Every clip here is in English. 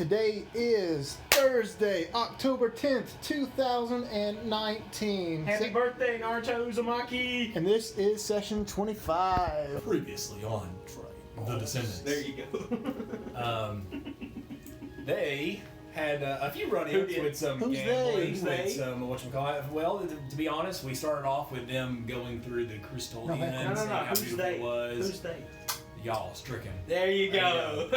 Today is Thursday, October 10th, 2019. Happy birthday, Naruto Uzumaki! And this is session 25. Previously on The Descendants. There you go. They had a few run-ins with some gambling, with some whatchamacallit. Well, to be honest, we started off with them going through the Crystal Inn, seeing how beautiful it was. Who's they? Y'all, Stricken. There you go.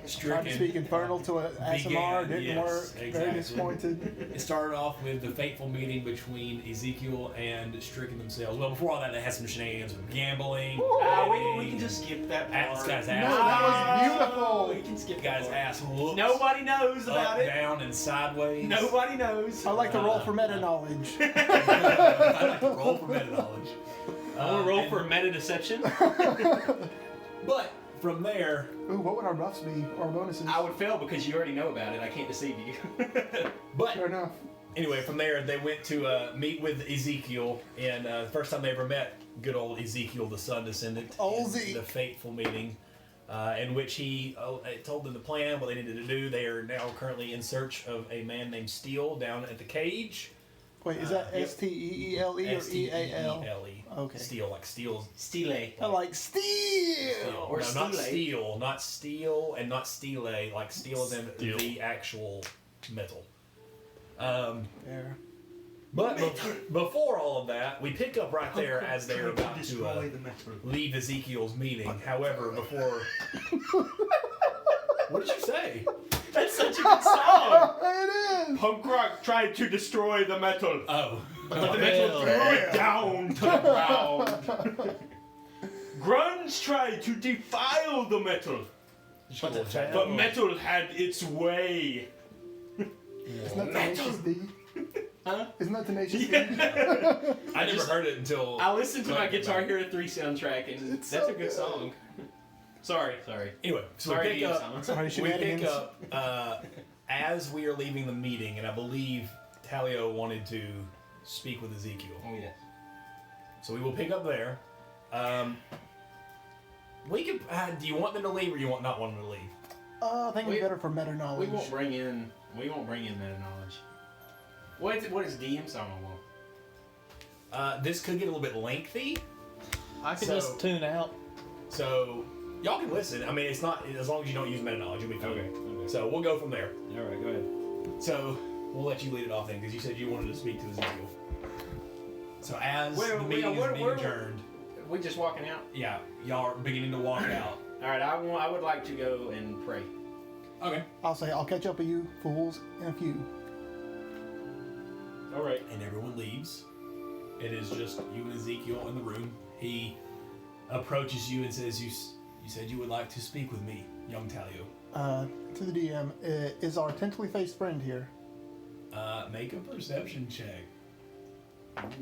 Tried to speak Infernal to an ASMR, didn't work. Exactly. Very disappointed. It started off with the fateful meeting between Ezekiel and Stricken themselves. Well, before all that, they had some shenanigans with gambling. We can just skip that This part. guy's No, ass. that was beautiful. We can skip Guy's that ass whoops. Nobody knows about Up, it. down, and sideways. Nobody knows. I like to roll for meta knowledge. I like to roll for meta knowledge. I want to roll for meta deception. But from there, Ooh, what would our buffs be? Or bonuses? I would fail because you already know about it. I can't deceive you. but Fair enough. anyway, from there they went to meet with Ezekiel, and the first time they ever met good old Ezekiel, the sun descendant. Old in Zeke. The fateful meeting, in which he told them the plan, what they needed to do. They are now currently in search of a man named Steele down at the cage. Wait, is that S-T-E-E-L-E or E-A-L? S-T-E-E-L-E. Okay. Steele, like Steele's. Steele. I like Steel! Or no, not Steele. steel, not steel, and not stele. Like steel is in the actual metal. There. But before all of that, we pick up right there as they're about to leave Ezekiel's meeting. However, before... What did you say? That's such a good song. It is! Punk rock tried to destroy the metal. Oh. But the metal threw it down to the ground. Grunge tried to defile the metal. But metal had its way. Isn't that Tenacious D? Huh? Isn't that Tenacious D? I never heard it until... I listened to my Guitar Hero 3 soundtrack, and It's that's so a good song. Sorry. Anyway, so Sorry we to pick you, up... Simon. Sorry, We pick shenanigans. up as we are leaving the meeting, and I believe Talio wanted to speak with Ezekiel. Oh, yes. So we will pick up there. We could. Do you want them to leave, or you not want them to leave? I think it's better for meta knowledge. We won't bring in meta knowledge. What is DM Song want? This could get a little bit lengthy, I can So- just tune out. so y'all can listen. I mean, it's not as long as you don't use meta knowledge, you'll be fine. Okay. So we'll go from there. All right, go ahead. So we'll let you lead it off then, because you said you wanted to speak to Ezekiel. So as the meeting is being adjourned, We just walking out. yeah, y'all are beginning to walk out. All right, I would like to go and pray. Okay. I'll say, I'll catch up with you, fools, in a few. All right. And everyone leaves. It is just you and Ezekiel in the room. He approaches you and says, "You said you would like to speak with me, young Talio." To the DM, is our tentatively faced friend here? Make a perception check.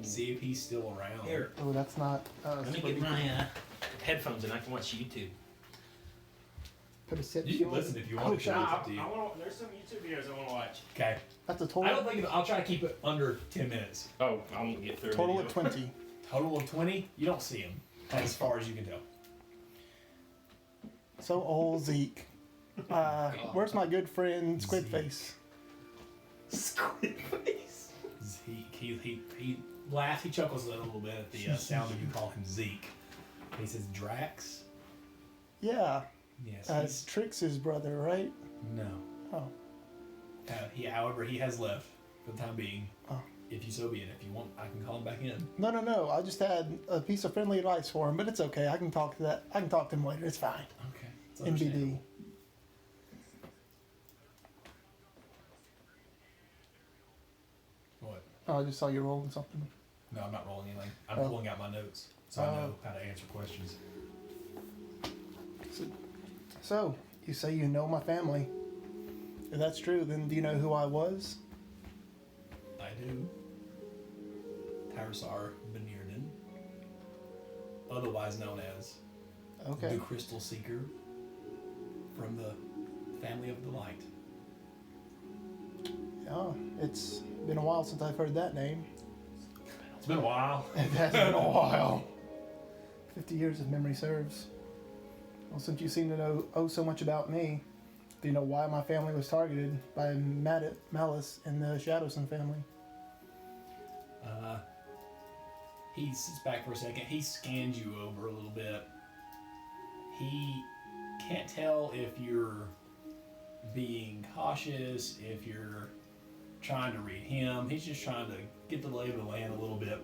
See if he's still around. Here, Oh, that's not. let me get my headphones and I can watch YouTube. Perception. You can listen if you want to. shit. It's up to you. There's some YouTube videos I want to watch. Okay. That's a I total. don't think I'll try to keep it under 10 minutes. Oh, I won't get through. Total video. of 20. Total of 20. You don't see him, as far as you can tell. So old Zeke. Where's my good friend Squidface? Squid face. He laughs. He chuckles a little bit at the sound of you call him Zeke. He says, "Drax." Yeah. Yes. It's Trix's brother, right? No. Oh. However, he has left for the time being. Oh. If you so be it. If you want, I can call him back in. No. I just had a piece of friendly advice for him, but it's okay. I can talk to him later. It's fine. Okay. It's NBD. understandable. What? Oh, I just saw you rolling something. No, I'm not rolling anything. I'm Oh. pulling out my notes so I know how to answer questions. So, you say you know my family. If that's true, then do you know who I was? I do. Tarsar Benirden, otherwise known as Okay. the Crystal Seeker from the family of the light. Yeah, it's been a while since I've heard that name. It's been a while. It has been a while. 50 years if memory serves. Well, since you seem to know so much about me, Do you know why my family was targeted by Malice and the Shadowson family? He sits back for a second. He scans you over a little bit. He can't tell if you're being cautious, if you're trying to read him. He's just trying to get the lay of the land a little bit.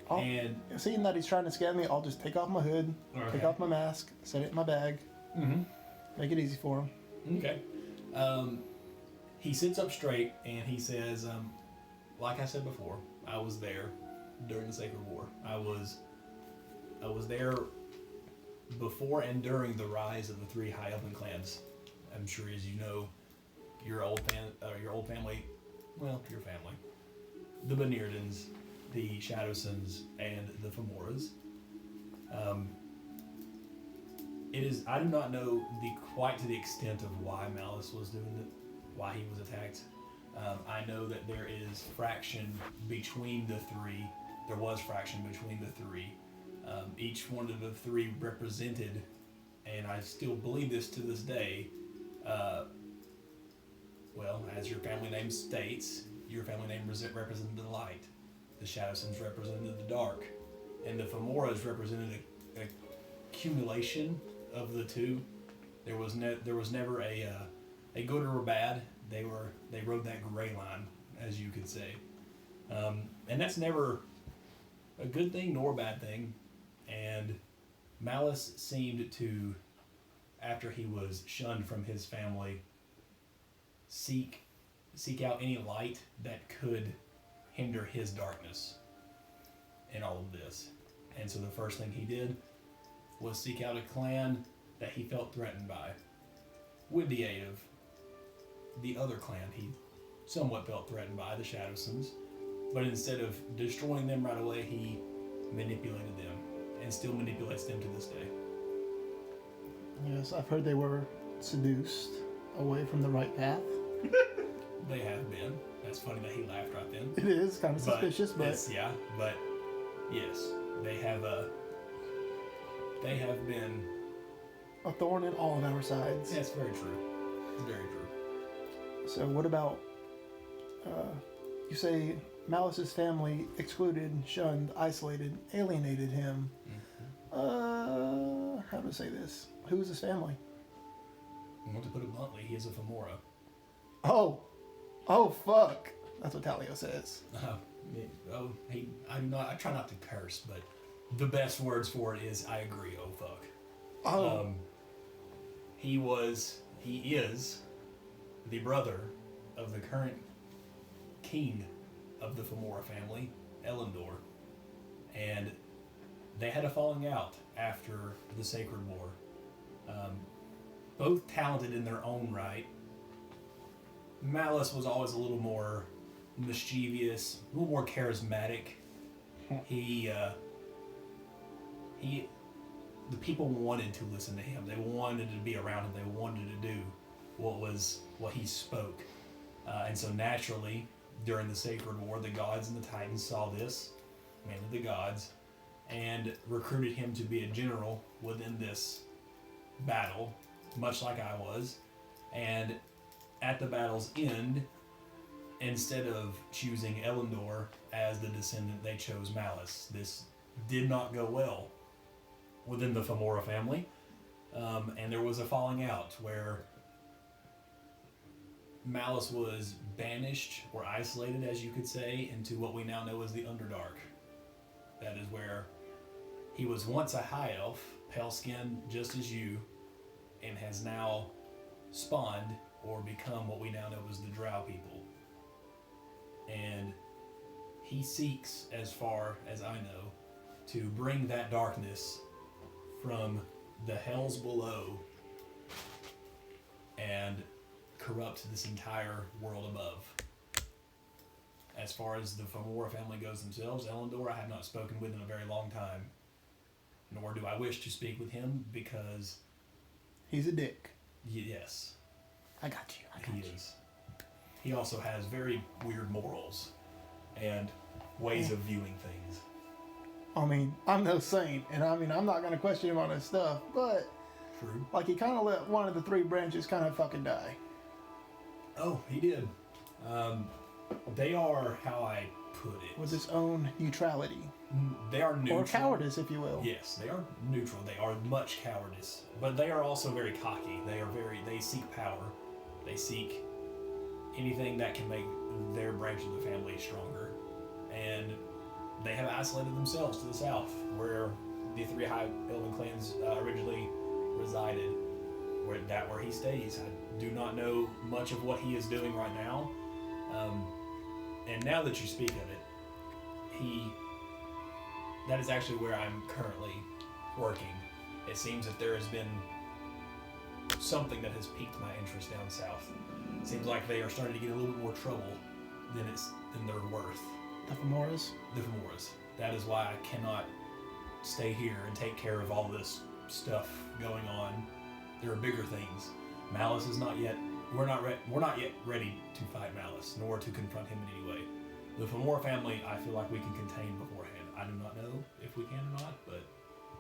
And seeing that he's trying to scan me, I'll just take off my hood, take off my mask, set it in my bag, make it easy for him. Okay. He sits up straight and he says, like I said before, I was there during the Sacred War. I was there before and during the rise of the 3 High Elven clans. I'm sure, as you know, your old family, well, your family, the Beneardins, the Shadowsons, and the Femoras. I do not know quite to the extent of why Malice was doing it, why he was attacked. I know that there is fraction between the 3. There was fraction between the 3. Each one of the 3 represented, and I still believe this to this day, well, as your family name states, your family name represented the light. The Shadowsons represented the dark. And the Femoras represented a accumulation of the 2. There was never a good or a bad. They rode that gray line, as you could say. And that's never a good thing nor a bad thing. And Malice seemed to, after he was shunned from his family, seek out any light that could hinder his darkness in all of this. And so the first thing he did was seek out a clan that he felt threatened by. With the aid of the other clan he somewhat felt threatened by, the Shadowsons. But instead of destroying them right away, he manipulated them and still manipulates them to this day. Yes, I've heard they were seduced away from the right path. They have been. That's funny that he laughed right then. It is kind of suspicious, but yeah, but yes, they have been a thorn in all of our sides. That's very true. It's very true. So what about, you say Malice's family excluded, shunned, isolated, alienated him. How to say this? Who is his family? I want to put it bluntly, he is a Femora. Oh, fuck. That's what Talio says. I try not to curse, but the best words for it is, I agree, oh fuck. Oh. He is the brother of the current king of the Femora family, Elendor. And they had a falling out after the Sacred War. Both talented in their own right. Malice was always a little more mischievous, a little more charismatic. The people wanted to listen to him. They wanted to be around him. They wanted to do what he spoke. And so naturally, during the Sacred War, the gods and the Titans saw this, mainly the gods, and recruited him to be a general within this battle, much like I was. And at the battle's end, instead of choosing Elendor as the descendant, they chose Malice. This did not go well within the Femora family, and there was a falling out where Malice was banished or isolated, as you could say, into what we now know as the Underdark. That is where he was once a high elf, pale-skinned just as you, and has now spawned or become what we now know as the Drow people. And he seeks, as far as I know, to bring that darkness from the hells below and corrupt this entire world above. As far as the Femora family goes themselves, Elendor I have not spoken with in a very long time, nor do I wish to speak with him because he's a dick. Yes. I got you. He is. He also has very weird morals and ways of viewing things. I mean, I'm no saint, and I'm not going to question him on his stuff, but True. Like, he kind of let one of the three branches kind of fucking die. Oh, he did. They are, how I put it... With its own neutrality. They are neutral. Or cowardice, if you will. Yes, they are neutral. They are much cowardice. But they are also very cocky. They seek power. They seek anything that can make their branch of the family stronger. And they have isolated themselves to the south, where the three High Elven clans originally resided. Where he stays. I do not know much of what he is doing right now. And now that you speak of it, that is actually where I'm currently working. It seems that there has been something that has piqued my interest down south. It seems like they are starting to get a little bit more trouble than they're worth. The Femoras? The Femoras. That is why I cannot stay here and take care of all this stuff going on. There are bigger things. Malice is not yet. We're not yet ready to fight Malice, nor to confront him in any way. The Femora family, I feel like we can contain beforehand. I do not know if we can or not, but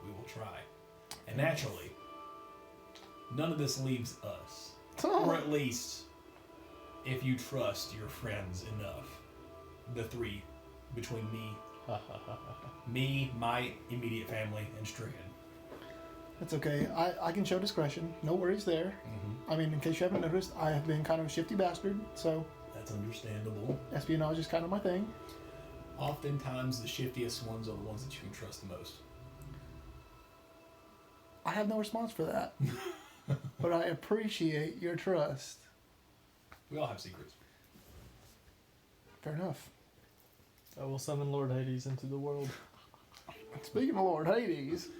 we will try. And naturally, none of this leaves us. Or at least, if you trust your friends enough, the three, between me, my immediate family, and Stricken. That's okay. I can show discretion. No worries there. Mm-hmm. I mean, in case you haven't noticed, I have been kind of a shifty bastard, so... That's understandable. Espionage is kind of my thing. Oftentimes, the shiftiest ones are the ones that you can trust the most. I have no response for that. But I appreciate your trust. We all have secrets. Fair enough. I will summon Lord Hades into the world. Speaking of Lord Hades,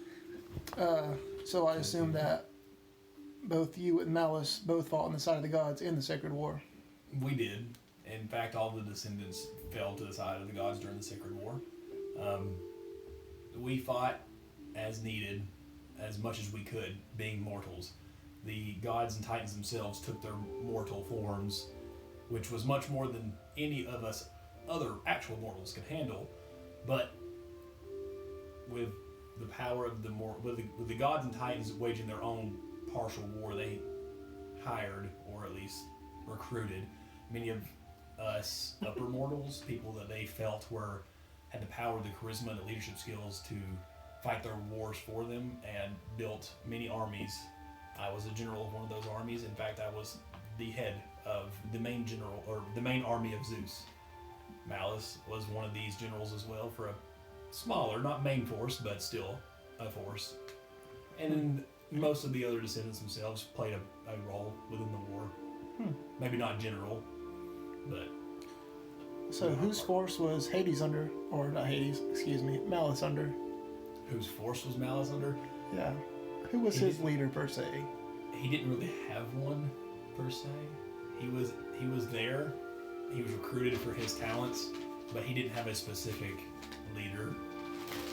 so I assume that both you and Malice both fought on the side of the gods in the Sacred War. We did. In fact, all the Descendants fell to the side of the gods during the Sacred War. We fought as needed, as much as we could, being mortals. The gods and titans themselves took their mortal forms, which was much more than any of us other actual mortals could handle. But with the power of with the gods and titans waging their own partial war, they hired, or at least recruited, many of us upper mortals, people that they felt had the power, the charisma, and the leadership skills to fight their wars for them, and built many armies. I was a general of one of those armies. In fact, I was the head of the main general, or the main army of Zeus. Malice was one of these generals as well, for a smaller, not main force, but still a force. And then most of the other Descendants themselves played a role within the war. Maybe not general, but... So whose force was Hades under, or not Hades, excuse me, Malice under? Whose force was Malice under? Yeah. Who was his leader, per se? He didn't really have one, per se. He was there. He was recruited for his talents, but he didn't have a specific leader,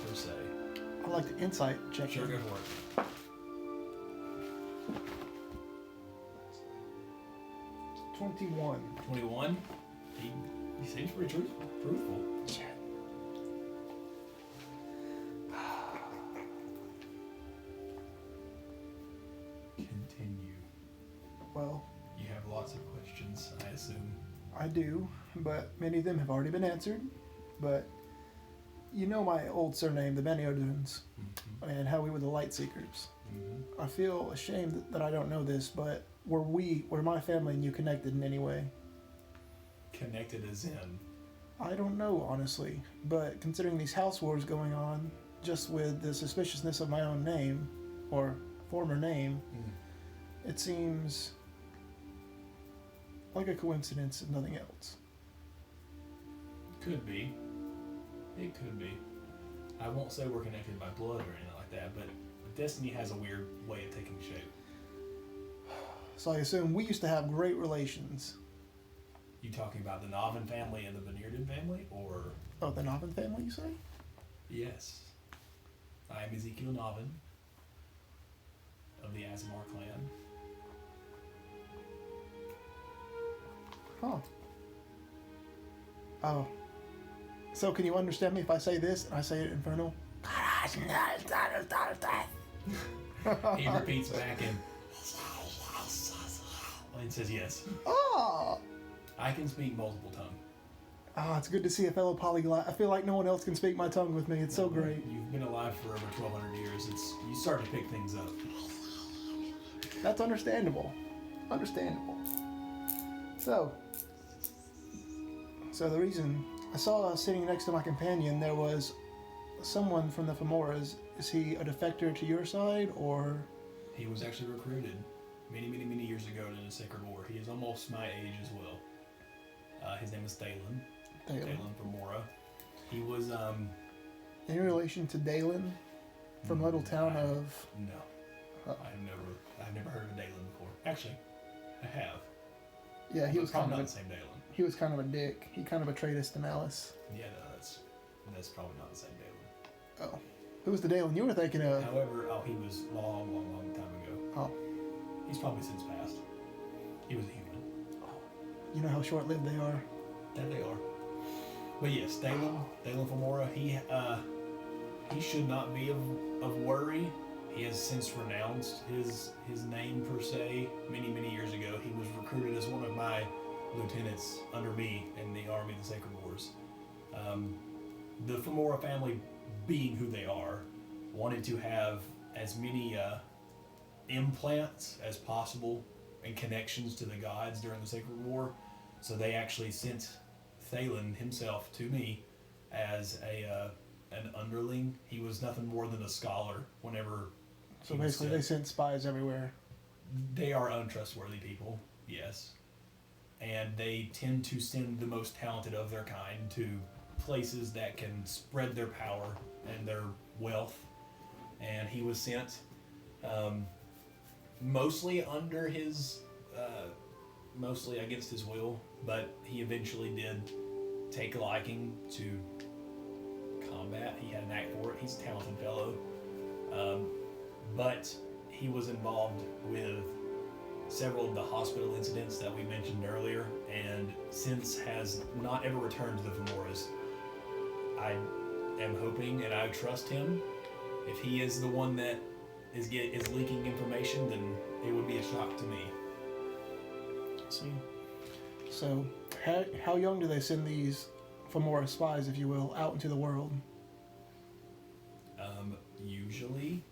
per se. I like the insight check. Sure, go for it. 21. 21? He seems pretty truthful. Shit. Continue. Well, You have lots of questions, I assume. I do, but many of them have already been answered. But you know my old surname, the Beniodunes, and how we were the Light Seekers. Mm-hmm. I feel ashamed that I don't know this, but were my family and you connected in any way? Connected as in? I don't know, honestly. But considering these house wars going on, just with the suspiciousness of my own name, or former name, it seems like a coincidence if nothing else. Could be. It could be. I won't say we're connected by blood or anything like that, but destiny has a weird way of taking shape. So I assume we used to have great relations. You talking about the Novin family and the Veneerden family, or? Oh, the Novin family, you say? Yes. I am Ezekiel Novin of the Azamar clan. Huh. Oh. So can you understand me if I say this and I say it infernal? He repeats back and says yes. Oh! I can speak multiple tongues. Ah, it's good to see a fellow polyglot. I feel like no one else can speak my tongue with me. It's so great. You've been alive for over 1,200 years. You start to pick things up. That's understandable. Understandable. So the reason I saw sitting next to my companion, there was someone from the Femoras. Is he a defector to your side, or? He was actually recruited many, many, many years ago in the Sacred War. He is almost my age as well. His name is Thalen. Thalen Femora. He was, in relation to Dalen from little town of... No. I've never heard of Dalen before. Actually, I have. Yeah, he was kind of not the same Dalen. He was kind of a dick. He kind of betrayed us to Malice. Yeah, no, that's probably not the same Dalen. Oh. Who was the Dalen you were thinking of? However, he was long, long, long time ago. Oh. He's probably since passed. He was a human. Oh. You know how short-lived they are. That they are. But yes, Dalen Femora, he should not be of worry. He has since renounced his name per se. Many, many years ago, he was recruited as one of my lieutenants under me in the Army of the Sacred Wars. The Femora family, being who they are, wanted to have as many implants as possible and connections to the gods during the Sacred War. So they actually sent Thalen himself to me as an underling. He was nothing more than a scholar whenever... So basically they sent spies everywhere. They are untrustworthy people, yes. And they tend to send the most talented of their kind to places that can spread their power and their wealth. And he was sent mostly under his... mostly against his will, but he eventually did take a liking to combat. He had an knack for it. He's a talented fellow. But he was involved with several of the hospital incidents that we mentioned earlier, and since has not ever returned to the Femoras. I am hoping, and I trust him. If he is the one that is leaking information, then it would be a shock to me. See. So, how young do they send these Femora spies, if you will, out into the world? Usually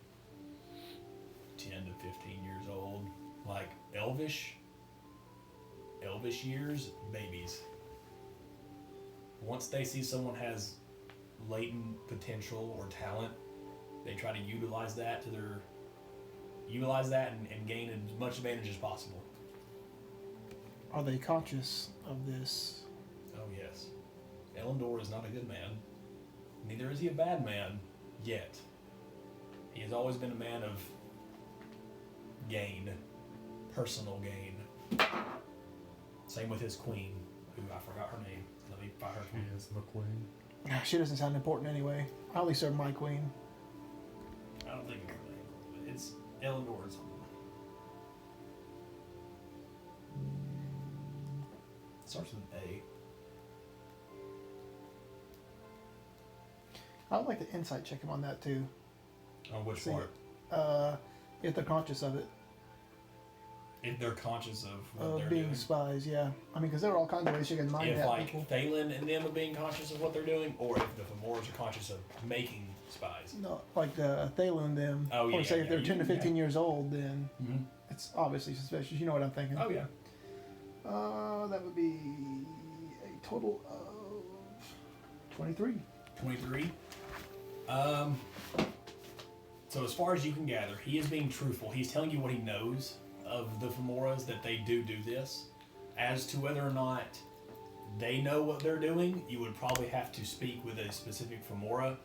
10 to 15 years old. Like elvish years, babies. Once they see someone has latent potential or talent, they try to utilize that and gain as much advantage as possible. Are they conscious of this? Oh yes. Elendor is not a good man. Neither is he a bad man, yet. He has always been a man of gain. Personal gain. Same with his queen, who I forgot her name. Let me find her queen. Yes, McQueen. She doesn't sound important anyway. I only serve my queen. I don't think it's her name, but it's Elendor or something. Starts with an A. I would like to insight check him on that too. On which See, part? If they're conscious of it. If they're conscious of what they're being doing. spies, yeah. I mean, because there are all kinds of ways you can mind If that like people. Thalen and them are being conscious of what they're doing, or if the Femoras are conscious of making spies. No, like Thalen and them. Oh, yeah, Or say if they're 10 to 15 yeah. years old, then Mm-hmm. it's obviously suspicious. You know what I'm thinking. Oh yeah. That would be a total of 23. 23. So as far as you can gather, he is being truthful. He's telling you what he knows of the Femoras, that they do this. As to whether or not they know what they're doing, you would probably have to speak with a specific Femora.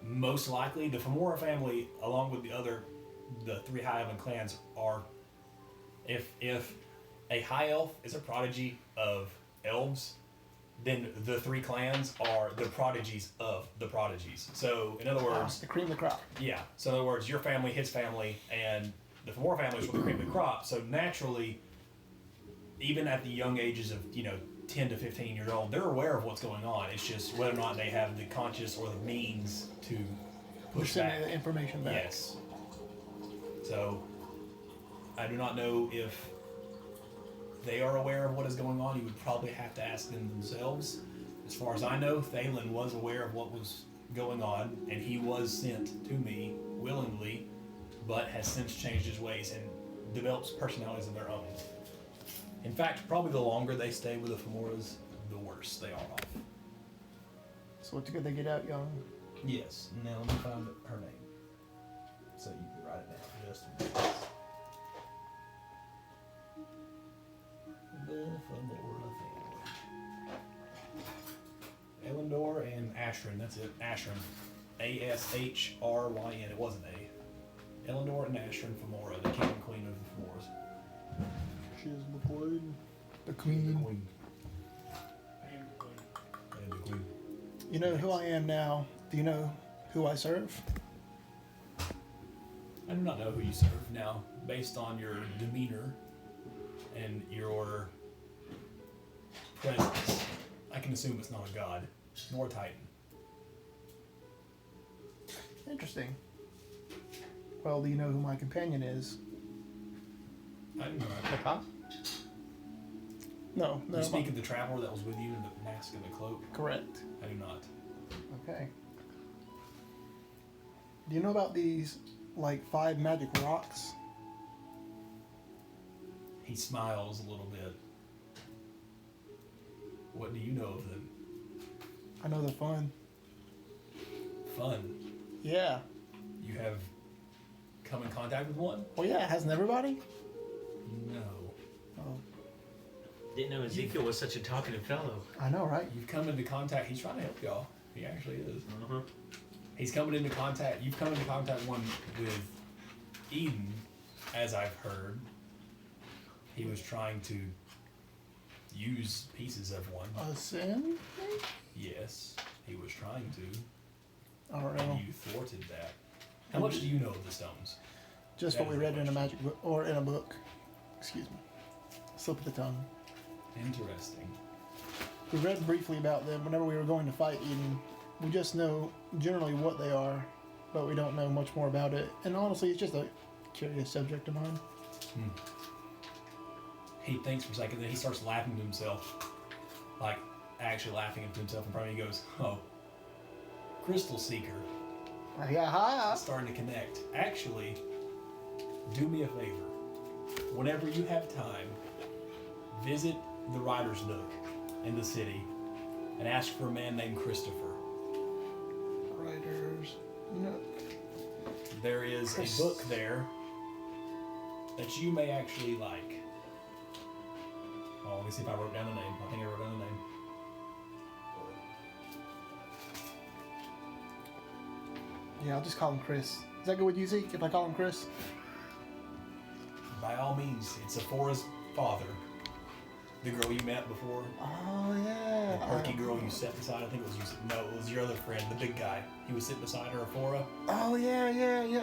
Most likely, the Femora family, along with the three High Elven clans, are... If a High Elf is a prodigy of elves, then the three clans are the prodigies of the prodigies. So, in other words... The cream of the crop. Yeah. So, in other words, your family, his family, and the Femora family is the cream of the crop. So, naturally, even at the young ages of, 10 to 15 years old, they're aware of what's going on. It's just whether or not they have the conscious or the means to push Send back. me the information back. Yes. So, I do not know if they are aware of what is going on. You would probably have to ask them themselves. As far as I know, Thalen was aware of what was going on, and he was sent to me willingly, but has since changed his ways and develops personalities of their own. In fact, probably the longer they stay with the Femoras, the worse they are off. So it's good they get out young. Yes. Now let me find her name, so you can write it down just in case. The Femora family. Elendor and Ashryn. That's it. Ashryn. Ashryn. It wasn't A. Elendor and Ashryn Femora, the king and queen of the Femoras. She is the queen. The queen. The queen. And the queen. You know who I am now. Do you know who I serve? I do not know who you serve. Now, based on your demeanor and your presence, I can assume it's not a god, nor a titan. Interesting. Well, do you know who my companion is? I do not. The cop? No. You speak of the traveler that was with you in the mask and the cloak? Correct. I do not. Okay. Do you know about these, 5 magic rocks? He smiles a little bit. What do you know of them? I know they're fun. Fun. Yeah. You have come in contact with one? Well, yeah, hasn't everybody? No. Oh, Didn't know Ezekiel was such a talkative fellow. I know, right? You've come into contact. He's trying to help y'all. He actually is. Uh-huh. He's coming into contact. You've come into contact one with Eden, as I've heard. He was trying to use pieces of one. A sin? Yes, he was trying to. I don't know. And you thwarted that. How much do you know of the stones? Just what we read in a magic book, or in a book. Excuse me. Slip of the tongue. Interesting. We read briefly about them whenever we were going to fight Eden. We just know generally what they are, but we don't know much more about it. And honestly, it's just a curious subject of mine. He thinks for a second, then he starts laughing to himself. Like, actually laughing to himself in front of me. He goes, oh, Crystal Seeker. Yeah. Starting to connect. Actually, do me a favor. Whenever you have time, visit the Writer's Nook in the city and ask for a man named Christopher. Writer's Nook. There is a book there that you may actually like. Oh, let me see if I wrote down the name. I think I wrote down the name. Yeah, I'll just call him Chris. Is that good with you, Zeke, if I call him Chris? By all means, it's Sephora's father. The girl you met before. Oh, yeah. The perky girl you sat beside. I think it was you. No, it was your other friend, the big guy. He was sitting beside her, Sephora. Oh, yeah.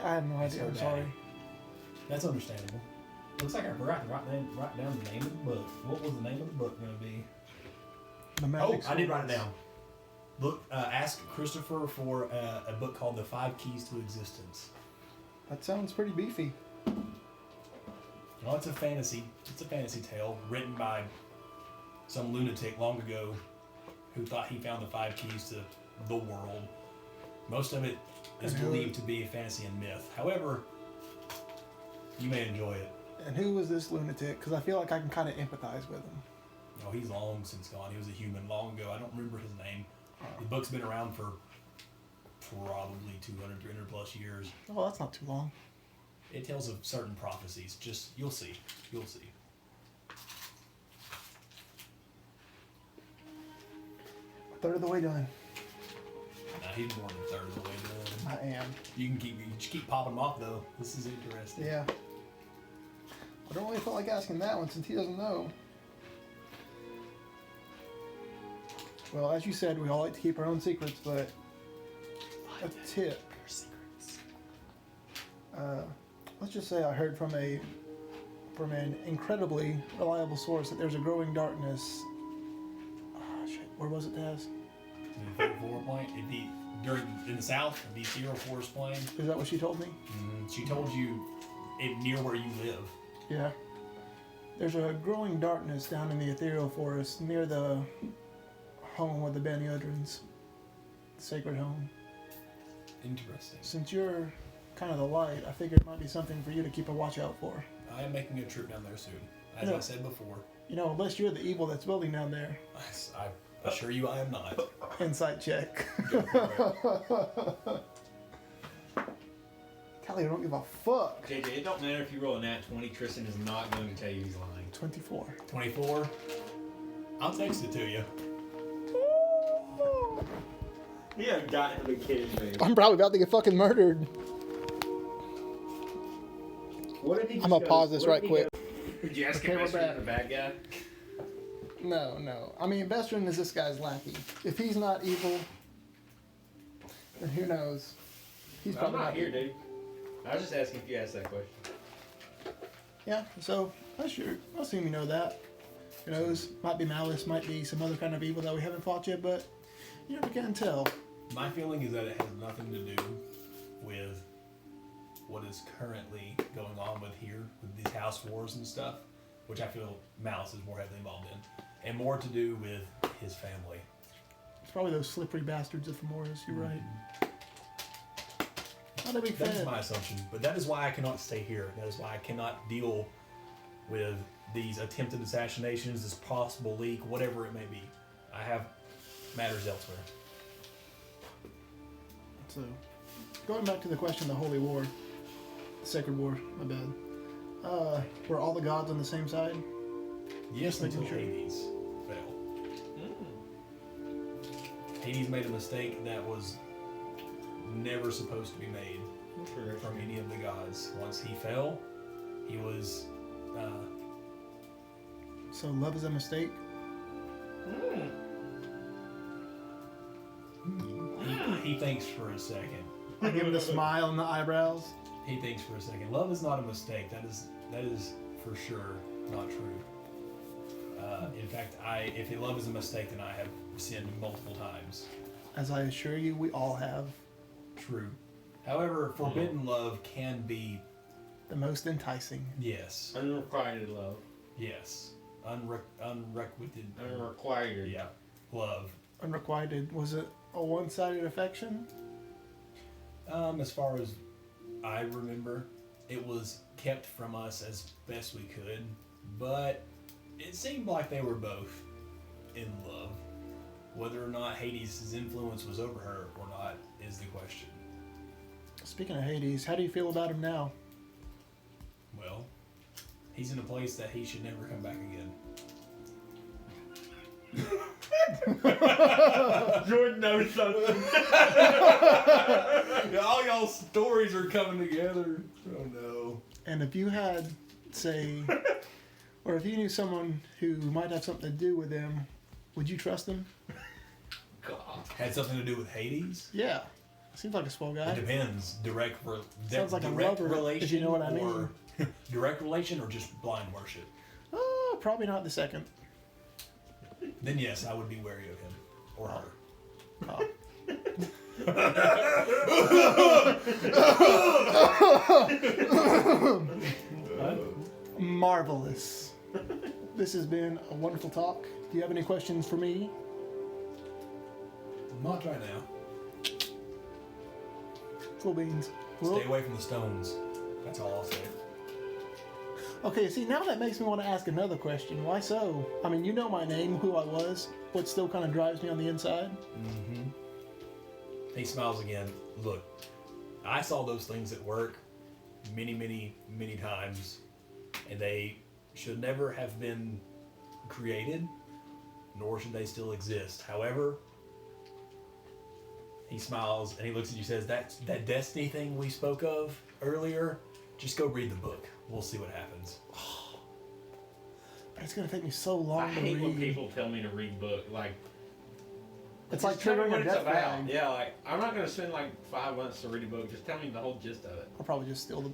I have no idea. I'm sorry. That's understandable. Looks like I forgot to write down the name of the book. What was the name of the book going to be? The Magic I did write it down. Look, ask Christopher for a book called The 5 Keys to Existence. That sounds pretty beefy. Well, it's a fantasy tale written by some lunatic long ago who thought he found the 5 keys to the world. Most of it is believed to be a fantasy and myth. However, you may enjoy it. And who was this lunatic? Because I feel like I can kind of empathize with him. Oh, he's long since gone. He was a human long ago. I don't remember his name. The book's been around for probably 200, 300 plus years. Oh, that's not too long. It tells of certain prophecies. Just, you'll see. You'll see. A third of the way done. Nah, he's more than a third of the way done. I am. You just keep popping them off, though. This is interesting. Yeah. I don't really feel like asking that one since he doesn't know. Well, as you said, we all like to keep our own secrets, but a tip. Let's just say I heard from an incredibly reliable source that there's a growing darkness. Where was it, Taz? In the 34 point, it'd be in the south, it'd be 04's plane. Is that what she told me? She told you near where you live. Yeah. There's a growing darkness down in the ethereal forest near the home of the Bene Udrins. The sacred home. Interesting. Since you're kind of the light, I figured it might be something for you to keep a watch out for. I am making a trip down there soon. As I said before. You know, unless you're the evil that's building down there. I assure you I am not. Insight check. Talio don't give a fuck. JJ, it don't matter if you roll a nat 20, Tristan is not going to tell you he's lying. 24. 24? I'll text it to you. You have got to be kidding me. I'm probably about to get fucking murdered. What if he I'm gonna pause this right quick. Did you ask Okay, if we're Bestron's back. the bad guy? No. I mean, Bestron is this guy's lackey. If he's not evil, then who knows? He's I'm probably not here, evil. dude. I was just asking if you asked that question. Yeah, so I assume you know that. Who knows? Might be malice, might be some other kind of evil that we haven't fought yet, but you never can tell. My feeling is that it has nothing to do with what is currently going on with these house wars and stuff, which I feel Malice is more heavily involved in, and more to do with his family. It's probably those slippery bastards of Femoris, you're right. Not a big That is fan. my assumption, but that is why I cannot stay here. That is why I cannot deal with these attempted assassinations, this possible leak, whatever it may be. I have matters elsewhere. So, going back to the question of the Holy War, the Sacred War, my bad. Were all the gods on the same side? Yes, Just until making sure. Hades fell. Hades made a mistake that was never supposed to be made from any of the gods. Once he fell, he was... So love is a mistake? He thinks for a second. I give him the smile and the eyebrows. He thinks for a second. Love is not a mistake. That is for sure not true. In fact, if love is a mistake, then I have sinned multiple times. As I assure you, we all have. True. However, forbidden love can be... The most enticing. Yes. Unrequited love. Yes. Unrequited. Unrequited. Yeah. Love. Unrequited. Was it a one-sided affection? As far as I remember, it was kept from us as best we could, but it seemed like they were both in love. Whether or not Hades' influence was over her or not is the question. Speaking of Hades, how do you feel about him now? Well, he's in a place that he should never come back again. Jordan knows something. All y'all stories are coming together. Oh no. And if you had, say, or if you knew someone who might have something to do with him, would you trust him? God. Had something to do with Hades? Yeah. Seems like a swell guy. It depends. Sounds like a direct lover, relation, if you know what I mean. or direct relation, or just blind worship. Oh, probably not the second. Then yes, I would be wary of him or her. Oh. Marvelous. This has been a wonderful talk. Do you have any questions for me? Not right now. Cool beans. Well, Stay away from the stones. That's all I'll say. okay, see, now that makes me want to ask another question. Why so? I mean, you know my name, who I was, what still kind of drives me on the inside? Mm-hmm. He smiles again. Look, I saw those things at work many, many, many times, and they should never have been created, nor should they still exist. However, he smiles and he looks at you and says, that destiny thing we spoke of earlier, just go read the book. We'll see what happens. But it's going to take me so long I to hate when read. people tell me to read book. Like, It's like just tell me triggering what a it's death about. flag. Yeah, like, I'm not going to spend like 5 months to read a book. Just tell me the whole gist of it. I'll probably just steal the...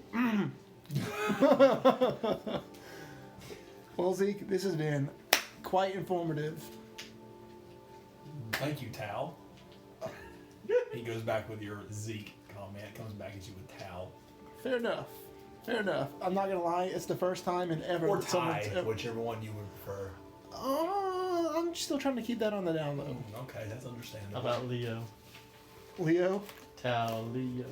Well, Zeke, this has been quite informative. Thank you, Tal. He goes back with your Zeke comment, comes back at you with Tal. Fair enough. Fair enough. I'm not gonna lie, it's the first time in ever Or that someone's Ty, whichever one you would prefer. I'm still trying to keep that on the down low. Okay, that's understandable. How about Leo? Leo? Talio.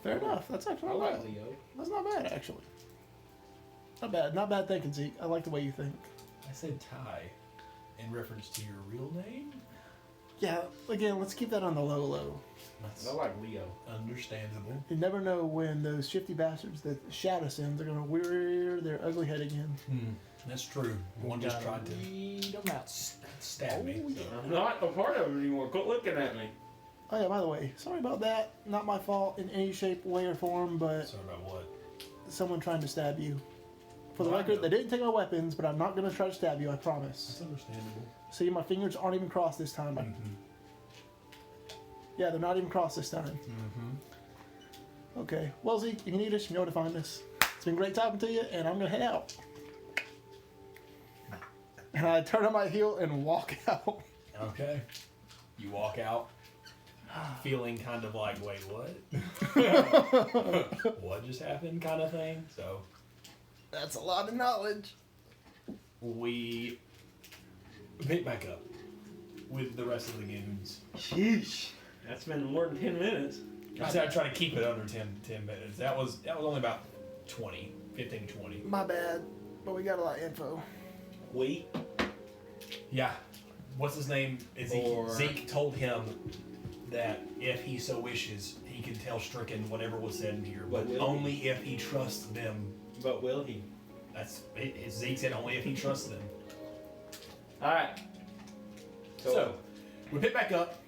Fair enough. That's actually I not like bad. Leo. That's not bad, actually. Not bad. Not bad thinking, Zeke. I like the way you think. I said Ty in reference to your real name? Yeah, again, let's keep that on the low. That's I like Leo. understandable. You never know when those shifty bastards that Shadow sends are going to rear their ugly head again. That's true. One just tried to Eat 'em out. stab me. Oh, yeah. I'm not a part of it anymore. Quit looking at me. Oh, yeah, by the way, sorry about that. Not my fault in any shape, way, or form, but Sorry about what? someone trying to stab you. For the Well, I record, know. they didn't take my weapons, but I'm not going to try to stab you, I promise. That's understandable. See, my fingers aren't even crossed this time. Yeah, they're not even crossed this time. Okay. Well, Zeke, if you need us, you know where to find us. It's been great talking to you, and I'm going to head out. And I turn on my heel and walk out. Okay. You walk out feeling kind of like, wait, what? What just happened kind of thing. So That's a lot of knowledge. we pick back up with the rest of the goons. Sheesh. That's been more than 10 minutes. I said I'd try to keep it under 10 minutes. That was only about 15 to 20. My bad, but we got a lot of info. We? Yeah. What's his name? Zeke told him that if he so wishes, he could tell Stricken whatever was said in here, but But will only if he trusts them. But will he? That's it. Zeke said only if he trusts them. Alright. So we pick back up.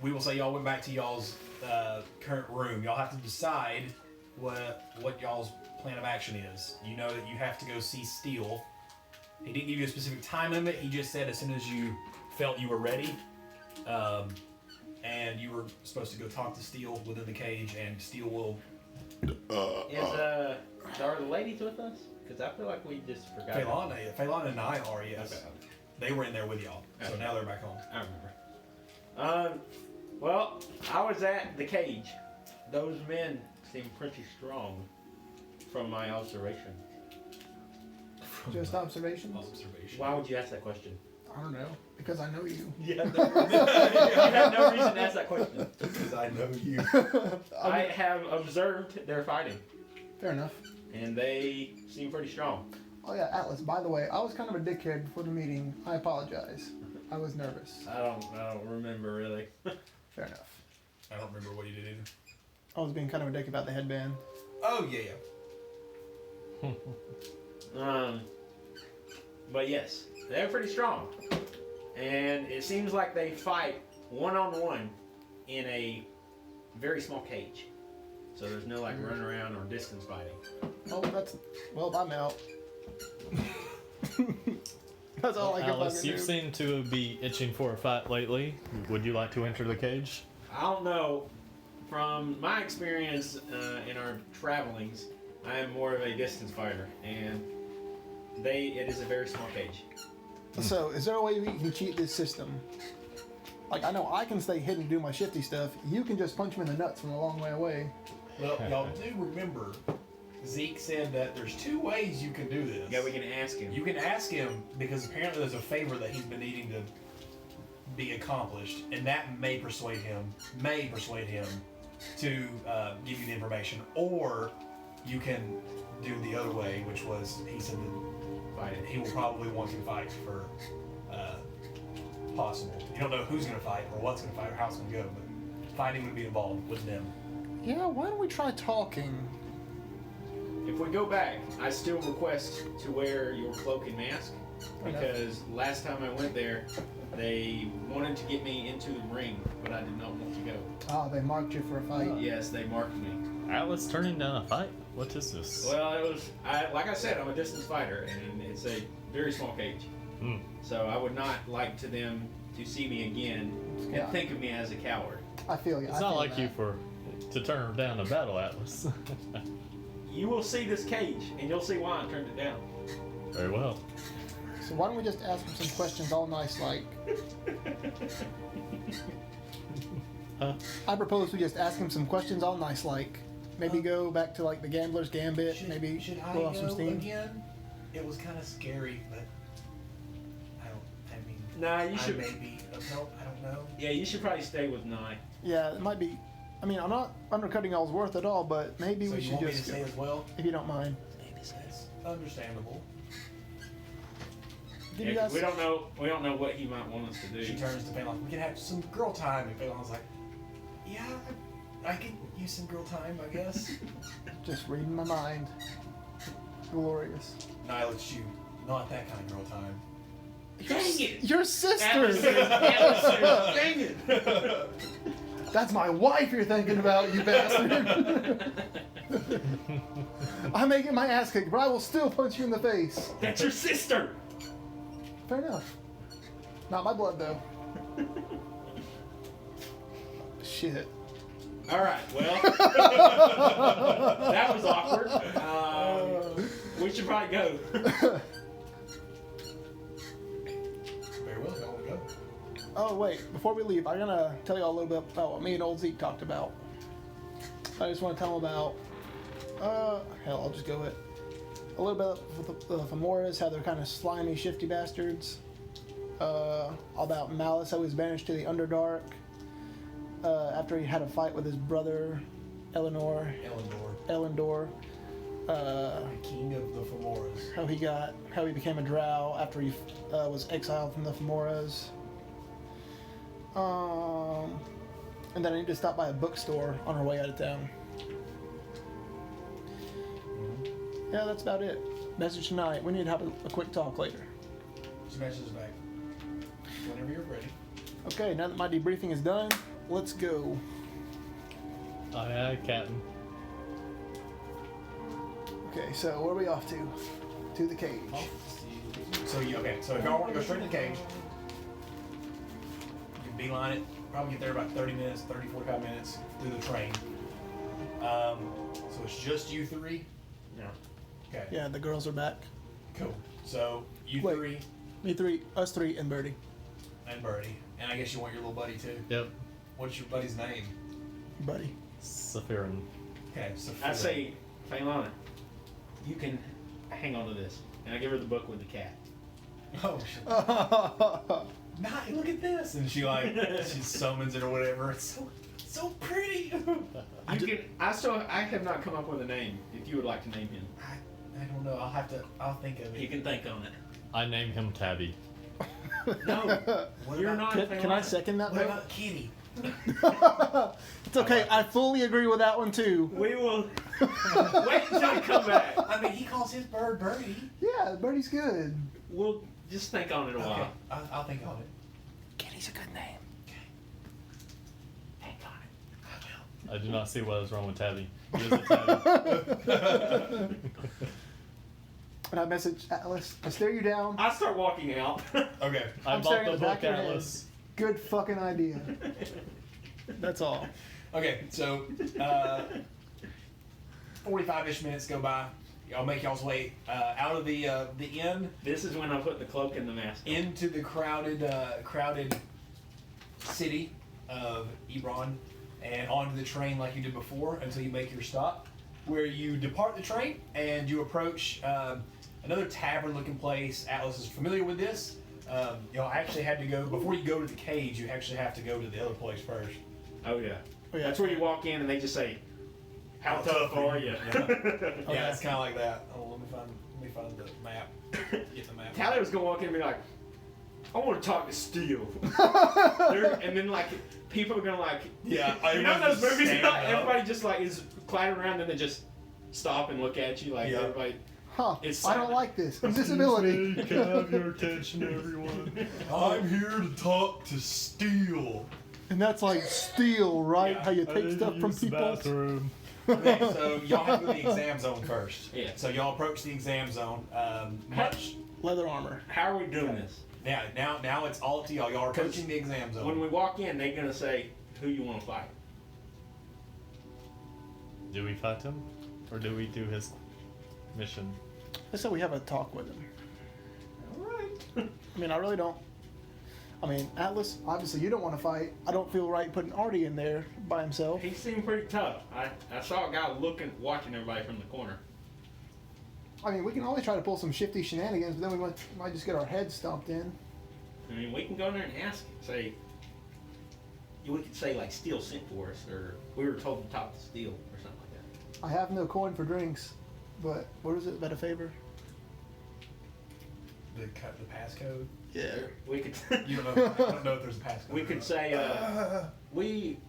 We will say y'all went back to y'all's current room. Y'all have to decide what y'all's plan of action is. You know that you have to go see Steele. He didn't give you a specific time limit. He just said as soon as you felt you were ready, and you were supposed to go talk to Steele within the cage, and Steele will. Are the ladies with us? Because I feel like we just forgot. Phelan and I are, yes. Okay. They were in there with y'all, so Okay. now they're back home. I remember. Well, I was at the cage. Those men seem pretty strong from my observation. Just observations? Observation. Why would you ask that question? I don't know, because I know you. You have no reason, you have no reason to ask that question. Because I know you. I have observed their fighting, Fair enough. and they seem pretty strong. Oh yeah, Atlas, by the way, I was kind of a dickhead before the meeting. I apologize. I was nervous. I don't remember really. Fair enough. I don't remember what you did either. I was being kind of a dick about the headband. Oh, yeah. But yes, they're pretty strong, and it seems like they fight one-on-one in a very small cage. So there's no like run around or distance fighting. Oh, well, I'm out. That's all I can Alice, fucking you do. seem to be itching for a fight lately. Would you like to enter the cage? I don't know. From my experience in our travelings, I am more of a distance fighter, and it is a very small cage. So, is there a way we can cheat this system? Like, I know I can stay hidden and do my shifty stuff. You can just punch me in the nuts from a long way away. Well, y'all do remember Zeke said that there's two ways you can do this. Yeah, we can ask him. You can ask him because apparently there's a favor that he's been needing to be accomplished, and that may persuade him to give you the information. Or you can do the other way, which was he said that he will probably want to fight for possible. You don't know who's going to fight or what's going to fight or how it's going to go, but fighting would be involved with them. Yeah, why don't we try talking? If we go back, I still request to wear your cloak and mask, because last time I went there, they wanted to get me into the ring, but I did not want to go. Ah, they marked you for a fight. Yes, they marked me. Atlas turning down a fight? What is this? Well, like I said, I'm a distance fighter, and it's a very small cage. So I would not like to them to see me again and think of me as a coward. I feel you. It's not like you to turn down a battle, Atlas. You will see this cage, and you'll see why I turned it down. Very well. So why don't we just ask him some questions all nice like? Huh? I propose we just ask him some questions all nice like. Maybe go back to like the Gambler's Gambit. Maybe should I roll off some go steam. again? It was kind of scary, but I mean, Nah, you I should. may be of help. I don't know. Yeah, you should probably stay with Nye. Yeah, it might be. I mean, I'm not undercutting y'all's worth at all, but maybe So we you should want me just to stay go, as well? if you don't mind. That's understandable. Did you Yeah, 'cause guys? we don't know what he might want us to do. She turns to Phelan. We can have some girl time. And Phelan's like, yeah, I could use some girl time, I guess. Just reading my mind. Glorious. Nyla, it's you. Not that kind of girl time. Dang it! Your sister. Allison, dang it! That's my wife you're thinking about, you bastard. I may get my ass kicked, but I will still punch you in the face. That's your sister. Fair enough. Not my blood, though. Shit. All right. Well, that was awkward. We should probably go. Very well, y'all want to go? Oh, wait. Before we leave, I'm going to tell you all a little bit about what me and old Zeke talked about. I just want to tell him about... hell, I'll just go with... A little bit of the Femoras, how they're kind of slimy, shifty bastards. About Malice, how he was banished to the Underdark. After he had a fight with his brother, Elendor. The king of the Femoras. How he became a drow after he was exiled from the Femoras. And then I need to stop by a bookstore on our way out of town. Yeah, that's about it. Message tonight. We need to have a quick talk later. Just message us back. Whenever you're ready. Okay, now that my debriefing is done, let's go. Aye, aye, Captain. Okay, so where are we off to? To the cage. So if y'all want to go straight to the cage, you can beeline it. Probably get there about 30 minutes, 45 minutes through the train. So it's just you three? No. Okay. Yeah, the girls are back. Cool. So you Wait. three Us three, and Birdie. and Birdie. And I guess you want your little buddy too. Yep. What's your buddy's name? Buddy. Saphirin. Okay, so I say, Phelan, you can hang on to this, and I give her the book with the cat. oh shit. Nah, look at this, and she she summons it or whatever. It's so pretty. I have not come up with a name. If you would like to name him, I don't know. I'll think of it. you can think on it. I name him Tabby. No, What you're about- not. Can I second that? What though? about Kitty? It's okay. I fully agree with that one too. We will wait until I come back. I mean, he calls his bird Birdie. Yeah, Birdie's good. We'll just think on it a Okay, while. I'll think on it. Kitty's a good name. Hang on it. I will. I do not see what is wrong with Tabby. He is a Tabby. And I message Atlas. I stare you down. I start walking out. Okay. I I'm bought staring the at the back book of your head. Atlas. Good fucking idea. That's all. Okay, so 45-ish minutes go by. Y'all make y'all's way out of the inn This is when I put the cloak and the mask on. into the crowded city of Ebron and onto the train like you did before until you make your stop, where you depart the train and you approach another tavern-looking place. Atlas is familiar with this. Y'all actually had to go before you go to the cage. You actually have to go to the other place first. Oh yeah. Oh, yeah. That's where you walk in and they just say, "How tough are you?" Yeah, it's kind of like that. Oh, let me find the map. Get the map. Tyler was gonna walk in and be like, "I want to talk to Steele," and then like people are gonna like, Yeah, you know those just movies? stand up. Everybody just like is clattering around and then they just stop and look at you like Yeah. everybody. Huh. It's I don't silent. like this. Invisibility. Can I have your attention, everyone? I'm here to talk to Steele. And that's like Steele, right? Yeah. How you I take need stuff to from use the people. bathroom. Okay, so y'all have to go to the exam zone first. Yeah. So y'all approach the exam zone. Much. Leather armor. How are we doing this? Yeah. Now it's all up to y'all. Y'all are approaching the exam zone. When we walk in, they're gonna say, "Who you want to fight?" Do we fight him? Or do we do his mission? Let's say we have a talk with him. All right. I mean, I really don't. I mean, Atlas, obviously you don't want to fight. I don't feel right putting Arty in there by himself. He seemed pretty tough. I saw a guy watching everybody from the corner. I mean, we can always try to pull some shifty shenanigans, but then we might just get our heads stomped in. I mean, we can go in there and ask. We could say, like, Steele sent for us, or we were told to talk to Steele, or something like that. I have no coin for drinks, but what is it? Bet a favor? The passcode? Yeah. We could. You don't know. I don't know if there's a passcode. We could say, we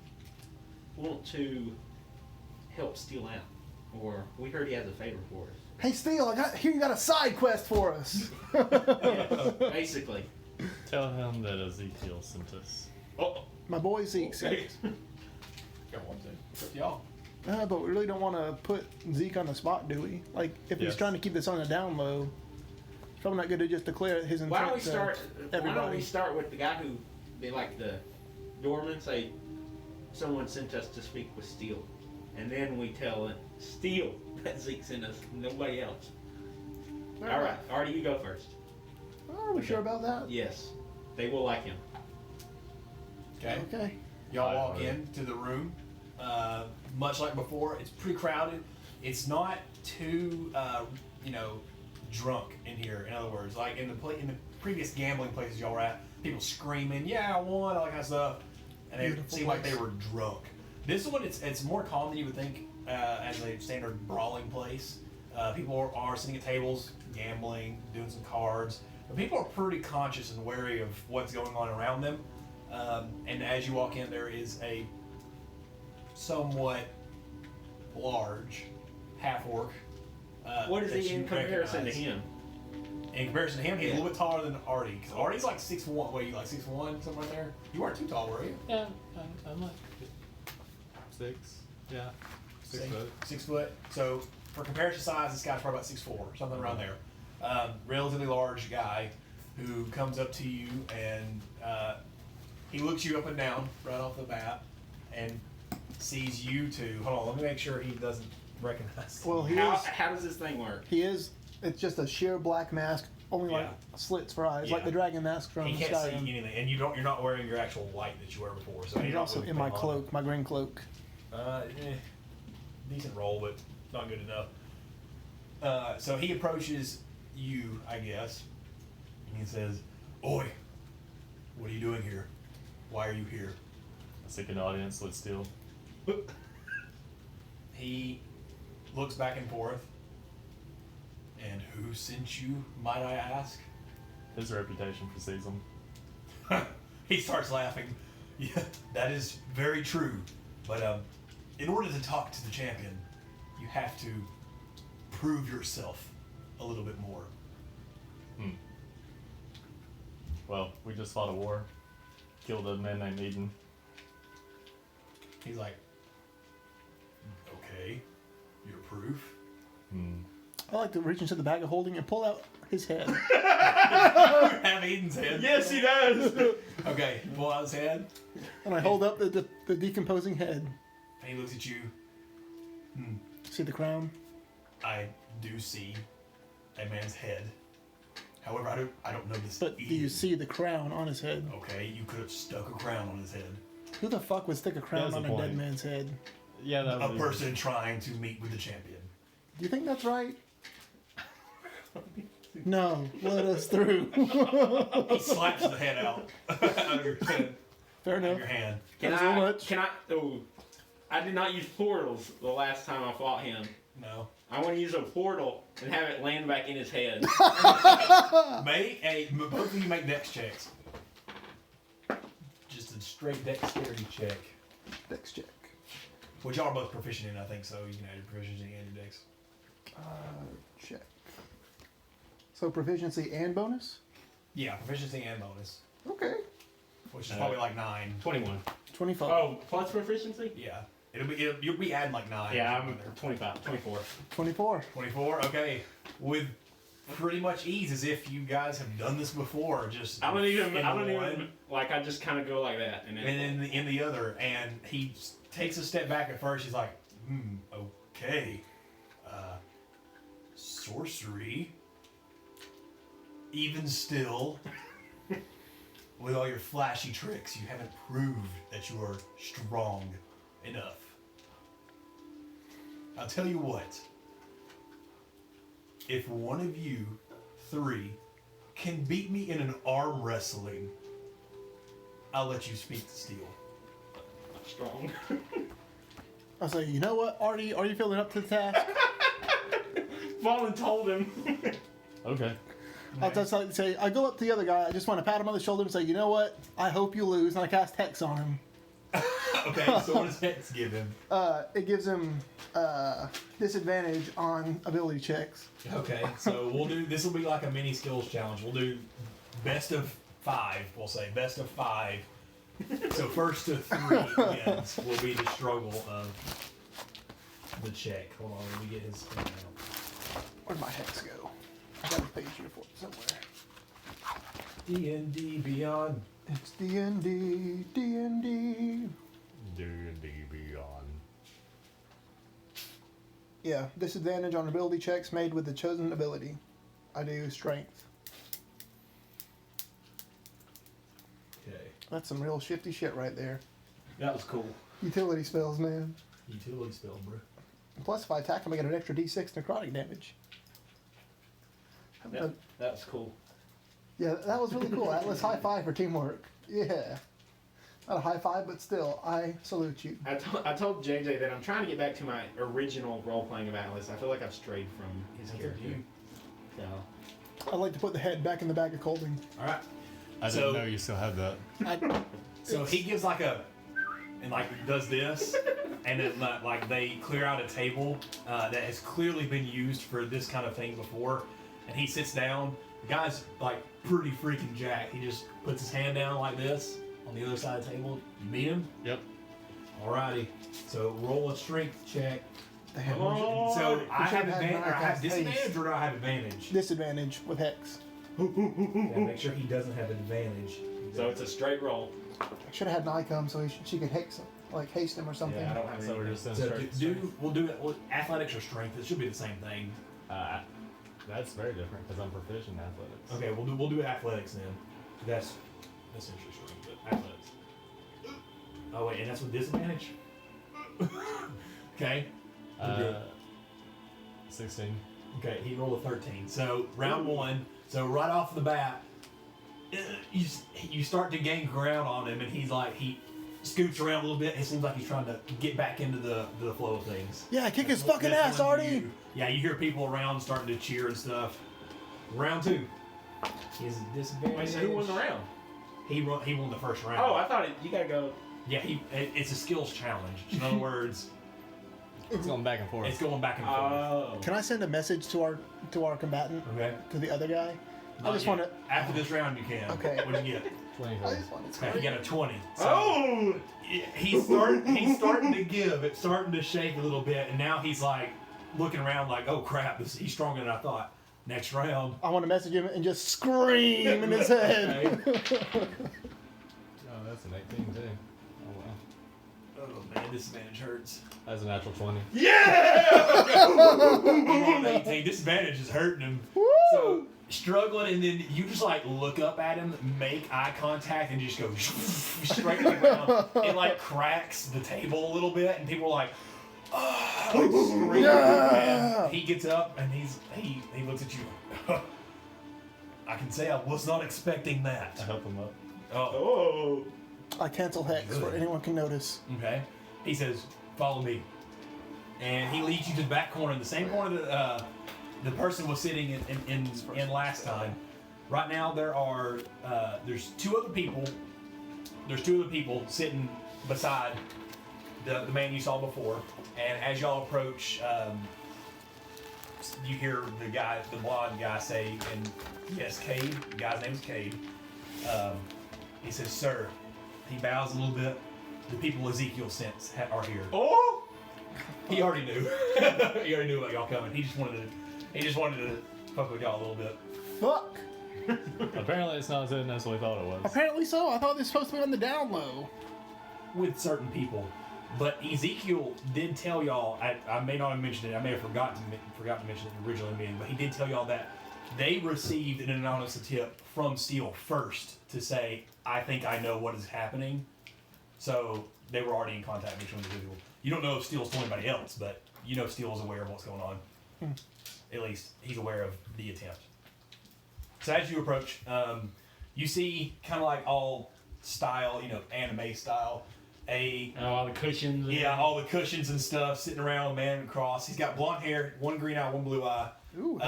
want to help Steele out, or we heard he has a favor for us. Hey, Steele, I hear you got a side quest for us. Yeah, basically. Tell him that Ezekiel sent us. Oh, My boy Zeke said. okay. Got one thing. It's up to y'all. But we really don't want to put Zeke on the spot, do we? Like, if he's Yes. trying to keep this on the down low, it's probably not good to just declare his intent Why don't we to start? everybody. Why don't we start with the guy who they like the doorman say, someone sent us to speak with Steele, and then we tell Steele that Zeke sent us, nobody else. All right, Artie, you go first. Are we sure about that? Yes, they will like him. Okay. Okay. Y'all walk into the room. Much like before, it's pretty crowded. It's not too, drunk in here. In other words, like in the previous gambling places y'all were at, people screaming, "Yeah, I won," all that kind of stuff, and they Beautiful seemed like place. they were drunk. This one, it's more calm than you would think as a standard brawling place. People are sitting at tables, gambling, doing some cards, but people are pretty conscious and wary of what's going on around them. And as you walk in, there is a somewhat large half-orc. What is that he you in comparison to recognize. him? In comparison to him, he's Yeah. a little bit taller than Arty. Because Arty's like 6'1". What are you, like 6'1", something right there? You weren't too tall, were you? Yeah, I'm like 6. Yeah, 6 foot. 6 foot. So for comparison size, this guy's probably about 6'4", something around there. Relatively large guy who comes up to you and he looks you up and down right off the bat and sees you two. Hold on, let me make sure he doesn't recognize. Well, How does this thing work? It's just a sheer black mask, only like Yeah. slits for eyes, like Yeah. the dragon mask from He can't Scion. see anything, and you're not wearing your actual light that you were before. So He's you're not also really in my putting on. cloak, my green cloak. Decent roll, but not good enough. So he approaches you, I guess, and he says, "Oi, what are you doing here? Why are you here?" I think an audience would steal. He looks back and forth. And who sent you, might I ask? His reputation precedes him. He starts laughing. Yeah, that is very true. But in order to talk to the champion, you have to prove yourself a little bit more. Well, we just fought a war. Killed a man named Eden. He's like, okay, your proof? I like to reach into the bag of holding and pull out his head. Have Eden's head? Yes, he does. Okay, pull out his head. And I hold up the decomposing head. And he looks at you. See the crown? I do see a man's head. However, I don't know this. But do you Eden. see the crown on his head? Okay, you could have stuck a crown on his head. Who the fuck would stick a crown That's on the a dead point. man's head? Yeah, that A was person trying to meet with the champion. Do you think that's right? No, let us through. He slaps the head out of your head, Fair of enough. your hand. Thanks so much. I did not use portals the last time I fought him. No. I want to use a portal and have it land back in his head. Both of you make dex checks. Just a straight dexterity check. Dex check. Which y'all are both proficient in, I think, so you can add your proficiency and your dex. Check. So proficiency and bonus? Yeah, proficiency and bonus. Okay. Which is probably like 9. 21. 25. Oh, plus proficiency? Yeah. You'll be adding like 9. Yeah, or I'm something there. 25, 24. 24. 24, okay. With pretty much ease, as if you guys have done this before. Just I don't even, one, I just kind of go like that. And then, and in the other, and he takes a step back at first. He's like, okay. Sorcery. Even still. with all your flashy tricks, you haven't proved that you are strong enough. I'll tell you what. If one of you 3 can beat me in an arm wrestling, I'll let you speak to Steele. Strong. I was like, you know what, Arty, are you feeling up to the task? Fallen told him. Okay. I'll just like say, I go up to the other guy, I just want to pat him on the shoulder and say, you know what, I hope you lose, and I cast Hex on him. Okay, so what does Hex give him? It gives him disadvantage on ability checks. Okay, so we'll do, this will be like a mini skills challenge. We'll do best of 5, we'll say, best of 5. So first to 3 wins will be the struggle of the check. Hold on, let me get his thing out. Where'd my Hex go? I got a page here for it somewhere. D&D Beyond. It's D&D, D&D. D&D Beyond. Yeah, disadvantage on ability checks made with the chosen ability. I do strength. Okay. That's some real shifty shit right there. That was cool. Utility spells, man. Utility spell, bro. Plus, if I attack him, I get an extra D6 necrotic damage. That was cool. Yeah, that was really cool. Atlas, high five for teamwork. Yeah. Not a high five, but still, I salute you. I told JJ that I'm trying to get back to my original role-playing of Atlas. I feel like I've strayed from his character. So. I'd like to put the head back in the bag of Colding. All right. I didn't know you still had that. So he gives like a, and like does this, and then like they clear out a table that has clearly been used for this kind of thing before, and he sits down. The guy's like pretty freaking jacked. He just puts his hand down like this on the other side of the table. You beat him? Yep. Alrighty. So roll a strength check. Damn. So I have had advantage, my or I have cast disadvantage, haste. or do I have advantage? Disadvantage with Hex. Yeah, make sure he doesn't have advantage. So it's a straight roll. I should have had Nye come so she could Hex him, like haste him or something. Yeah, I don't have So we're any. just in So straight. we'll do it. Well, athletics or strength. It should be the same thing. That's very different because I'm proficient in athletics. Okay, we'll do athletics then. That's essentially strength, but athletics. Oh wait, and that's with disadvantage. Okay. 16. Okay, he rolled a 13. So round 1. So right off the bat, you start to gain ground on him, and he's like he scoots around a little bit. It seems like he's trying to get back into the flow of things. Yeah, kick his fucking That's ass, when Arty! Yeah, you hear people around starting to cheer and stuff. Round 2. He's disadvantage. Wait, so who won the round? He won the first round. Oh, I thought you gotta go. Yeah, it's a skills challenge. In other words, It's going back and forth. it's going back and forth. Oh. Can I send a message to our combatant, Okay. to the other guy? Not just yet. wanna- After this round, you can. Okay. What'd you get? 24. I just want to Okay, he got a 20. So Oh! he's starting to give. It's starting to shake a little bit, and now he's like looking around like, oh crap, he's stronger than I thought. Next round. I want to message him and just scream in his head. Okay. Oh, that's an 18 too. Oh wow. Oh man, disadvantage hurts. That's a natural 20. Yeah! I'm on 18. Disadvantage is hurting him. So struggling, and then you just like look up at him, make eye contact, and just go straight to the ground. It like cracks the table a little bit, and people are like, oh, like screaming. Yeah! And he gets up and he looks at you. I can say I was not expecting that. I help him up. Oh, Oh! I cancel Hex where anyone can notice. okay. He says, "Follow me," and he leads you to the back corner, the same corner that the person was sitting in last time. Right now, there's two other people. There's 2 other people sitting beside the man you saw before, and as y'all approach, you hear the blonde guy say, and yes, Cade. The guy's name is Cade. He says, "Sir." He bows a little bit. The people Ezekiel sent are here. Oh! He already knew. He already knew about y'all coming. He just wanted to fuck with y'all a little bit. Fuck! Apparently, it's not as hidden as we thought it was. Apparently so. I thought this was supposed to be on the down low. With certain people. But Ezekiel did tell y'all, I may not have mentioned it, I may have forgotten to mention it originally, but he did tell y'all that They received an anonymous tip from Steele first to say, I think I know what is happening. So they were already in contact between the two people. You don't know if Steele's told anybody else, but you know Steele's aware of what's going on. At least he's aware of the attempt. So as you approach, you see kind of like all style, anime style, all the cushions. all the cushions and stuff sitting around, man across. He's got blonde hair, one green eye, one blue eye. Ooh,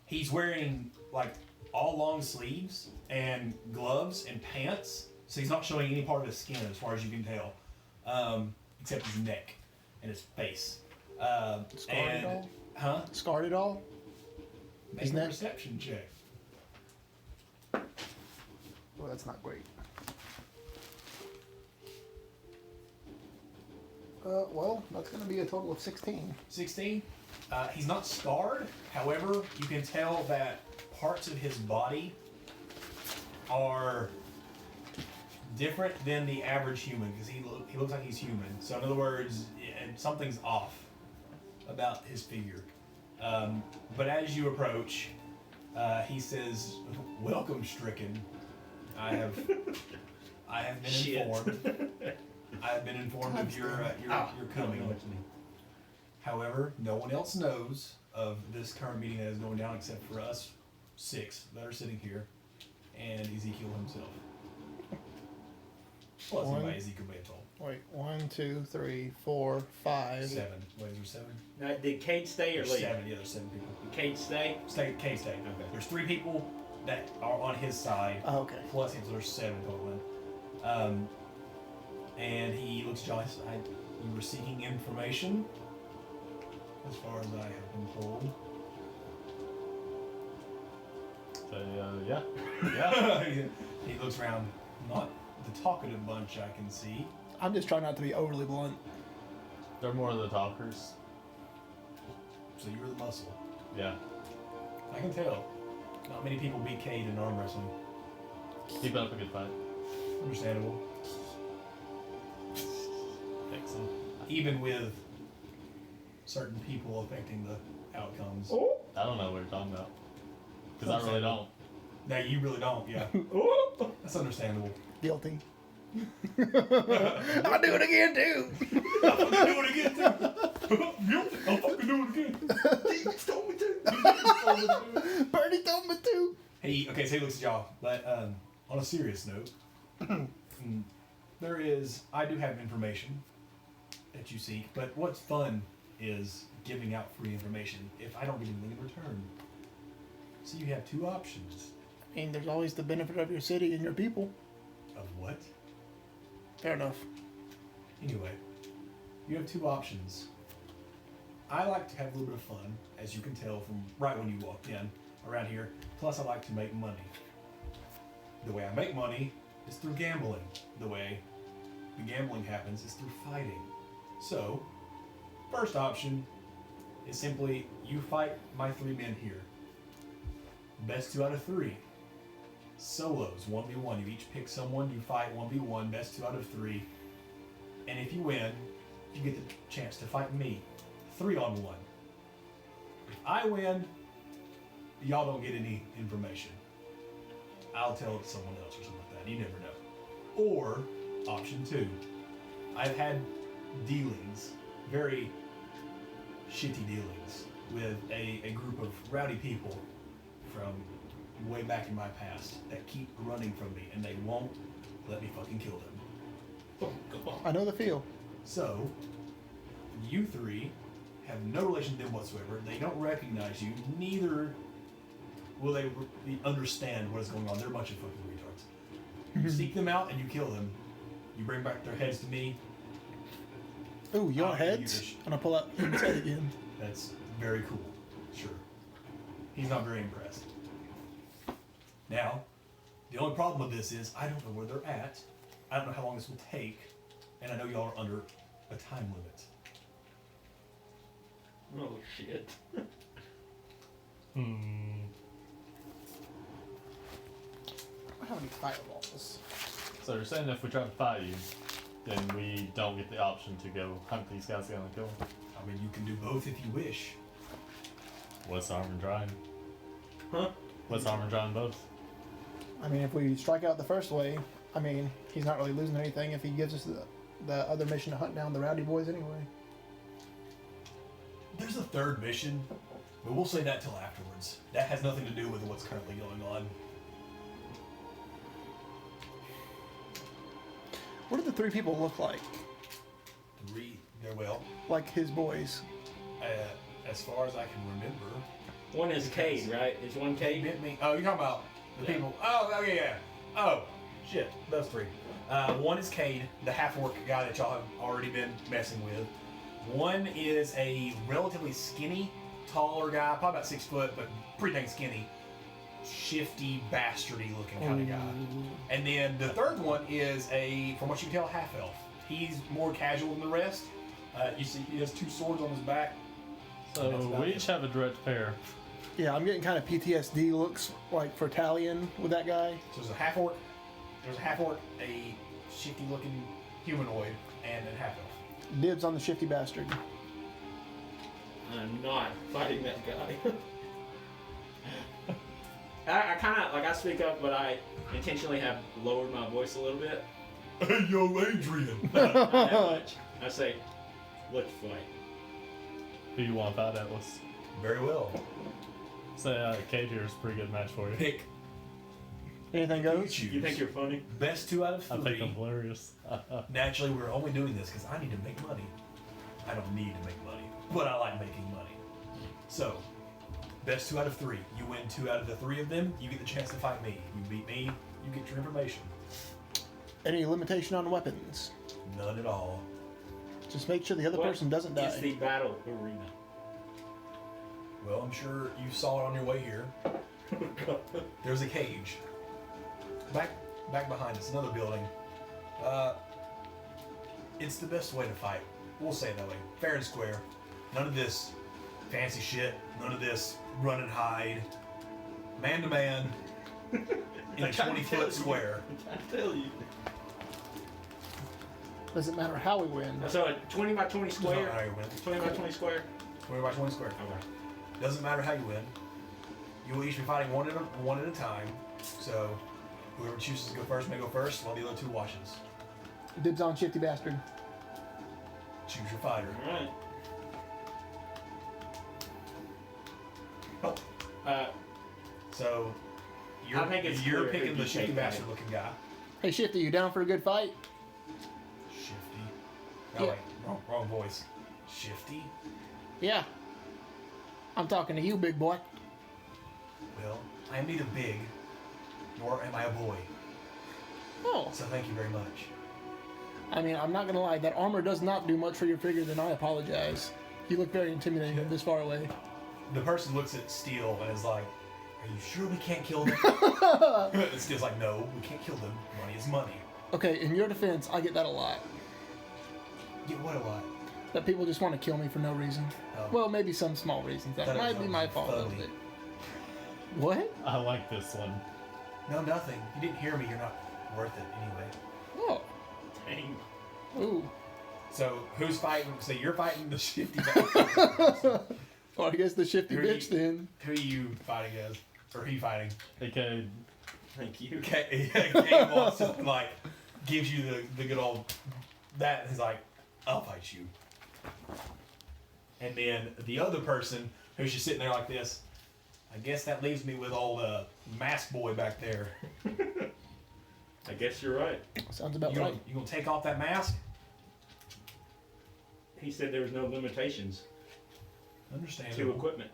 He's wearing like all long sleeves and gloves and pants, so he's not showing any part of his skin as far as you can tell, except his neck and his face. Scarred at all? Huh? Scarred at all? Make a perception check. Well, that's not great. Well, that's going to be a total of 16. 16. He's not scarred. However, you can tell that parts of his body are different than the average human because he looks like he's human. So in other words, something's off about his figure. But as you approach, he says, "Welcome, Stricken. I have been informed. I have been informed of your coming. However, no one else knows of this current meeting that is going down except for us 6 that are sitting here and Ezekiel himself. Plus anybody Ezekiel may have told. Wait, 1, 2, 3, 4, 5. 7. Wait, is there 7? Now, did Kate stay or There's leave? 7. Yeah, there's 7 people. Did Kate stay? Cade stay. Okay. There's 3 people that are on his side. Oh, okay. Plus him, so there's 7 total. And he looks jolly. You were seeking information, as far as I have been told. So, yeah. He looks around. Not the talkative bunch I can see. I'm just trying not to be overly blunt. They're more of the talkers. So you're the muscle. Yeah. I can tell. Not many people beat Cade in arm wrestling. He put up a good fight. Understandable. Excellent. Even with certain people affecting the outcomes. I don't know what you're talking about. Because I really don't. No, you really don't, yeah. That's understandable. Guilty. I'll do it again too. I'll fucking do it again too. I'll fucking do it again. He told me to. Bernie told me to. So he looks at y'all. But on a serious note, I do have information that you seek, but what's fun is giving out free information if I don't get anything in return. So you have 2 options. I mean, there's always the benefit of your city and your people. Of what? Fair enough. Anyway, you have 2 options. I like to have a little bit of fun, as you can tell from right when you walked in around here. Plus, I like to make money. The way I make money is through gambling. The way the gambling happens is through fighting. So, first option is simply you fight my 3 men here. Best 2 out of 3. Solos, 1v1. You each pick someone, you fight 1v1, best 2 out of 3. And if you win, you get the chance to fight me 3-on-1. If I win, y'all don't get any information. I'll tell it to someone else or something like that. You never know. Or, option 2. I've had dealings, very shitty dealings, with a group of rowdy people from way back in my past that keep running from me, and they won't let me fucking kill them. Oh, come on. I know the feel. So, you 3 have no relation to them whatsoever. They don't recognize you. Neither will they understand what is going on. They're a bunch of fucking retards. You seek them out and you kill them. You bring back their heads to me. Ooh, your I'll heads? use- And I pull out his head again. That's very cool. Sure. He's not very impressed. Now, the only problem with this is I don't know where they're at. I don't know how long this will take. And I know y'all are under a time limit. Oh, shit. I don't have any fireballs. So you're saying if we try to fight you, then we don't get the option to go hunt these guys down and kill them? I mean, you can do both if you wish. What's the harm in trying? Huh? Let's armor John both. I mean, if we strike out the first way, I mean, he's not really losing anything if he gives us the other mission to hunt down the rowdy boys anyway. There's a third mission, but we'll say that till afterwards. That has nothing to do with what's currently going on. What do the three people look like? They're well. Like his boys. As far as I can remember. One is Cade, right? Is one Cade? Bit me. Oh, you're talking about the people. Oh, yeah. Oh, shit. Those three. One is Cade, the half-orc guy that y'all have already been messing with. One is a relatively skinny, taller guy, probably about 6 foot, but pretty dang skinny. Shifty, bastardy looking kind of guy. And then the third one is from what you can tell, half-elf. He's more casual than the rest. You see, he has 2 swords on his back. So we each have a direct pair. Yeah, I'm getting kind of PTSD looks like for Talion with that guy. So there's a half-orc, a shifty-looking humanoid, and a half-elf. Dibs on the shifty bastard. I'm not fighting that guy. I kind of, like, I speak up, but I intentionally have lowered my voice a little bit. Hey, yo, Adrian! Not that much. I say, let's fight. Who you want to fight, Atlas? Very well. Say, Cade here is a pretty good match for you. Pick. Anything goes? Choose. You think you're funny? Best 2 out of 3. I think I'm hilarious. Naturally, we're only doing this because I need to make money. I don't need to make money, but I like making money. So, best 2 out of 3. You win 2 out of the 3 of them, you get the chance to fight me. You beat me, you get your information. Any limitation on weapons? None at all. Just make sure the other person doesn't die. It's the battle arena. Well, I'm sure you saw it on your way here. There's a cage. Back behind us, another building. It's the best way to fight. We'll say it that way. Fair and square. None of this fancy shit. None of this run and hide. Man to man. In a 20-foot square. I tell you. Doesn't matter how we win. So a 20 by 20 Does not square? matter how you win. 20 by 20 square? 20 by 20 square. Okay. Doesn't matter how you win. You will each be fighting one at a time. So whoever chooses to go first may go first, while the other 2 watches. Dibs on shifty bastard. Choose your fighter. Alright. So I think it's you're clear picking who the you shifty take, bastard right? looking guy. Hey Shifty, you down for a good fight? Shifty. Oh Yeah. wait, wrong voice. Shifty? Yeah. I'm talking to you, big boy. Well, I am neither big, nor am I a boy. Oh. So thank you very much. I mean, I'm not gonna lie, that armor does not do much for your figure, then I apologize. You look very intimidating this far away. The person looks at Steele and is like, "Are you sure we can't kill them?" And Steele's like, "No, we can't kill them. Money is money." Okay, in your defense, I get that a lot. Get what a lot. That people just want to kill me for no reason. Oh. Well, maybe some small reasons. That That might is be my fault a little fugly. bit. What? I like this one. No, nothing. You didn't hear me. You're not worth it anyway. Oh. Dang. Ooh. So who's fighting? So you're fighting the shifty bastard. Well, I guess the shifty Who are bitch you- then. Who are you fighting as? Or who you fighting? Hey, Cade, Thank you. Kate walks up and like gives you the good old that. He's like, "I'll fight you." And then the other person who's just sitting there like this. I guess that leaves me with old mask boy back there. I guess you're right. Sounds about You right. gonna take off that mask? He said there was no limitations to Understandable. equipment.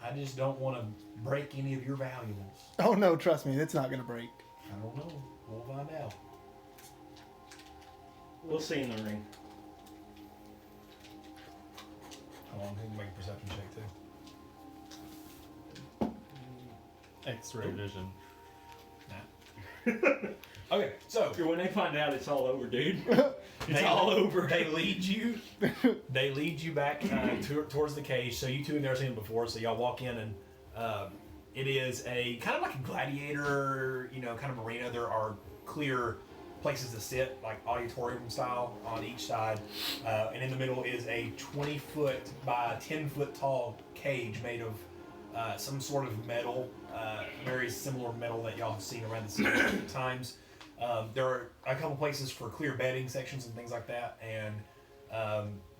I just don't want to break any of your valuables. Oh no, trust me, it's not gonna break. I don't know. We'll find out. We'll see in the ring. Hold on, I can make a perception check too. X-ray vision. Okay, so When they find out, it's all over, dude. It's they, all over. They lead you. They lead you back towards the cage. So you two have never seen it before. So y'all walk in, and it is a kind of like a gladiator, kind of arena. There are clear places to sit, like auditorium style, on each side, and in the middle is a 20-foot by 10-foot tall cage made of some sort of metal, very similar metal that y'all have seen around the city times. There are a couple places for clear bedding sections and things like that, and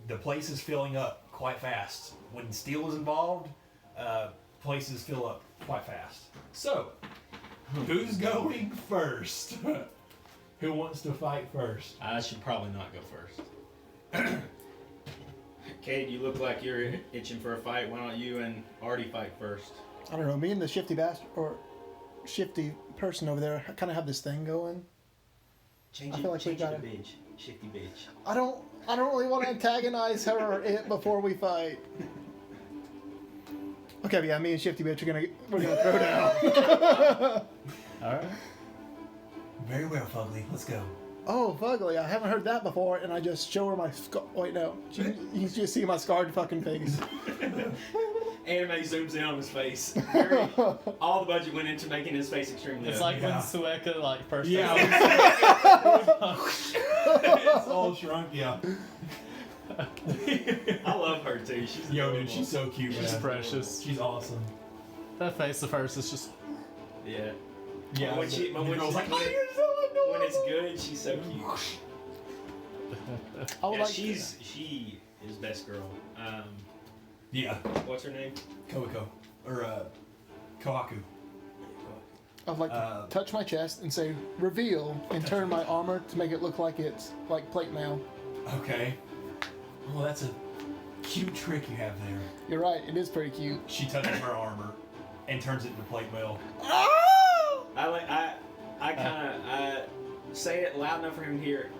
the place is filling up quite fast. When Steele is involved, places fill up quite fast. So, who's going first? Who wants to fight first? I should probably not go first. Cade, you look like you're itching for a fight. Why don't you and Arty fight first? I don't know. Me and the shifty bastard or shifty person over there kind of have this thing going. Change I it, feel like change we it to gotta- bitch. Shifty bitch. I don't really want to antagonize her or it before we fight. Okay, but yeah, me and Shifty Bitch we're gonna throw down. Alright. Very well, Fugly. Let's go. Oh, Fugly, I haven't heard that before, and I just show her my wait, no. You just see my scarred fucking face. Anime zooms in on his face. All the budget went into making his face extremely It's ugly. like when Sueka like first. Yeah. It's all shrunk. Yeah. I love her too. She's Yo, adorable. dude, she's so cute. She's man. precious. She's awesome. That face of hers is just. Yeah. Yeah. When she, when, the when, girl's she, like, when, oh, it- you're so adorable. when it's good, she's so cute. I would Yeah, like she is best girl. Yeah. What's her name? Koiko. Or, Kohaku. I'd like to touch my chest and say reveal and turn my armor to make it look like it's like plate mail. Okay. Well, that's a cute trick you have there. You're right, it is pretty cute. She touches her armor and turns it into plate mail. I say it loud enough for him to hear.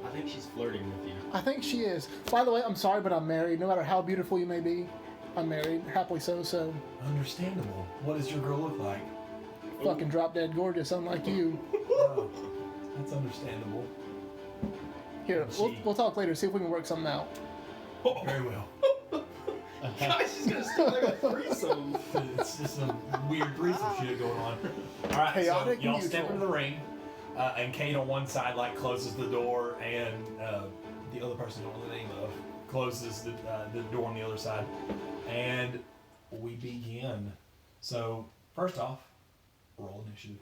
I think she's flirting with you. I think she is. By the way, I'm sorry, but I'm married. No matter how beautiful you may be, I'm married. Happily so, so Understandable. What does your girl look like? fucking drop dead gorgeous, unlike you. Oh, that's understandable. Here, we'll talk later, see if we can work something out. Very well. Gosh, she's gonna start like a threesome. It's just some weird threesome shit going on. All right, Chaotic so y'all step neutral. into the ring, and Kate on one side like closes the door, and the other person I don't know the name of closes the door on the other side, and we begin. So first off, roll initiative.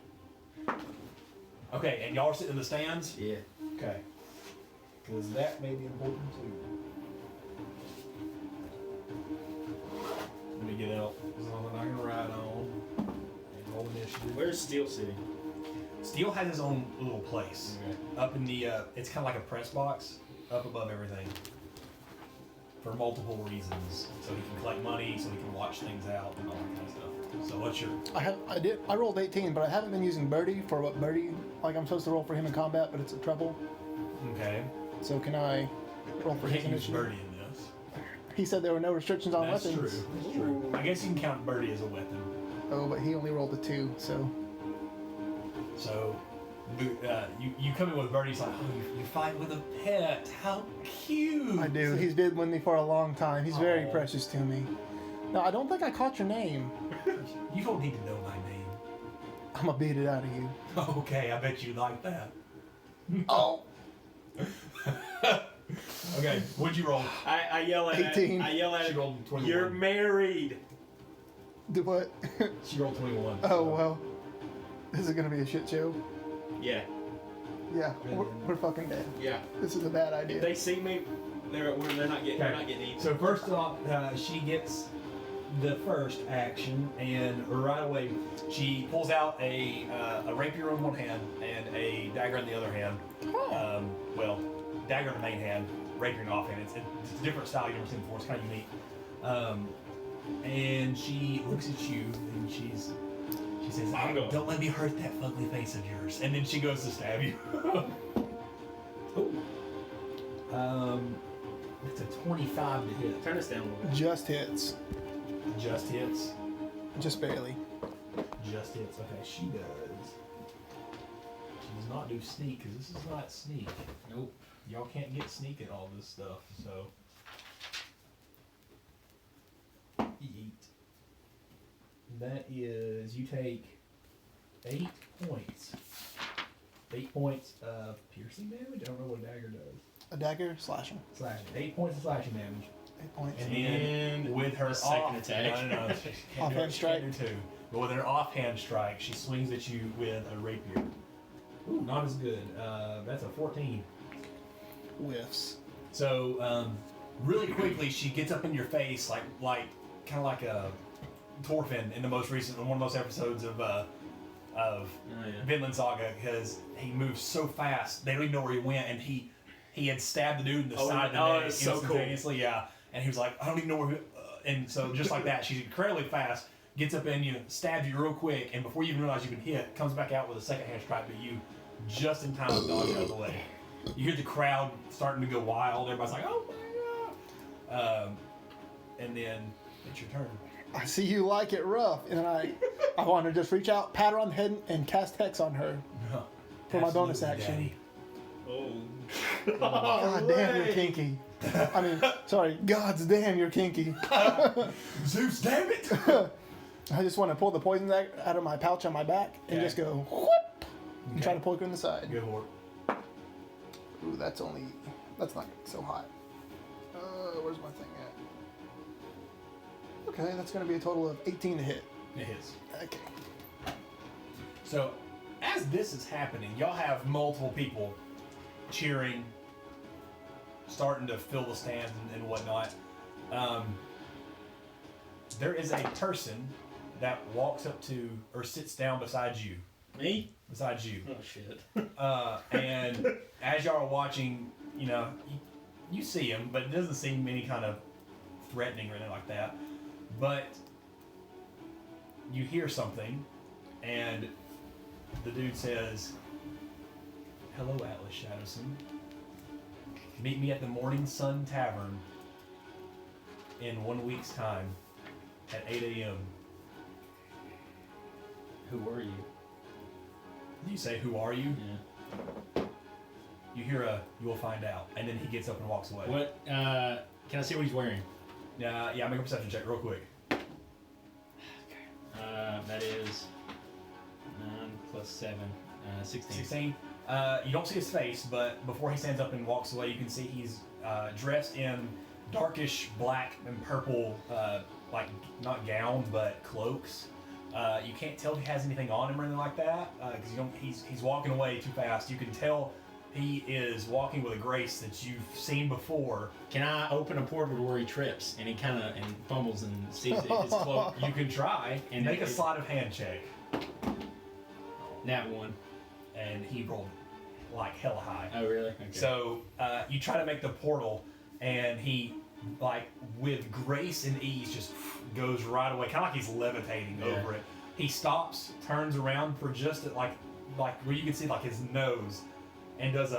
Okay, and y'all are sitting in the stands. Yeah. Okay, because that may be important too. Let me get out something I can ride on. And roll initiative. Where's Steele sitting? Steele has his own little place. Okay. Up in the, it's kind of like a press box up above everything. For multiple reasons. So he can collect money, so he can watch things out and all that kind of stuff. So what's your... I rolled 18, but I haven't been using Birdie for what Birdie, like I'm supposed to roll for him in combat, but it's a trouble. Okay. So can I roll for You his can't use initiative? Birdie in this. He said there were no restrictions on That's weapons. true. That's true. I guess you can count Birdie as a weapon. Oh, but he only rolled a 2, so. So, you come in with Birdie, he's like, oh, you fight with a pet. How cute. I do. He's been with me for a long time. He's very Aw. precious to me. Now, I don't think I caught your name. You don't need to know my name. I'm gonna beat it out of you. Okay, I bet you like that. Oh! Okay, what'd you roll? I yell at 18. I yell at She him. rolled 21. You're married. Do what? She rolled 21. Oh, well. This is gonna be a shit show. Yeah. Yeah, we're fucking dead. Yeah. This is a bad If idea. they see me, they're not getting. They're not getting eaten. So first off, she gets the first action, and right away she pulls out a rapier in one hand and a dagger in the other hand. Well, dagger in the main hand, rapier in the off hand. It's a different style you've never seen before. It's kind of unique. And she looks at you and she says, "Don't let me hurt that ugly face of yours." And then she goes to stab you. It's a 25 to hit. Turn this down a little bit. Just hits. Just hits. Just barely. Just hits. Okay, she does. She does not do sneak because this is not sneak. Nope. Y'all can't get sneak at all this stuff. So. Yeet. That is, you take 8 points. 8 points of piercing damage. I don't know what a dagger does. A dagger, slashing. Slashing. 8 points of slashing damage. 8 points. And then with her second attack. No. She can't do Offhand it. She strike. can't do 2. But with her offhand strike, she swings at you with a rapier. Ooh, not as good. That's a 14. Whiffs. So, really quickly, she gets up in your face, like kind of like a Thorfinn in the most recent, one of those episodes of Vinland Saga, because he moves so fast, they don't even know where he went, and he had stabbed the dude in the side of the neck so instantaneously, yeah. And he was like, I don't even know where he, and so just like that, she's incredibly fast, gets up in you, stabs you real quick, and before you even realize you can hit, comes back out with a second hand strike, but you just in time to dodge out of the way. You hear the crowd starting to go wild. Everybody's like, "Oh my god!" And then it's your turn. I see you like it rough, and I want to just reach out, pat her on the head, and cast Hex on her for my bonus action. Daddy. God damn, you're kinky. I mean, sorry, God's damn, you're kinky. Zeus, damn it! I just want to pull the poison out of my pouch on my back and just go whoop, and try to poke her in the side. Good work. Ooh, that's not so hot. Where's my thing at? Okay, that's going to be a total of 18 to hit. It hits. Okay. So, as this is happening, y'all have multiple people cheering, starting to fill the stands and whatnot. There is a person that walks up to or sits down beside you. Me? Beside you. Oh shit. And as y'all are watching, you see him, but it doesn't seem any kind of threatening or anything like that. But you hear something, and the dude says, "Hello, Atlas Shadowson. Meet me at the Morning Sun Tavern in 1 week's time at 8 a.m. Who are you? You say, "Who are you?" Yeah. You hear "You will find out," and then he gets up and walks away. What? Can I see what he's wearing? Yeah, make a perception check real quick. That is 9 plus 7, 16. 16. You don't see his face, but before he stands up and walks away, you can see he's dressed in darkish black and purple, like not gowns, but cloaks. You can't tell if he has anything on him or anything like that, because he's walking away too fast. You can tell he is walking with a grace that you've seen before. Can I open a portal where he trips and he kind of fumbles and sees if his cloak? You can try and make a sleight of hand check. Nat 1. And he rolled like hella high. Oh really? Okay. So you try to make the portal, and he, like with grace and ease, just goes right away, kind of like he's levitating over it. He stops, turns around for just like where you can see like his nose, and does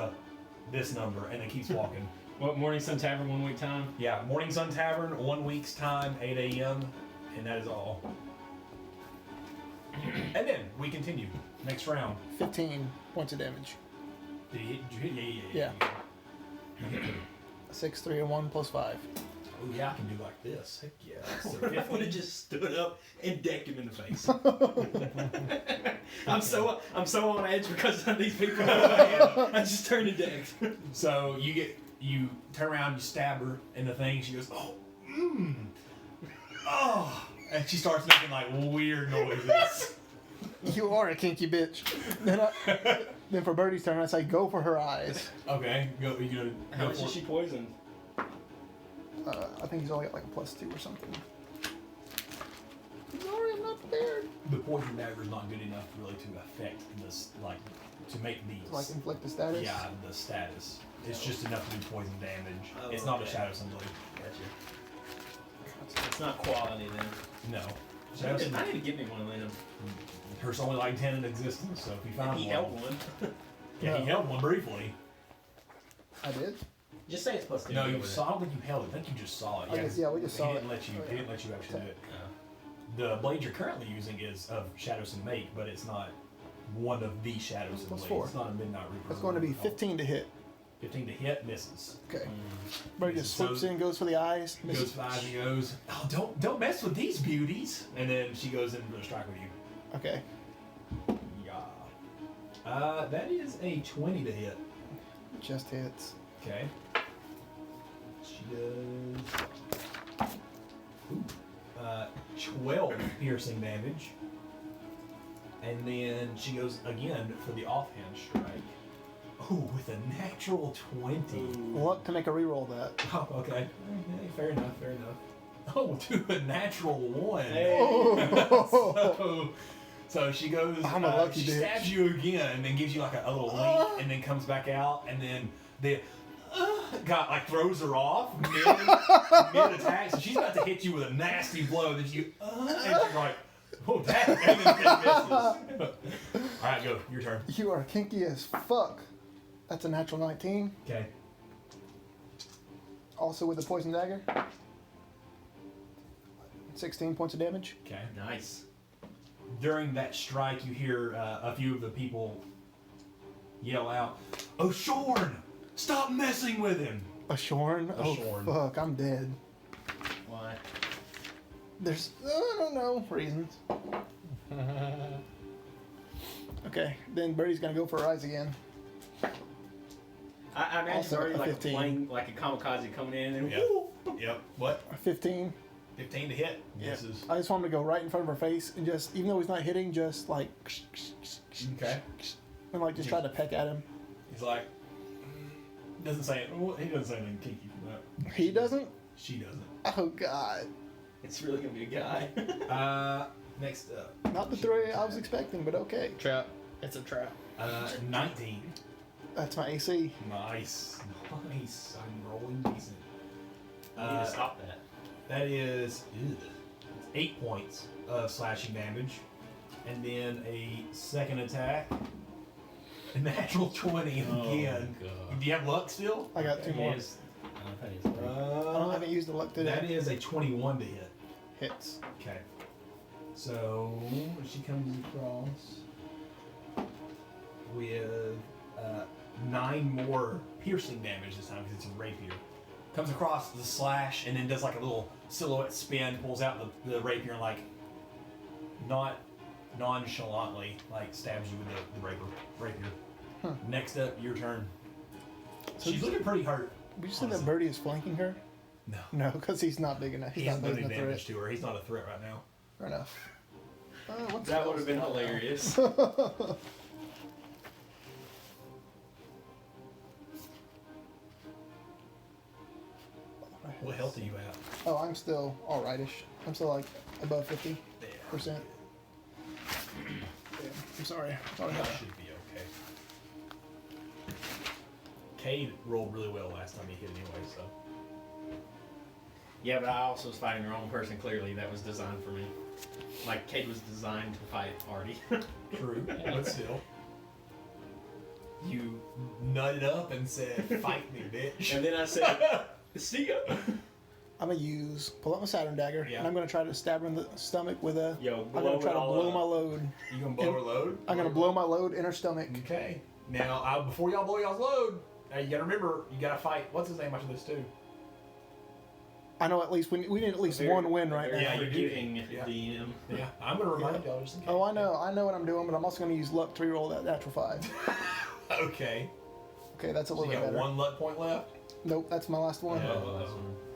this number, and then keeps walking. What, Morning Sun Tavern 1 week time? Yeah, Morning Sun Tavern, 1 week's time, 8 a.m., and that is all. And then we continue. Next round. 15 points of damage. Did you hit? Yeah. You hit him. 6, 3, and 1 plus 5. Oh yeah, I can do like this. Heck yeah. So I would have just stood up and decked him in the face. I'm so on edge because of these people. I just turned and decked. So you turn around, you stab her in the thing. She goes, oh, and she starts making like weird noises. You are a kinky bitch. Then for Birdie's turn, I say go for her eyes. Okay, go. You gonna How go much for is it? she poisoned? I think he's only got like a +2 or something. Sorry, I'm not prepared. The poison dagger is not good enough really to affect this, like to make these. Like inflict the status? Yeah, the status. It's just enough to do poison damage. Oh, it's not a okay. shadow symbol. Gotcha. It's not quality then. No. I Shadow need symbol. to get me one of them. There's only like 10 in existence, so if you find He one. held one. Yeah, he No. held one briefly. I did? Just say it's +2. No, you saw. I don't think you held it. I think you just saw it. I guess, yeah, we just saw he it. didn't let you. Oh, yeah. He didn't let you actually do it. The blade you're currently using is of Shadowson make, but it's not one of the Shadowson What's blades. 4? It's not a Midnight Reaper. That's going to be 15 to hit. 15 to hit, misses. Okay. Birdie just swoops So- in, goes for the eyes. Goes Misses. 5 and goes, oh, don't mess with these beauties. And then she goes in for a strike with you. Okay. Yeah. That is a 20 to hit. Just hits. Okay. She does 12 piercing damage. And then she goes again for the offhand strike. Oh, with a natural 20. Luck to make a reroll that. Oh, okay. Fair enough. Oh, to a natural 1. Hey. So she goes, I'm a lucky she bitch. stabs you again and gives you like a little leap and then comes back out and then the throws her off mid-attack. So she's about to hit you with a nasty blow that you, and she's like, oh, that, and then it misses. All right, go. Your turn. You are kinky as fuck. That's a natural 19. Okay. Also with the poison dagger. 16 points of damage. Okay. Nice. During that strike, you hear a few of the people yell out, "Oh, Shorn! Stop messing with him!" A Shorn? Oh, Shorn. fuck. I'm dead. What? There's, I don't know, reasons. Okay, then Birdie's gonna go for her eyes again. I imagine it's Also already a like 15. a plane, like a kamikaze coming in and Yep. What? A 15. 15 to hit. Yeah. Misses. I just want him to go right in front of her face and just, even though he's not hitting, just like, Okay. and like just try to peck at him. He's like, doesn't say it. Well, he doesn't say anything kinky from that. He doesn't? She doesn't. Oh, God. it's really gonna be a guy. Next up. Not the three I was expecting, but okay. Trap. It's a trap. 19. That's my AC. Nice. I'm rolling decent. I need to stop that. That is 8 points of slashing damage. And then a second attack. A natural 20 again. God. Do you have luck still? I got two more. I haven't used the luck today. That is a 21 to hit. Hits. Okay. So she comes across with 9 more piercing damage this time because it's a rapier. Comes across the slash and then does like a little silhouette spin, pulls out the rapier and like not nonchalantly like stabs you with the rapier. Huh. Next up, your turn. So She's looking pretty hurt. Would you say that Birdie is flanking her? No. No, because he's not big enough. He He's hasn't not done big any enough damage threat. to her. He's not a threat right now. Fair enough. What's That would else? have been hilarious. What health are you at? Oh, I'm still alrightish. I'm still like above 50%. There. Yeah, I'm sorry. Sorry. That should be okay. Cade rolled really well last time he hit anyway, so. Yeah, but I also was fighting the wrong person. Clearly, that was designed for me. Like Kate was designed to fight Arty. True, but still. You nutted up and said, "Fight me, bitch." And then I said, "See ya." I'm gonna pull out my Saturn dagger, Yeah. and I'm gonna try to stab her in the stomach with a. Yo, I'm gonna try to blow my load. You gonna blow her load? I'm gonna blow my load in her stomach. Okay. Now, before y'all blow y'all's load, you gotta remember, you gotta fight. What's his name after this too? I know at least we need at least one win right now. Yeah, you're forgiving Yeah. DM. Yeah, I'm gonna remind y'all just in case. Oh, I know what I'm doing, but I'm also gonna use luck to reroll that natural 5. Okay. Okay, that's a So little you bit got better. 1 luck point left. Nope, that's my last one. Oh.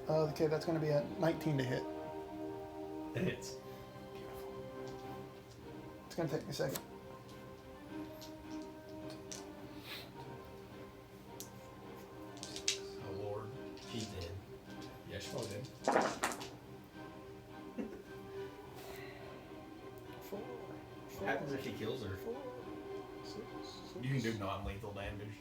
Okay, that's gonna be a 19 to hit. It hits. It's gonna take me a second. Oh Lord. She's dead. Yeah, she probably did. 4, What happens if he kills her? 6, You can do non-lethal damage.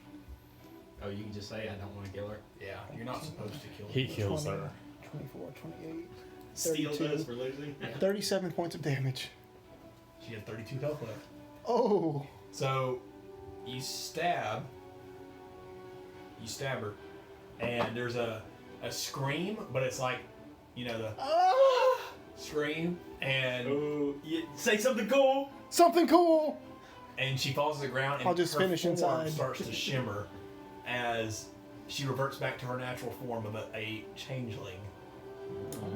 Oh, you can just say, "I don't want to kill her." Yeah, you're not supposed to kill her. He kills 20, her. 24, 28, Steele 32. does for losing. 37 points of damage. She had 32 health left. Oh, So, you stab her, and there's a scream, but it's like, the scream, and Oh, say something cool. something cool. and she falls to the ground, and I'll just her finish form inside. starts to shimmer as she reverts back to her natural form of a changeling,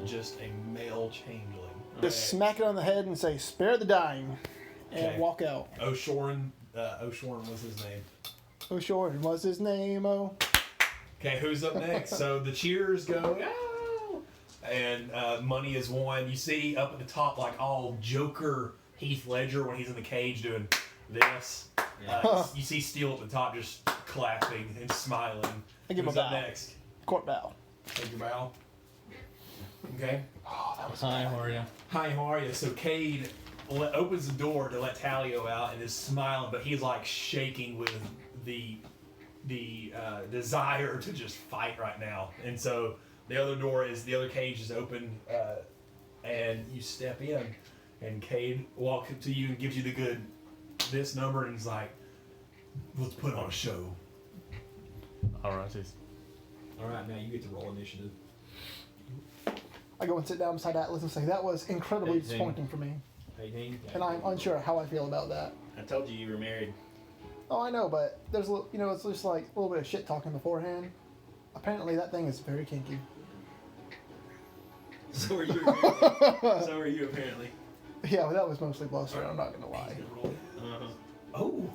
just a male changeling. Just smack it on the head and say, "Spare the dying," and Okay. walk out. O'Shoren was his name. Oh, sure. What's his name? Oh, Okay, who's up next? So the cheers go, "Oh!" And money is won. You see up at the top, like all Joker Heath Ledger when he's in the cage doing this. You see Steele at the top just clapping and smiling. I give him Who's a up bow. next? Court bow. Take your bow. Okay. Oh, that was Hi, how are you? Hi, how are you? So Cade opens the door to let Talio out and is smiling, but he's like shaking with the desire to just fight right now. And so the other cage is open, and you step in, and Cade walks up to you and gives you this number, and he's like, "Let's put on a show." Alrighties. All right, now you get to roll initiative. I go and sit down beside Atlas and say, that was incredibly 18. disappointing for me. 18. And I'm unsure how I feel about that. I told you were married. Oh, I know, but there's a little, it's just like a little bit of shit talking beforehand. Apparently that thing is very kinky. So are you. Apparently. So are you apparently. Yeah, well, that was mostly bluster, I'm not gonna lie. Uh-huh. Oh,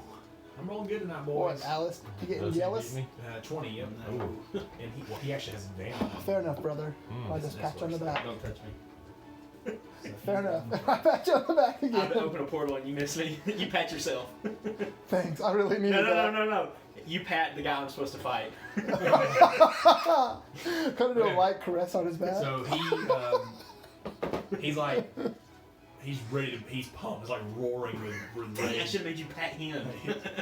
I'm rolling good tonight, boys. What, Alice? You getting Does he jealous? beat me? 20, yep. And he actually has advantage. Fair enough, brother. Mm. I just pat you on the back. Don't touch me. Fair enough. I pat you on the back I again. open a portal and you miss me. You pat yourself. Thanks, I really needed that. No. You pat the guy I'm supposed to fight. Kind of do a light caress on his back. So he's like, he's ready to, he's pumped. He's like roaring with Dang, I rage. should have made you pat him.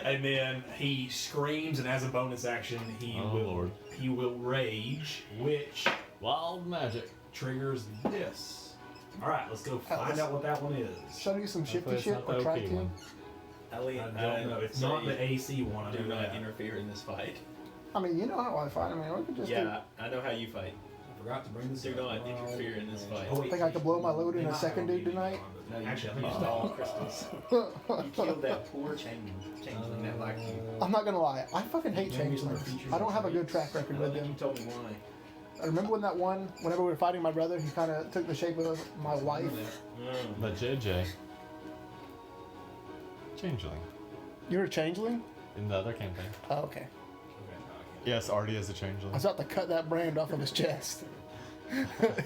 And then he screams, and as a bonus action, he will rage, which Wild magic. triggers this. All right, let's go find out what that one is. Should I do some shifty it's shit not or the try okay to? one. I don't know. It's not the AC one. I Do know not that. interfere in this fight. I mean, you know how I fight. I mean, we could just Yeah, I know how you fight. I forgot to bring this Do up. not interfere in this fight. Oh, wait. think I could blow my load in a second, dude, tonight? No, you Actually, I think used it's all crystals. You killed that poor changeling that liked you. I'm not gonna lie. I fucking hate Maybe it's changelings. other features I don't or have a good traits. track I record don't with think them. you told me why. I remember when that one, whenever we were fighting my brother, he kind of took the shape of my wife. But JJ. Changeling. You're a changeling? In the other campaign. Oh, okay. Yes, Arty is a changeling. I was about to cut that brand off of his chest.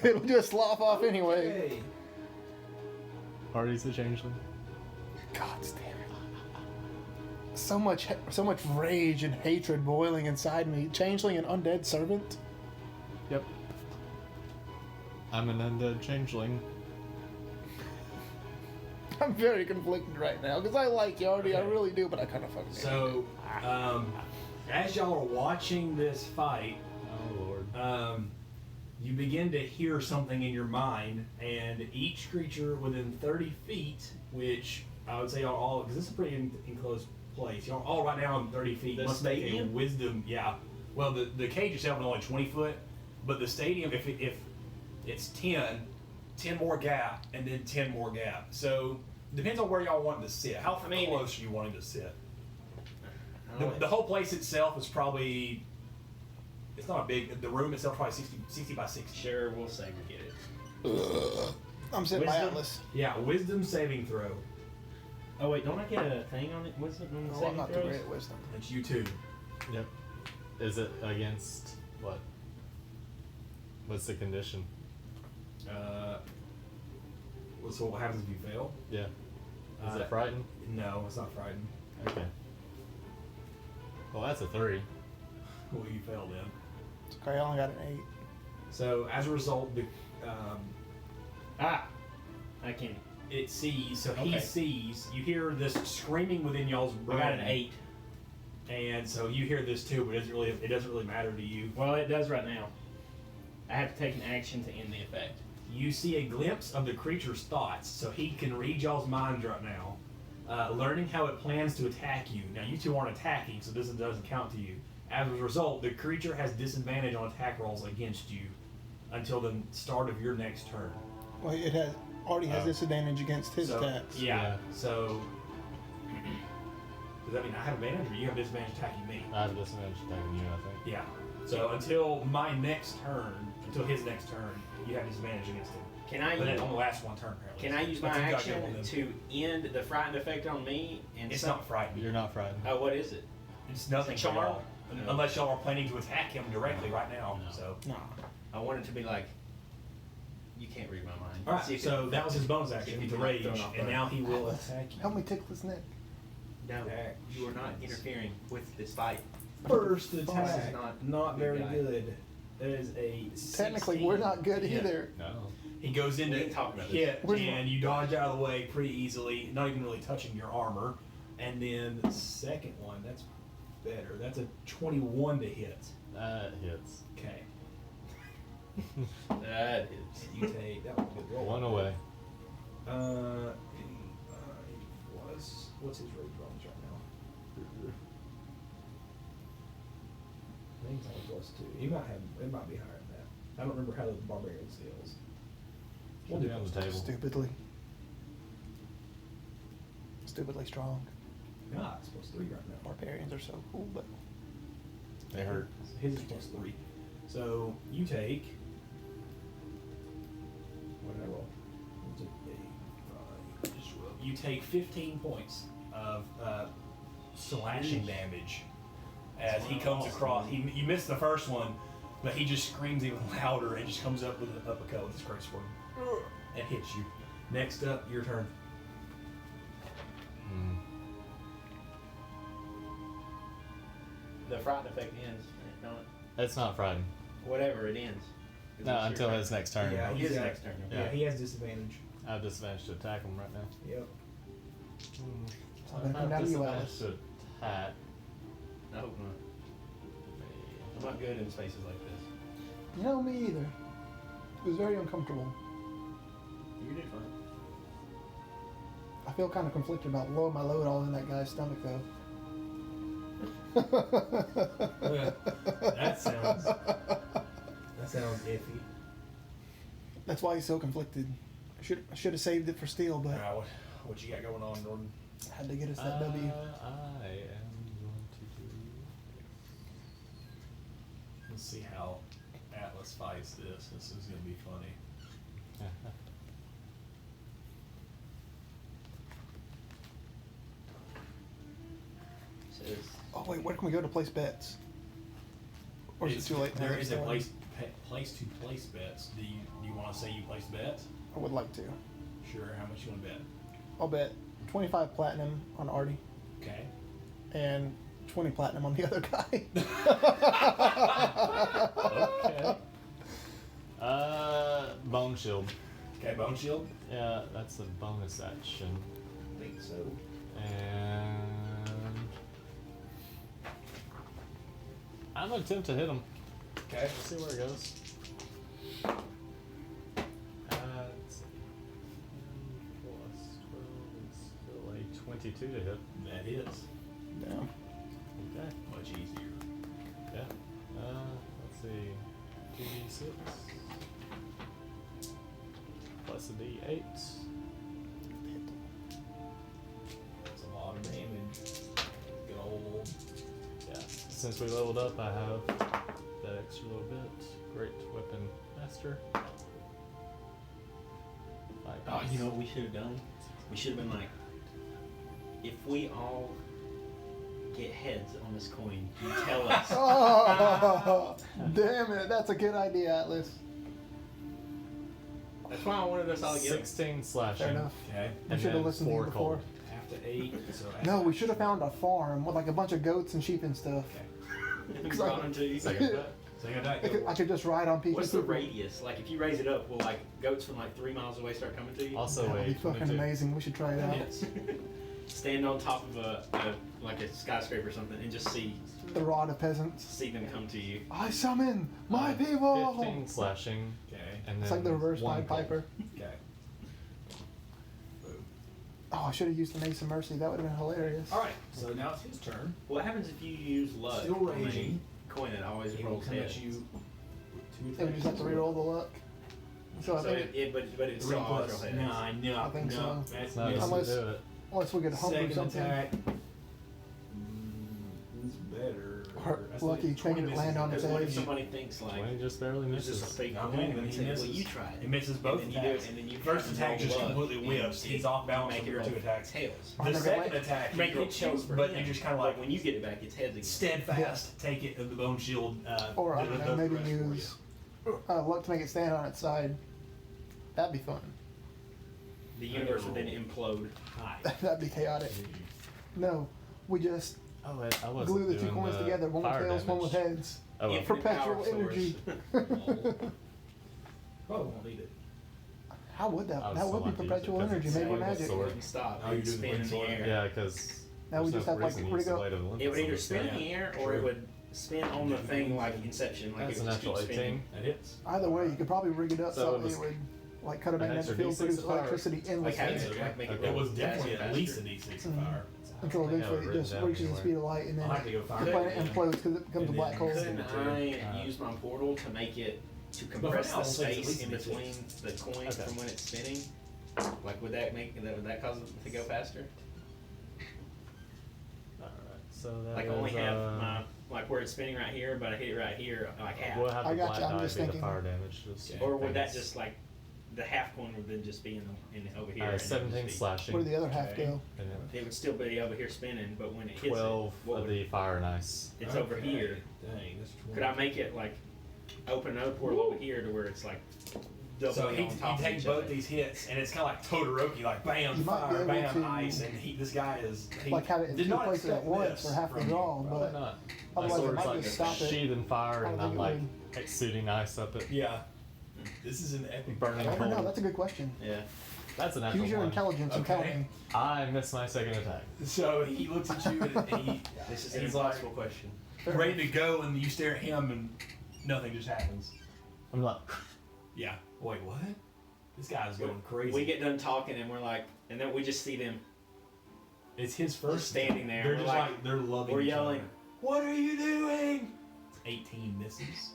It'll just slop off anyway. Hey. Arty's a changeling. God damn it. So much rage and hatred boiling inside me. Changeling and undead servant. Yep. I'm an undead changeling. I'm very conflicted right now because I like you already. I really do, but I kind of fucking hate So, as y'all are watching this fight, Oh lord. you begin to hear something in your mind, and each creature within 30 feet, which I would say are all, because this is a pretty enclosed place, y'all all right now in 30 feet The must make a stadium? wisdom, yeah. Well, the cage itself is only 20 foot, but the stadium, if it's 10 more gap, and then 10 more gap. So, depends on where y'all want to sit. How close are you wanting to sit? The whole place itself is probably, it's not a big, the room itself is probably 60 by 60. Sure, we'll segregate it. it. I'm sitting by Wisdom? Atlas. Yeah, wisdom saving throw. Oh wait, don't I get a thing on it? Wisdom on the Oh, I'm saving not too throws? great at wisdom. It's you too. Yep. Is it against what? What's the condition? So what happens if you fail? Yeah. Is Uh, it frightened? No, it's not frightened. Okay. Well, that's a 3. Well, you fail then. It's okay, I only got an 8. So as a result, I can't. it sees. So he Okay. sees. You hear this screaming within y'all's I brain. got an 8. And so you hear this too, but it doesn't really matter to you. Well, it does right now. I have to take an action to end the effect. You see a glimpse of the creature's thoughts, so he can read y'all's minds right now, learning how it plans to attack you. Now, you two aren't attacking, so this doesn't count to you. As a result, the creature has disadvantage on attack rolls against you until the start of your next turn. Well, it already has disadvantage against his So, attacks. Yeah, so... Does that mean I have advantage, or you have disadvantage attacking me? I have disadvantage attacking you, I think. Yeah. So until my next turn, until his next turn, you have disadvantage against him. Can I But it use, only lasts one turn, apparently. can I use my Until you got action good one, then. to end the frightened effect on me? And It's not frightened. You're not frightened. Oh, what is it? It's nothing. Charm? Unless y'all are planning to attack him directly right now. No. So. Nah. I want it to be like, you can't read my mind. Alright, See if so it- that was his bonus action, if to you rage, throw it off and guard. now he will attack you. Help me tickle his neck. No, you are not interfering with this fight. First This attack, is not not very good guy. good. That is a 16. Technically, we're not good Yeah. either. No. He goes We into didn't talk about hit, Where's and you dodge out of the way pretty easily, not even really touching your armor. And then the second one, that's better. That's a 21 to hit. That hits. Okay. That is. You take that was a good roll. One away. What's his rage bonus right now? I think it's only +2. He might have. It might be higher than that. I don't remember how the barbarian scales. Should be on the table. Stupidly strong. Nah, it's +3 right now. Barbarians are so cool, but They hurt. His is +3. So you take. What did I roll? Was it a 5? Just roll. You take 15 points of slashing damage as he comes across. You missed the first one, but he just screams even louder and just comes up with an uppercut with his greatsword and hits you. Next up, your turn. The frightened effect ends, don't it? It's not Friday. Whatever, it ends. Is No, this until your his next turn. Yeah, turn? he's His got- next turn. Yeah, he has disadvantage. I have disadvantage to attack him right now. Yep. I'm gonna come down to you, Alice. to attack. I hope not. I'm not good in spaces like this. you know me either. It was very uncomfortable. You did fine. I feel kind of conflicted about blowing my load all in that guy's stomach, though. That sounds iffy. That's why he's so conflicted. I should have saved it for Steele, but Alright, what you got going on, Jordan? had to get us that W. I am going to do. Let's see how Atlas fights this. This is gonna be funny. Says, Oh wait, where can we go to place bets? Or is it too late? now? There is a place to place bets. Do you want to say you place bets? I would like to. Sure. How much you want to bet? I'll bet 25 platinum on Arty Okay. and 20 platinum on the other guy. Okay. Bone shield. Okay, bone shield. Yeah, that's a bonus action. I think so. And I'm gonna attempt to hit him. Okay. Let's see where it goes. Let's see. 10 plus 12 is still a 22 to hit. That is Yeah. Okay. much easier. Yeah. Let's see. 2d6 plus a d8. That's a lot of damage. Good old. Yeah. Since we leveled up, I have that extra little bit. Great weapon master. oh, you know what we should have done? We should have been like, if we all get heads on this coin, you tell us. Oh, damn it! That's a good idea, Atlas. That's why I wanted us all to get 16 slashing. Fair enough. Okay. We And should have then listened to you 4 before. cold. After 8. So No, we should have found a farm with like a bunch of goats and sheep and stuff. Okay. we brought them to you. Second bet. Second attack. I could just ride on people. What's the radius? Like, if you raise it up, will like goats from like 3 miles away start coming to you? Also That would be a fucking 22. amazing. We should try it out. Yes. Stand on top of like a skyscraper or something and just see The rod of peasants. them come to you. I summon my people. 15 slashing. Okay. And then It's like the reverse one Pied cold. Piper. Okay. Boom. Oh, I should have used the Mace of Mercy. That would have been hilarious. All right. So now it's his turn. What happens if you use luck? Still on a raging. coin that always He will rolls come at heads. you with 2 They would just have to reroll the luck. So I So think, but it's still always roll heads. No, I think so. It's not easy Unless- to do it. unless we could hump or Second something. attack. Who's better? Lucky thinking it land on its Because what if edge. somebody thinks like, 20 just barely this is a misses. fake I coin, mean, and he they say, well, misses. you try it. It misses both And then you do it, attacks. and then you First kind of attack just roll up, completely and whips. you He's off balance make from it your two roll attacks. tails. The Make it second attack, Make you it tails for but him. you just kind of But like when you get it back, it's heads again. steadfast, take it, and the bone shield. Or I did don't the know, maybe rest for you. use luck to make it stand on its side. That'd be fun. The universe would then implode. Hi. That'd be chaotic. No, we just Oh, I wasn't glue the two doing coins together. One with fire tails, one with damage. heads. Oh, well. Infinite Perpetual power source. energy. Probably won't need it. How would that? I was That so would be lucky perpetual because energy it's made by a magic. sword. Wouldn't stop. Oh, you're It'd doing spin the in the sword? air. Yeah, because Now we just have like where to go. It would either spin in the air or it would spin on the thing like Inception, like That's it a would just natural keep spinning. 18. That hits. Either way, you could probably rig it up So so it it was would like cut a an magnetic extra field, D6 produce of fire. electricity Like endlessly having to like make it Okay. It go was faster definitely and at least a faster. D6 of fire. until I think I eventually it wrote just it down reaches the anywhere. speed of light and I'll then have to go the fire. planet implodes because it becomes a And black then hole. couldn't- Couldn't I use my portal to make it to compress now, the since at space least in it makes between the coin Okay. from when it's spinning? Like would that cause it to go faster? Alright, so that Like is, only have my like where it's spinning right here, but I hit it right here, like half. We'll have I the gotcha, black I'm die just be the thinking- fire damage. Just Or would that things. just like the half coin would then just be in over here? and it would 17 just be- slashing. Where did the other half Okay. go? And then It would still be over here spinning, but when it hits 12 it, what of would the fire and ice. it's over Okay. here. Dang, that's 20. Could I make it like open another portal over here to where it's like doubling So on top you of take each both other? these hits, and it's kind of like Todoroki, like bam, You might be fire, able bam, to, ice, and this guy is Like have it in did two not places at expect once this for half the from draw, you. Probably but not. My otherwise it sword's might like just stop it. sheathing fire I and don't I'm think like it exuding ice up it. Yeah, this is an epic Burning I don't know. cold. That's a good question. Yeah. That's an natural Use your one. intelligence and tell Okay. me. I missed my second attack. So he looks at you and he, This is an he's like impossible question. ready to go, and you stare at him, and nothing just happens. I'm like, Yeah. Wait, what? This guy's going crazy. We get done talking and we're like, and then we just see them. It's his first standing there, They're we're just like- like they're loving. we're each yelling, other. What are you doing? 18 misses.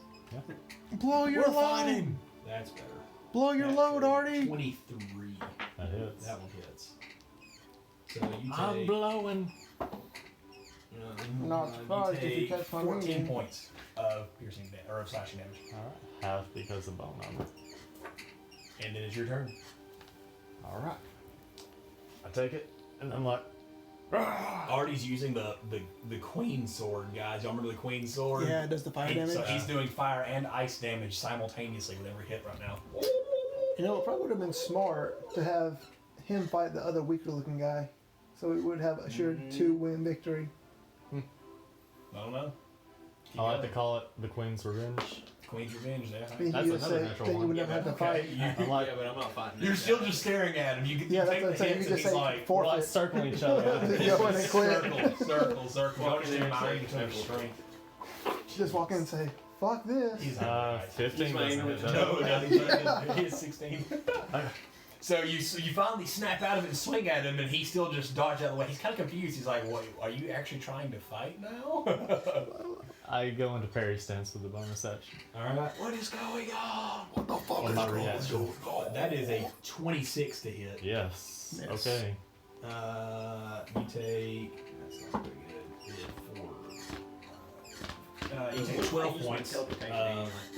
Blow your We're load. fighting. That's better. Blow your That's load, better. Arty. 23. that hits. That one hits. So you take. I'm blowing. Not surprised if you catch my 14 meaning. points of piercing or of slashing damage, Alright, half because of bone armor. and then it's your turn. Alright. I take it, and I'm like, Arty's using the queen sword, guys. Y'all remember the queen sword? Yeah, it does the fire damage. So he's doing fire and ice damage simultaneously with every hit right now. You know, it probably would have been smart to have him fight the other weaker looking guy. So we would have assured 2-win victory. I don't know. I like to call it the Queen's Revenge. Queen's Revenge. Yeah. Then That's you just another say natural then you one. would never have to Okay, fight. I'm like, yeah, but I'm not fighting. You're that still guy. just staring at him. You Yeah, that's take what I'm the saying. hits You and just he's say like, we're like forfeit. circling each other. Go in and quit. circle. Walk Don't in there, mind take their triple. strength. Just walk in and say, "Fuck this." He's not 15 He's my doesn't English hit No, that. no, he's 16. So you finally snap out of it and swing at him, and he still just dodged out of the way. He's kind of confused. He's like, "Wait, are you actually trying to fight now?" I go into parry stance with the bonus action. All right. What is going on? What the fuck On my reaction. That is a 26 to hit. Yes. Yes. Okay. You take. That's not very good. You take 12 points of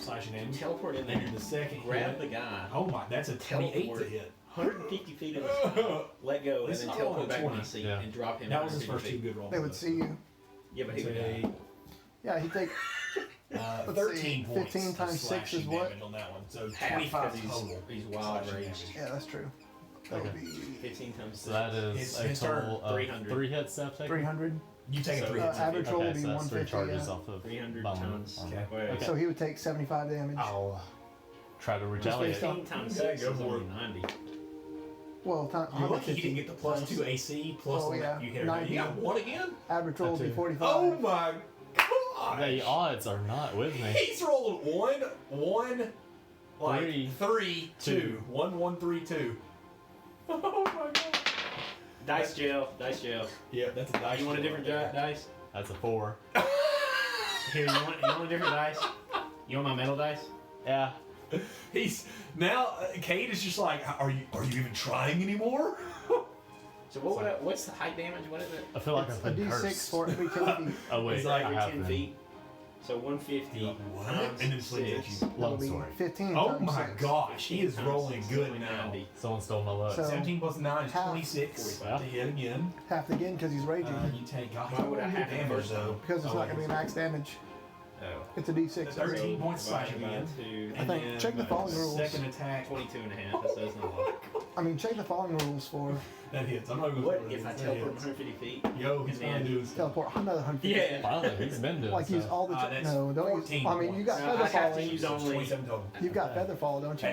slashing You damage. teleport in Then there, the second grab hit. the guy, Oh my, that's a 28 to Teleport. hit. 150 feet in the sky, let go, and This then is teleport all back 20. on the seat Yeah. and drop him. That was his 150 first two feet. good rolls. They would see you. Yeah, but he would die. Take Yeah, he'd take 13 see, points. 15 of times 6 slashing is what? damage on that one. So Half, 25 because total. he's wild slashing raged. damage. Yeah, that's true. That would Okay. be 15 times 6. So that is His a turn, total of 300. 3 hits that I've taken. 300. You take a So, 3 hits. average roll would Okay, be so that's 3 150. charges Yeah. off of 300 bone times. armor. Wait, Okay. So he would take 75 damage. I'll try to based retaliate. on- 15 times Okay, 6 go is for only it. 90. Well, You're lucky he didn't get the plus 2 AC plus Oh, the yeah. you hit her. 90. You got 1 again? Average roll would be That too. 45. Oh my god! The odds are not with me. He's rolled 1, like 3, 3, 2. 1, 1, 3, 2. Oh my god. Dice jail, dice jail. Yeah, that's a dice. You want a different dice? That's a 4. Here, you want a different dice? You want my metal dice? Yeah. He's now. Kate is just like, are you even trying anymore? So what's the height damage? What is it? I feel like It's I've a been D6 cursed. for every 10 feet. Oh wait, It's like I every have 10 been. feet. So 150 What? times And then swings at 6. you. That'll Long be story. 15 Oh times my 6. gosh, he is rolling good now. 90. Someone stole my luck. So- 17 plus 9 is Half. 26 Wow. to hit again. Half again because he's raging. You take gosh, Why would I good have it damage first though. because it's not going to be max damage. Oh. It's a D6. 13 points slash Divided by again. 2. I think, check the following rules. Second attack. 22 and a half. That says no more. I mean, check the following rules for That hits. I'm not going to What if I teleport 150 feet? Yo, he's And going then- to do his teleport another 150. Yeah. Finally, he's been doing Like use stuff. all the. That's No, don't use. 14 I mean, you got No, feather I have to falling. use only. 27 total. You've got feather fall, don't you?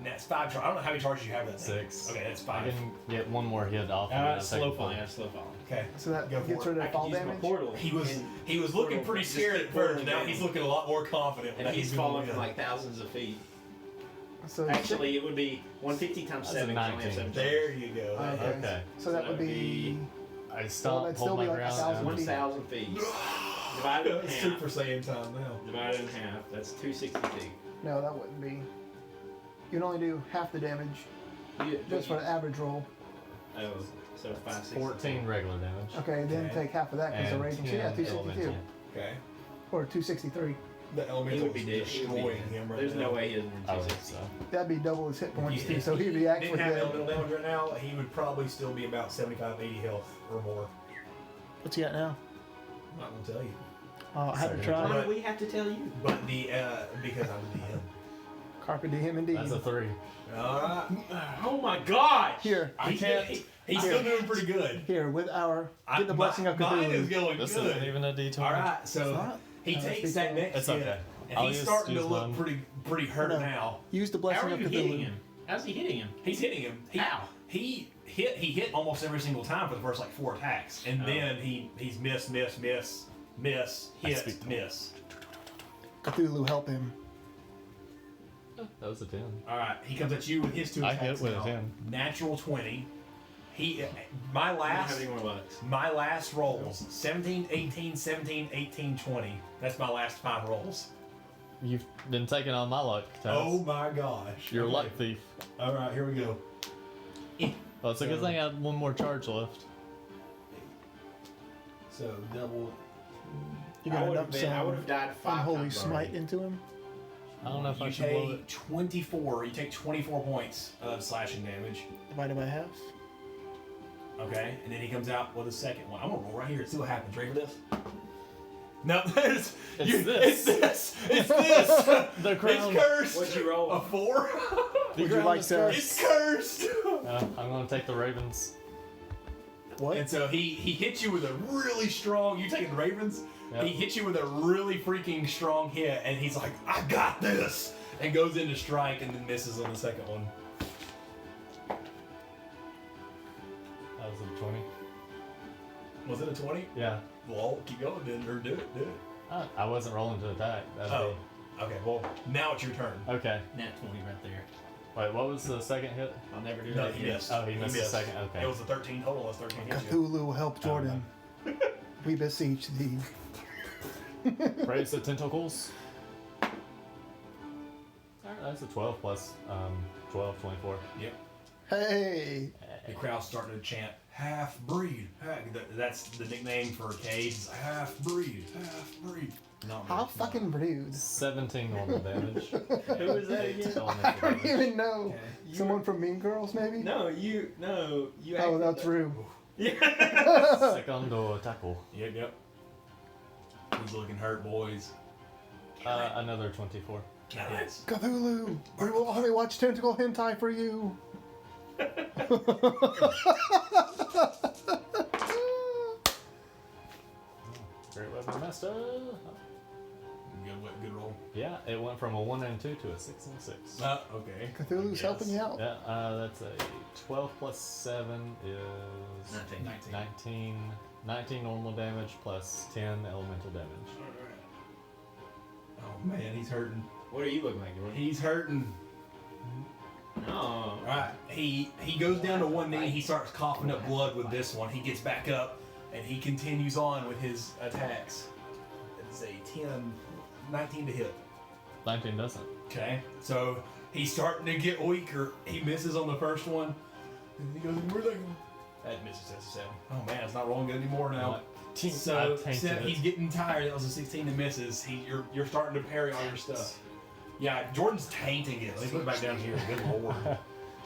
That's 5 charges. I don't know how many charges you have that thing. 6. Okay, that's I 5. can get one more hit off. and then I'll Slow take the falling. full. Yeah, slow falling. Okay. So that Go for gets it. rid I of can fall use my damage. portal. He was looking portal, pretty just scared keep at first. portaling Now in. he's looking a lot more confident. And that he's gonna falling win. from like thousands of feet. So Actually, it would be 150 times That's a 7. 'cause I only have 19. 7 There you go. Okay. Okay. So that would be. I that'd stop, still hold be my like ground. 1,000 and- feet. 1,000 feet. Divided in It's half. Super Saiyan time now. Divided in half. That's 260 feet. No, that wouldn't be. You'd only do half the damage just for the average roll. Oh, so 560. 14 regular damage. Okay, then Okay. take half of that because the And raging. So 10 yeah, 262 elemental. Okay. or 263. The He elemental would be is dead. He would be destroying dead. him right There's now. no way he doesn't I do would 260. so. That'd be double his hit points If too. So he'd be actually didn't have dead. elemental damage right now, he would probably still be about 75, 80 health or more. What's he at now? I'm not gonna tell you. I haven't Second. tried. Why do we have to tell you? But the because I'm the DM. Carpe diem indeed. That's a 3. All right. Oh my gosh! Here, I can't. He's still doing pretty good. here with our get the blessing of Mine is Cthulhu. going This good. isn't even a D20. All right, It's so not? he No, takes it's that D12. next It's hit, okay. and I'll he's use- starting to use look mine. pretty hurt No. now. Use the How blessing are of you hitting Cthulhu. him? How's he hitting him? He's hitting him. How? He hit almost every single time for the first like 4 attacks, and Oh. then he's miss, hit, speak to miss. Cthulhu, help him. That was a 10. All right, he comes at you with his 2 I attacks hit with a now. 10. Natural 20. My I don't last have any more bucks. my last rolls 17, 18, 17, 18, 20. That's my last 5 rolls. You've been taking on my luck, Taz. Oh my gosh. You're a Okay. luck thief. All right, here we go. Well, it's a good So- thing I had one more charge left. So double. You I gotta would dump have some died 5 unholy times smite already. into him. I don't know if I You should blow take it. 24. You take 24 points of slashing damage. Divided by half. Okay, and then he comes out with a second one. I'm gonna roll right here and see what happens. Ready for this? No, it's this. It's this. The crown. It's cursed. What'd you roll? A 4. The Would you crown like is to- cursed. It's cursed. I'm gonna take the Ravens. What? And so he hits you with a really strong. You taking the Ravens? Yep. He hits you with a really freaking strong hit, and he's like, "I got this," and goes in to strike, and then misses on the second one. That was a 20. Was it a 20? Yeah. Well, keep going then, or do it. I wasn't rolling to attack. That'd Oh, okay. Well, now it's your turn. be... Okay. Nat 20 right there. Wait, what was the second hit? I'll never do No, that he again. missed. Oh, he missed the second. Okay. It was a 13 total. That's 13 hits you. Cthulhu, help Jordan. We beseech thee. Raise the tentacles. Alright, that's a 12 plus 12, 24. Yep. Hey! The crowd's starting to chant, "Half breed." That's the nickname for Cade. It's half breed. Half breed. Not How me. fucking rude. 17 normal damage. Who was that again? I don't even know. Okay. Someone from Mean Girls, maybe? No, you. Oh, that's Rue. Secondo tackle. Yep. He's looking hurt, boys. Another 24. That hits. Cthulhu! We will only watch tentacle hentai for you! Great weapon master. Good roll. Yeah, it went from a 1 and 2 to a 6 and 6. Okay. Cthulhu's Yes. helping you out. Yeah, that's a 12 plus 7 is 19. 19 normal damage plus 10 elemental damage. Oh man, he's hurting. What are you looking like, Jordan? He's hurting. No. Alright, he goes down to one knee, he starts coughing up blood with this one. He gets back up and he continues on with his attacks. It's a 19 to hit. 19 doesn't. Okay, so he's starting to get weaker. He misses on the first one. And he goes, That misses. That's a 7. Oh man, it's not rolling good anymore now. I So tainted he's it. getting tired. That was a 16 that misses. You're starting to parry all your stuff. Yeah, Jordan's tainting it. Let me put it back down here. Good lord.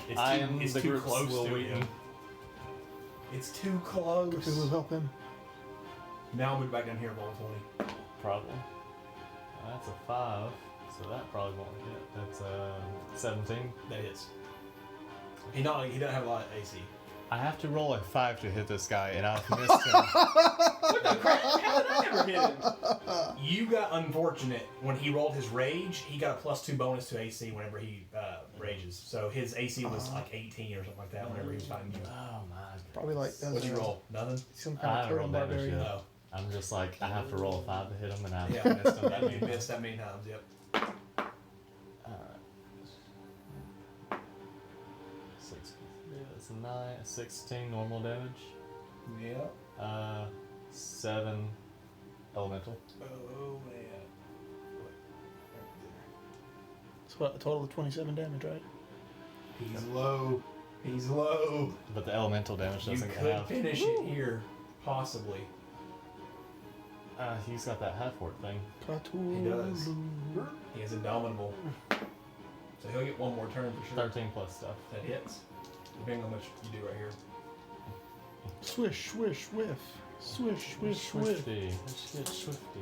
It's too close to him. It's too close. Who will help him? Now I'll move it back down here, roll 20. Probably. That's a 5, so that probably won't hit. That's 17. That hits. He doesn't have a lot of AC. I have to roll a 5 to hit this guy, and I've missed him. What the crap? How did I never hit him? You got unfortunate. When he rolled his rage, he got a +2 bonus to AC whenever he rages. So his AC was like 18 or something like that whenever he was fighting you. Oh my god. Probably like What'd you roll? Nothing? some I kind of haven't turtle rolled damage barbarian. yet. No. I'm just like, I have to roll a 5 to hit him, and I've Yeah, missed him. that means you missed that many times, yep. Alright. 6, yeah, that's 9, 16 normal damage. Yep. 7 elemental. Oh, man. It's what, a total of 27 damage, right? He's low. He's low. But the elemental damage You doesn't could count. finish it here, possibly. He's got that half orc thing. He does. He is indomitable. So he'll get one more turn for sure. 13 plus stuff. That hits. Depending on how much you do right here. Swish, swish, whiff. Swish, swish, whiff. Swifty. Let's get swifty.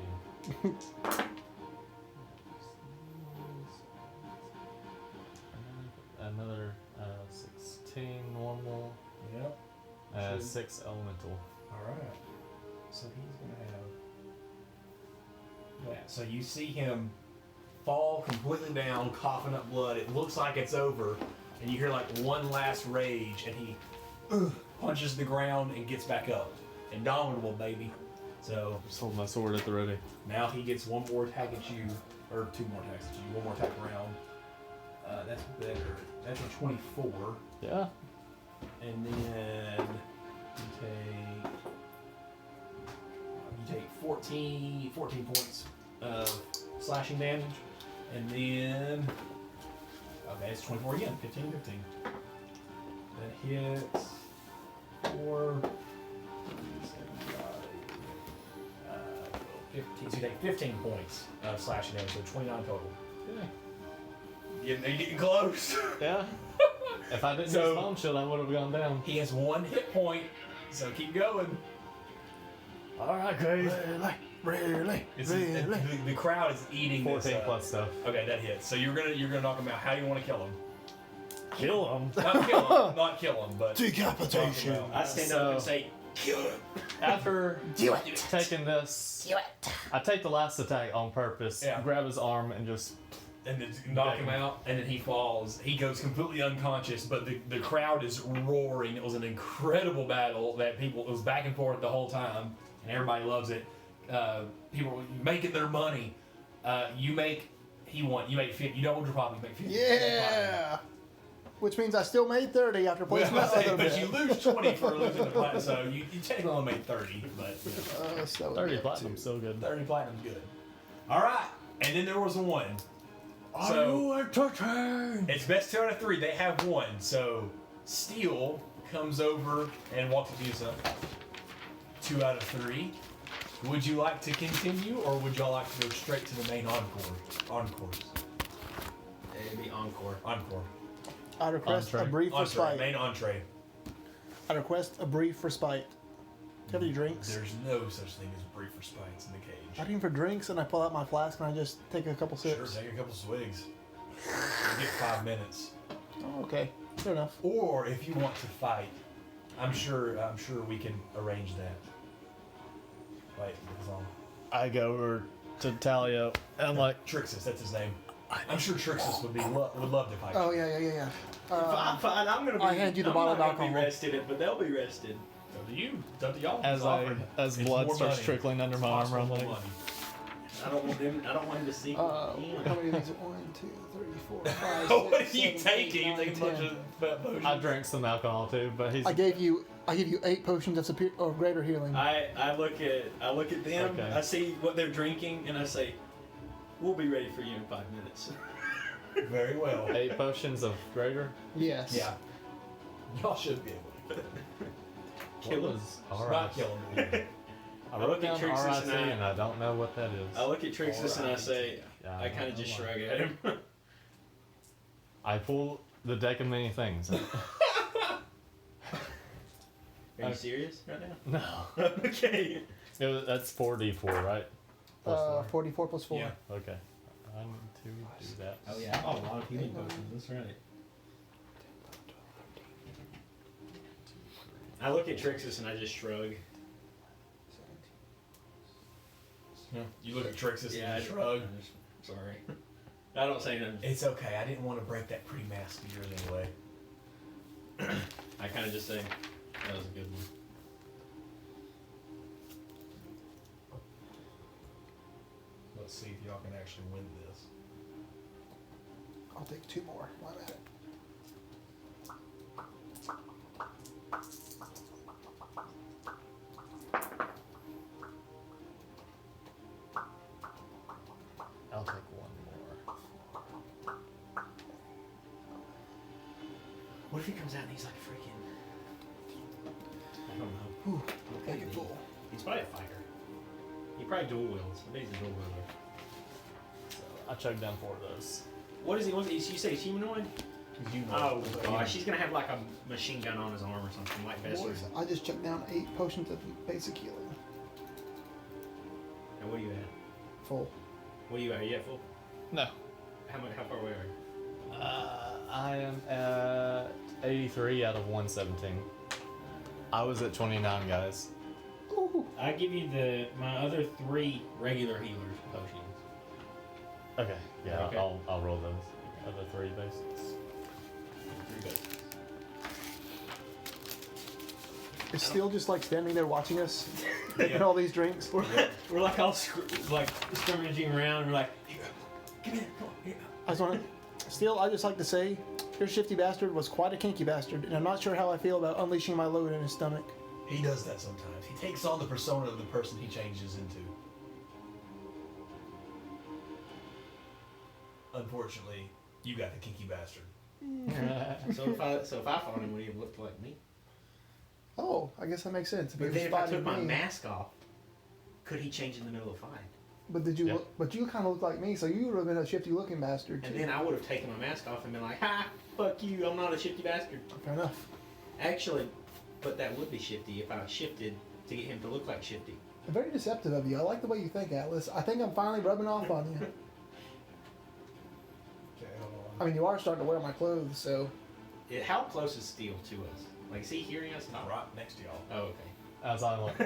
Another 16 normal. Yep. 6 elemental. Alright. So he's going to have that. So you see him fall completely down, coughing up blood. It looks like it's over. And you hear like one last rage, and he punches the ground and gets back up. Indomitable, baby. So Just hold my sword at the ready. now he gets one more attack at you, or 2 more attacks at you, one more attack around. That's better. That's a 24. Yeah. And then you take 14 points of slashing damage. And then okay, it's 24 again, 15. That hits 4 15. So you take 15 points of slashing damage, so 29 total. You're getting close. Yeah. If I didn't So- use Bomb Shield, I would have gone down. He has 1 hit point, so keep going. Alright, guys. Really? The crowd is eating 14 this. plus stuff. Okay, that hits. So you're gonna knock him out. How do you want to kill him? Kill him. Not kill him. Not kill him, but Decapitation. knock him out. I stand up and say, kill him. After Do it. taking this, I take the last attack on purpose, Yeah. grab his arm, and just And then knock him out, and then he falls. He goes completely unconscious, but the crowd is roaring. It was an incredible battle that it was back and forth the whole time, and everybody loves it. People were making their money. You make 50. You doubled your profit, you make 50. Yeah. Which means I still made 30 after placing that other But bet. you lose 20 for losing the platinum, so you technically only made 30, but you know, So 30 platinum, so good. 30 platinum's good. All right, and then there was 1. So it's best 2 out of 3. They have 1. So Steele comes over and walks up to you. So 2 out of 3. Would you like to continue, or would y'all like to go straight to the main encores? It'd be encore. Encore. I request a Entree. brief Entree. respite. Main entree. I request a brief respite. Do you have any drinks? There's no such thing as brief respites in the cage. I aim for drinks and I pull out my flask and I just take a couple Sure, sips. take a couple swigs. You get 5 minutes. Oh, okay, fair enough. Or if you want to fight, I'm sure we can arrange that. Wait, what's on? I go over to Talio, and I'm like, Trixus, that's his name. I'm sure Trixus would love to fight. Oh yeah. I'm fine. I'm gonna be. I hand you the I'm bottle not of gonna be alcohol. rested, but they'll be rested. It's up to you. It's up to y'all. as It's offered. as It's blood more starts money. trickling under my arm, Possible I'm more like, money. I don't want him to see. how many of these? 1, 2, 3, 4, 5, What are 6, you 7, 8, taking? You 9, take a bunch 10. of fat potions. I drank some alcohol too, but he's I give you 8 potions of greater healing. I look at them. Okay. I see what they're drinking, and I say, "We'll be ready for you in 5 minutes." Very well. 8 potions of greater. Yes. Yeah. Y'all should be able to. What was Not RIC? killing me. I look wrote at down Trixus RIC and and I don't know what that is. I look at Trixus and I say, Yeah, I kind of just shrug at him. I pull the deck of many things. Are you serious right now? No. Okay. That's 4d4, right? Plus 44 plus 4. Yeah. 4. Okay. I need to do that. Oh yeah. Oh, a lot of healing potions. That's right. I look at Trixus and I just shrug. You look at Trixus Yeah, and you shrug. Sorry. I don't say nothing. It's okay. I didn't want to break that pretty mask of yours anyway. I kind of just say, that was a good one. Let's see if y'all can actually win this. I'll take 2 more while I'm at it. I'll take 1 more. What if he comes out and he's like freaking... I don't know. Whew, make it full. He's probably a fighter. He probably dual wields. I bet he's a dual wielder. So I chugged down 4 of those. What is he? You say he's humanoid? You know, Oh gosh, he's gonna have like a machine gun on his arm or something like Vesper. Boys, I just chucked down 8 potions of basic healing. And what are you at? Full. What are you at? Are you at full? No. How far away are you? I am at 83 out of 117. I was at 29, guys. Ooh. I give you my other 3 regular healers potions. Okay. Yeah, Okay. I'll roll those. Other 3 basics. 3 basics. Is Steele just like standing there watching us taking all these drinks? We're like all scrimmaging around. We're like, here, come here, come on, here. I just want to, Steele, I just like to say, your shifty bastard was quite a kinky bastard, and I'm not sure how I feel about unleashing my load in his stomach. he does that sometimes. He takes on the persona of the person he changes into. Unfortunately, you got the kinky bastard. So if I fought him, would he have looked like me? Oh, I guess that makes sense. But then if I took my mask off, could he change in the middle of a fight? But did you? Yeah. But you kind of look like me, so you would have been a shifty-looking bastard. And too. then I would have taken my mask off and been like, ha, fuck you, I'm not a shifty bastard. Fair enough. Actually, but that would be shifty if I shifted to get him to look like shifty. Very deceptive of you. I like the way you think, Atlas. I think I'm finally rubbing off on you. Okay, hold I mean, you are starting to wear my clothes, so. How close is Steele to us? Like, is he hearing us? on. Right next to y'all. Oh, okay. As I'm like,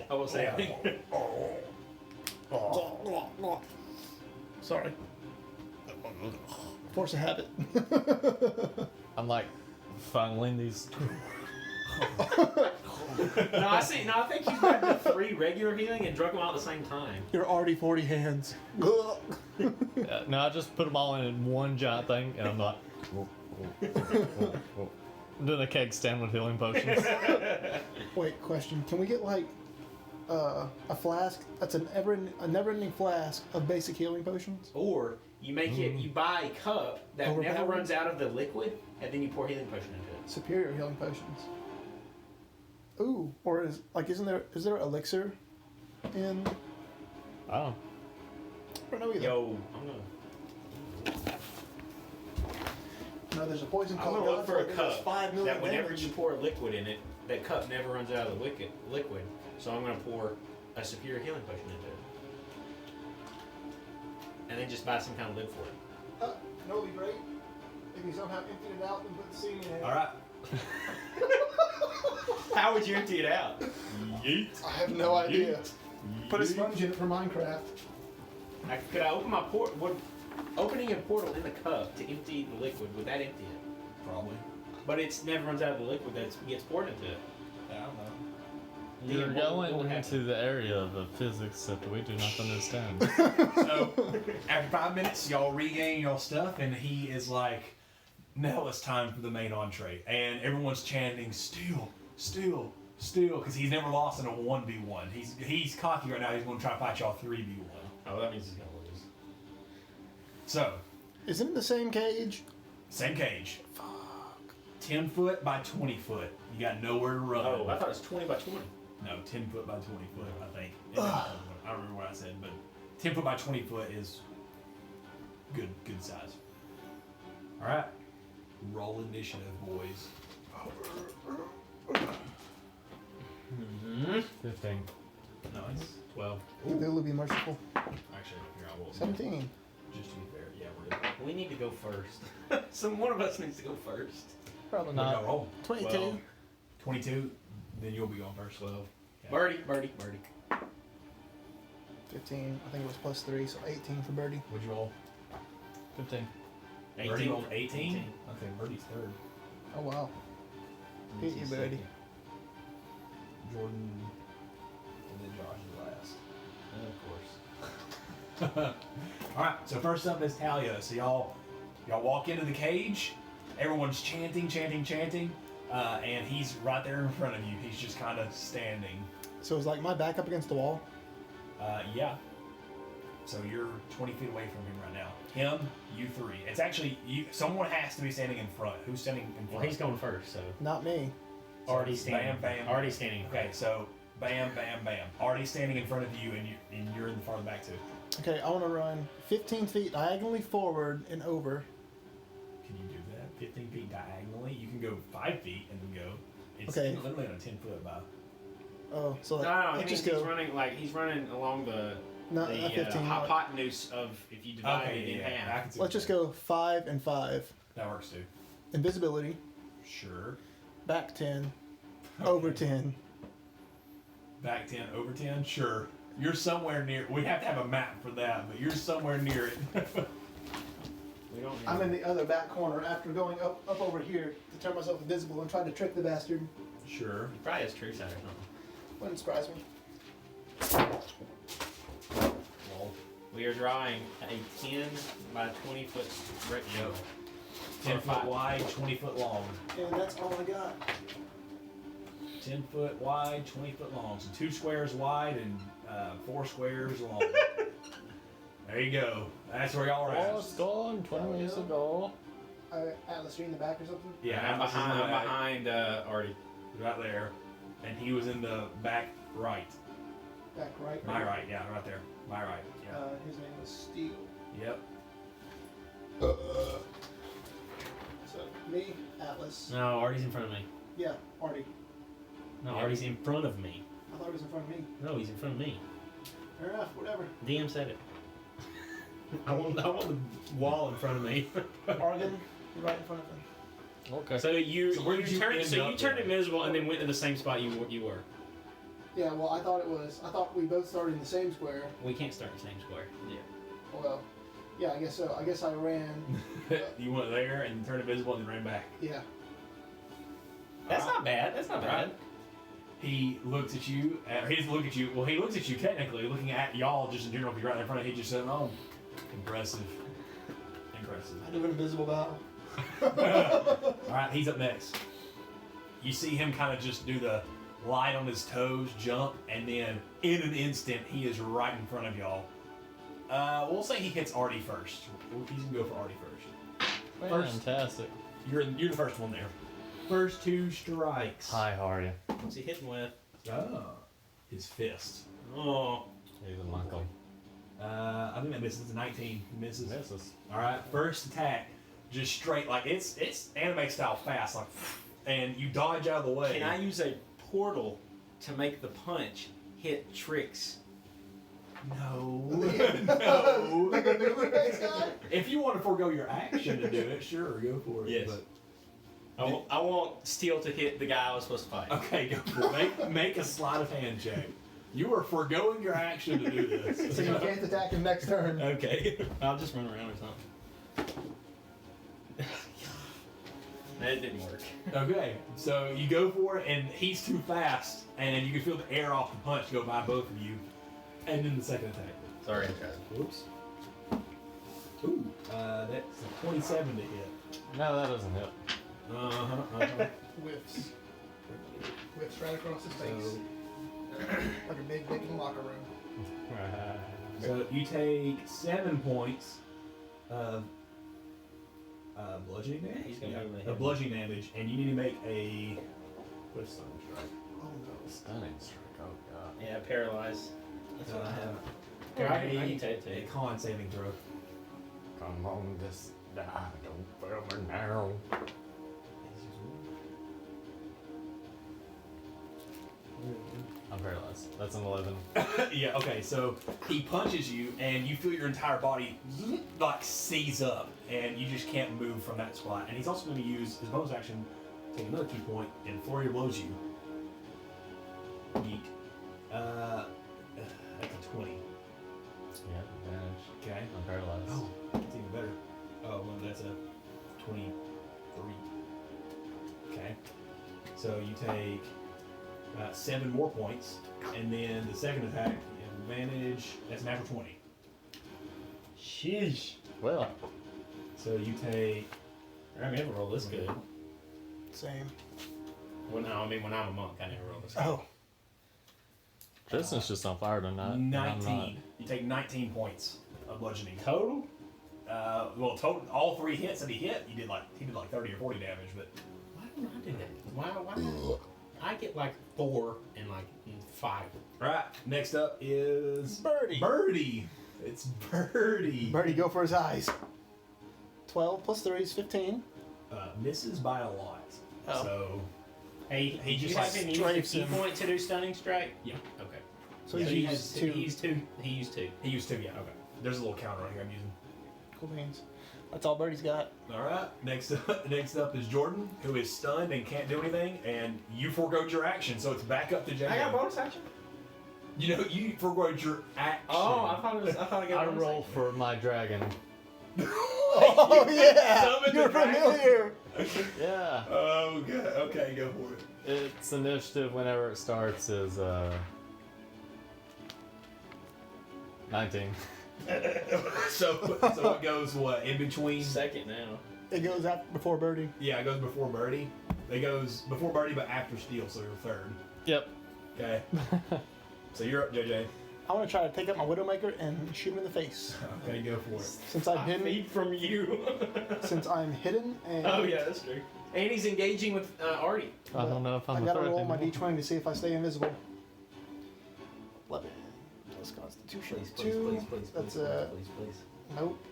I will say, I think. Sorry. Force of habit. I'm like funneling these. No, I think you got the 3 regular healing and drunk them all at the same time. You're already 40 hands. No, I just put them all in one giant thing, and I'm like. I'm doing a keg stand with healing potions. Wait, question. Can we get like a flask that's a never-ending flask of basic healing potions? Or you make it, you buy a cup that never Overpowered? runs out of the liquid, and then you pour healing potion into it. Superior healing potions. Ooh, or is there elixir in? I don't. I don't know either. Yo, I'm gonna. No, there's a poison I'm called gonna look for a Godfall that does cup 5 million that whenever damage. you pour a liquid in it, that cup never runs out of the liquid. So I'm gonna pour a superior healing potion into it, and then just buy some kind of lid for it. No, it'd be great if you somehow emptied it out and put the seam in it. All right. How would you empty it out? Yeet. I have no idea. Put a sponge in it for Minecraft. Could I open my opening a portal in the cup to empty the liquid? Would that empty it? Probably. But it never runs out of the liquid that gets poured into it. I don't know. You're What would going happen? into the area of the physics that we do not understand. So, after 5 minutes, y'all regain y'all stuff, and he is like, now it's time for the main entree. And everyone's chanting, Steele, Steele, Steele, because he's never lost in a 1v1. He's cocky right now. He's going to try to fight y'all 3v1. Oh, that means he's gonna lose. So, Isn't it the same cage? same cage. 10 foot by 20 foot. You got nowhere to run. Oh, I thought it was 20 by 20. No, 10 foot by 20 foot, I think. I don't remember what I said, but 10 foot by 20 foot is good size. All right. Roll initiative, boys. 15. Nice. 12. Will be merciful. Actually, here I will. 17. Just to be fair, yeah, we're good. We need to go first. One of us needs to go first. Probably What not. y'all roll? 22. 12. 22, then you'll be going first. 12. Okay. Birdie. 15. I think it was plus 3, so 18 for Birdie. What'd you roll? 15. Birdie rolled 18? Okay, Birdie's third. Oh, wow. Beat you, Birdie. Jordan, and then Josh is last. Of course. Alright, so first up is Talio. So y'all walk into the cage, everyone's chanting, and he's right there in front of you. He's just kind of standing. So it's like my back up against the wall. Yeah. So you're 20 feet away from him right now. Him, you three. It's actually you. Someone has to be standing in front. Who's standing in front? Well, he's going first, so. Not me. Already standing. Bam. Already standing. Okay, so bam. Already standing in front of you, and you're in the far back too. Okay, I want to run 15 feet diagonally forward and over. Can you do that? 15 feet diagonally? You can go 5 feet and then go. It's Okay. literally on a 10 foot by. Oh, so like, No, let's just he's go. he's running along the Not 15. hypotenuse of if you divide it in I half. can see Let's just that. go 5 and 5. That works too. Invisibility. Sure. Back 10. Okay. Over 10. Back 10, over 10? Sure. You're somewhere near. We have to have a map for that, but you're somewhere near it. We don't need I'm in the other back corner after going up over here to turn myself invisible and trying to trick the bastard. Sure. He probably has true sight or something. Wouldn't surprise me. Well, we are drawing a 10 by 20 foot rectangle. 10 foot wide, 20 foot long. And that's all I got. 10 foot wide, 20 foot long. So 2 squares wide and 4 squares long. There you go. That's where y'all are Oh, at. it's gone 20 minutes ago. Atlas, you in the back or something? Yeah, I'm Atlas is in the back, behind Arty. right there. And he was in the back right. Back right. My right, yeah, right there. My right, yeah. His name was Steele. Yep. So me, Atlas. No, Arty's in front of me. Yeah, Arty. No, Yeah. Arty's in front of me. I thought he was in front of me. No, he's in front of me. Fair enough, whatever. DM said it. I want the wall in front of me. Argan, you're right in front of him. Okay. So you So where did you end up turned then? invisible and then went to the same spot you were. Yeah, well, I thought we both started in the same square. We can't start in the same square. Well, yeah, I guess so. I guess I ran. You went there and turned invisible and then ran back. Yeah. That's not bad. That's not bad. He looks at you. He doesn't look at you. Well, he looks at you technically, looking at y'all just in general. If you're right in front of him, he just said, "Oh, impressive, impressive." I do an invisible battle. All right, he's up next. You see him kind of just do the light on his toes, jump, and then in an instant, he is right in front of y'all. We'll say he hits Arty first. He's gonna go for Arty first. Fantastic. You're the first one there. First 2 strikes. Hi, how are you? What's he hitting with? Oh, his fist. Oh. He's an uncle. I think that misses. It's a 19. He misses. Misses. All right, first attack, just straight like it's anime style fast, like, and you dodge out of the way. Can I use a portal to make the punch hit tricks? No. No. Like a boomer face guy? If you want to forego your action to do it, sure, go for it. Yes. I want Steele to hit the guy I was supposed to fight. But, okay, go for it. Make a sleight of hand check. You are foregoing your action to do this. So you can't attack him next turn. Okay. I'll just run around or something. That didn't work. Okay, so you go for it, and he's too fast, and you can feel the air off the punch go by both of you. And then the second attack. Sorry. Whoops. Ooh, that's a 27 to hit. No, that doesn't hit. Whiffs. Whiffs right across his face. So, Like a big dick in the locker room. so you take 7 points of Bludgeoning damage? He's gonna give him a A hit. bludgeoning damage, and you need to make a... What's stunning strike? Oh no. Stunning strike. Oh god. Yeah, paralyzed. That's what I have. Can I can take a two. con saving throw. Come on, this die. Don't fail me now. I'm paralyzed. That's an 11. Yeah, okay, so he punches you, and you feel your entire body like seize up, and you just can't move from that spot. And he's also going to use his bonus action, take another key point, and Flurry blows you. Yeet. That's a 20. Yeah, advantage. Okay. I'm paralyzed. Oh, that's even better. Oh, well, that's a 23. Okay. So you take 7 more points, and then the second attack, advantage, that's an natural 20. Sheesh. Well, So you take... I never roll this good. Same. Well, no, I mean when I'm a monk, I never roll this good. Oh. Tristan's just on fire tonight. and I'm not. 19. You take 19 points of bludgeoning. Total? Well, total, all 3 hits that he hit, he did like 30 or 40 damage, but... Why don't I do that? Why I get like 4 and like 5. Alright, next up is... Birdie. Birdie! It's Birdie! Birdie, go for his eyes. 12 plus 3 is 15. Misses by a lot. Oh. So... Hey, He did you just, have like, him use strafes the key him. point to do stunning strike? Yeah. Okay. So Yeah, he's he used has 2. He used 2. He used 2. He used 2, yeah, okay. There's a little counter right here I'm using. Cool beans. That's all Birdie's got. Alright, next up is Jordan, who is stunned and can't do anything, and you forgoed your action, so it's back up to JJ. I got bonus action? You know, you forgoed your action. Oh, I thought I got I bonus roll action. for my dragon. Oh, yeah! Summon the You're dragon. familiar! Yeah. Oh, good. Okay, go for it. Its initiative whenever it starts is 19. So it goes what, in between? Second now. It goes after, before Birdie. Yeah, it goes before Birdie. It goes before Birdie, but after Steele, so you're third. Yep. Okay. So you're up, JJ. I want to try to take out my Widowmaker and shoot him in the face. Okay, go for it. Since I'm hidden, Feed from you. since I'm hidden, and Oh yeah, that's true. And he's engaging with Arty. I don't know if I'm I a gotta threat roll my anymore. d20 to see if I stay invisible. 11 plus Constitution Please, 2. That's a please. nope.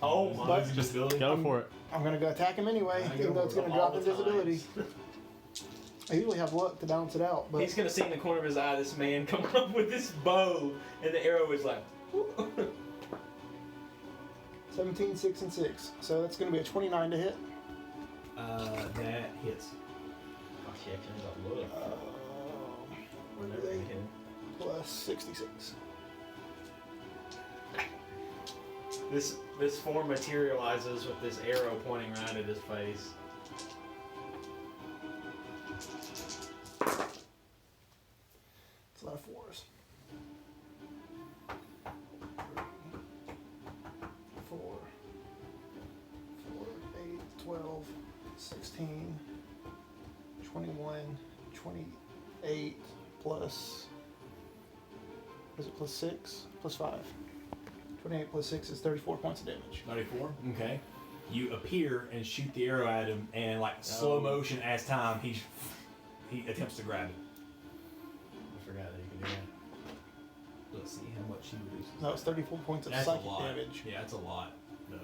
Oh, But- lose invisibility. Go for it. I'm gonna go attack him anyway, I even go though it's for gonna it drop all the invisibility. I usually have luck to balance it out, but He's gonna see in the corner of his eye this man come up with this bow, and the arrow is like. 17, 6, and 6. So that's gonna be a 29 to hit. That hits. Oh shit! I got look. Whenever we hit. Plus 66. This form materializes with this arrow pointing right at his face. It's a lot of 4s. 4, 8, 12, 16, 21, 28, plus, is it plus 6? Plus 5. 28 plus 6 is 34 points of damage. 94. Okay. You appear and shoot the arrow at him, and like slow motion as time, he attempts to grab it. I forgot that you can do that. Let's see how much he reduces. No, it's 34 points of That's psychic a lot. damage. Yeah, that's a lot.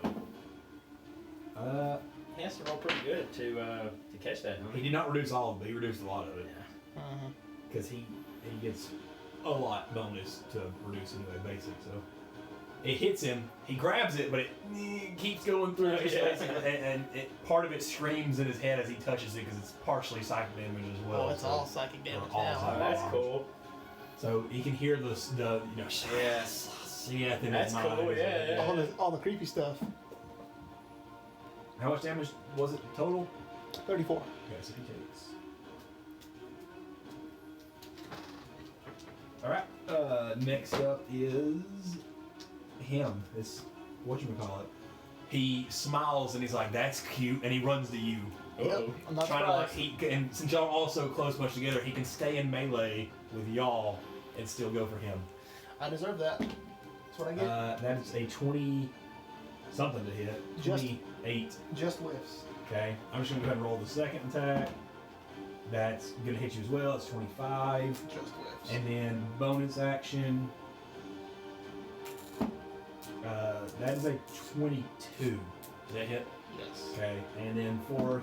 No. He has to roll pretty good to catch that. He did not reduce all of it, but he reduced a lot of it. Uh-huh. Because he gets a lot bonus to reduce anyway, basic, so. It hits him, he grabs it, but it keeps going through his face, and part of it screams in his head as he touches it because it's partially psychic damage as well. Oh, it's so- all psychic damage all now. psychic. That's cool. So he can hear the yes, in That's his mind. cool, yeah. All the creepy stuff. How much damage was it total? 34. Okay, so he takes. Alright, next up is him. It's whatchamacallit. He smiles and he's like, that's cute, and he runs to you. Yep, I'm not Trying to like, surprised. and since y'all are all so close much together, he can stay in melee with y'all and still go for him. I deserve that. That's what I get. That is a 20. something to hit. Just- 28. Just whiffs. Okay, I'm just gonna go ahead and roll the second attack. That's gonna hit you as well. It's 25. Just whiffs. And then bonus action. That is a 22. Does that hit? Yes. Okay, and then fourth,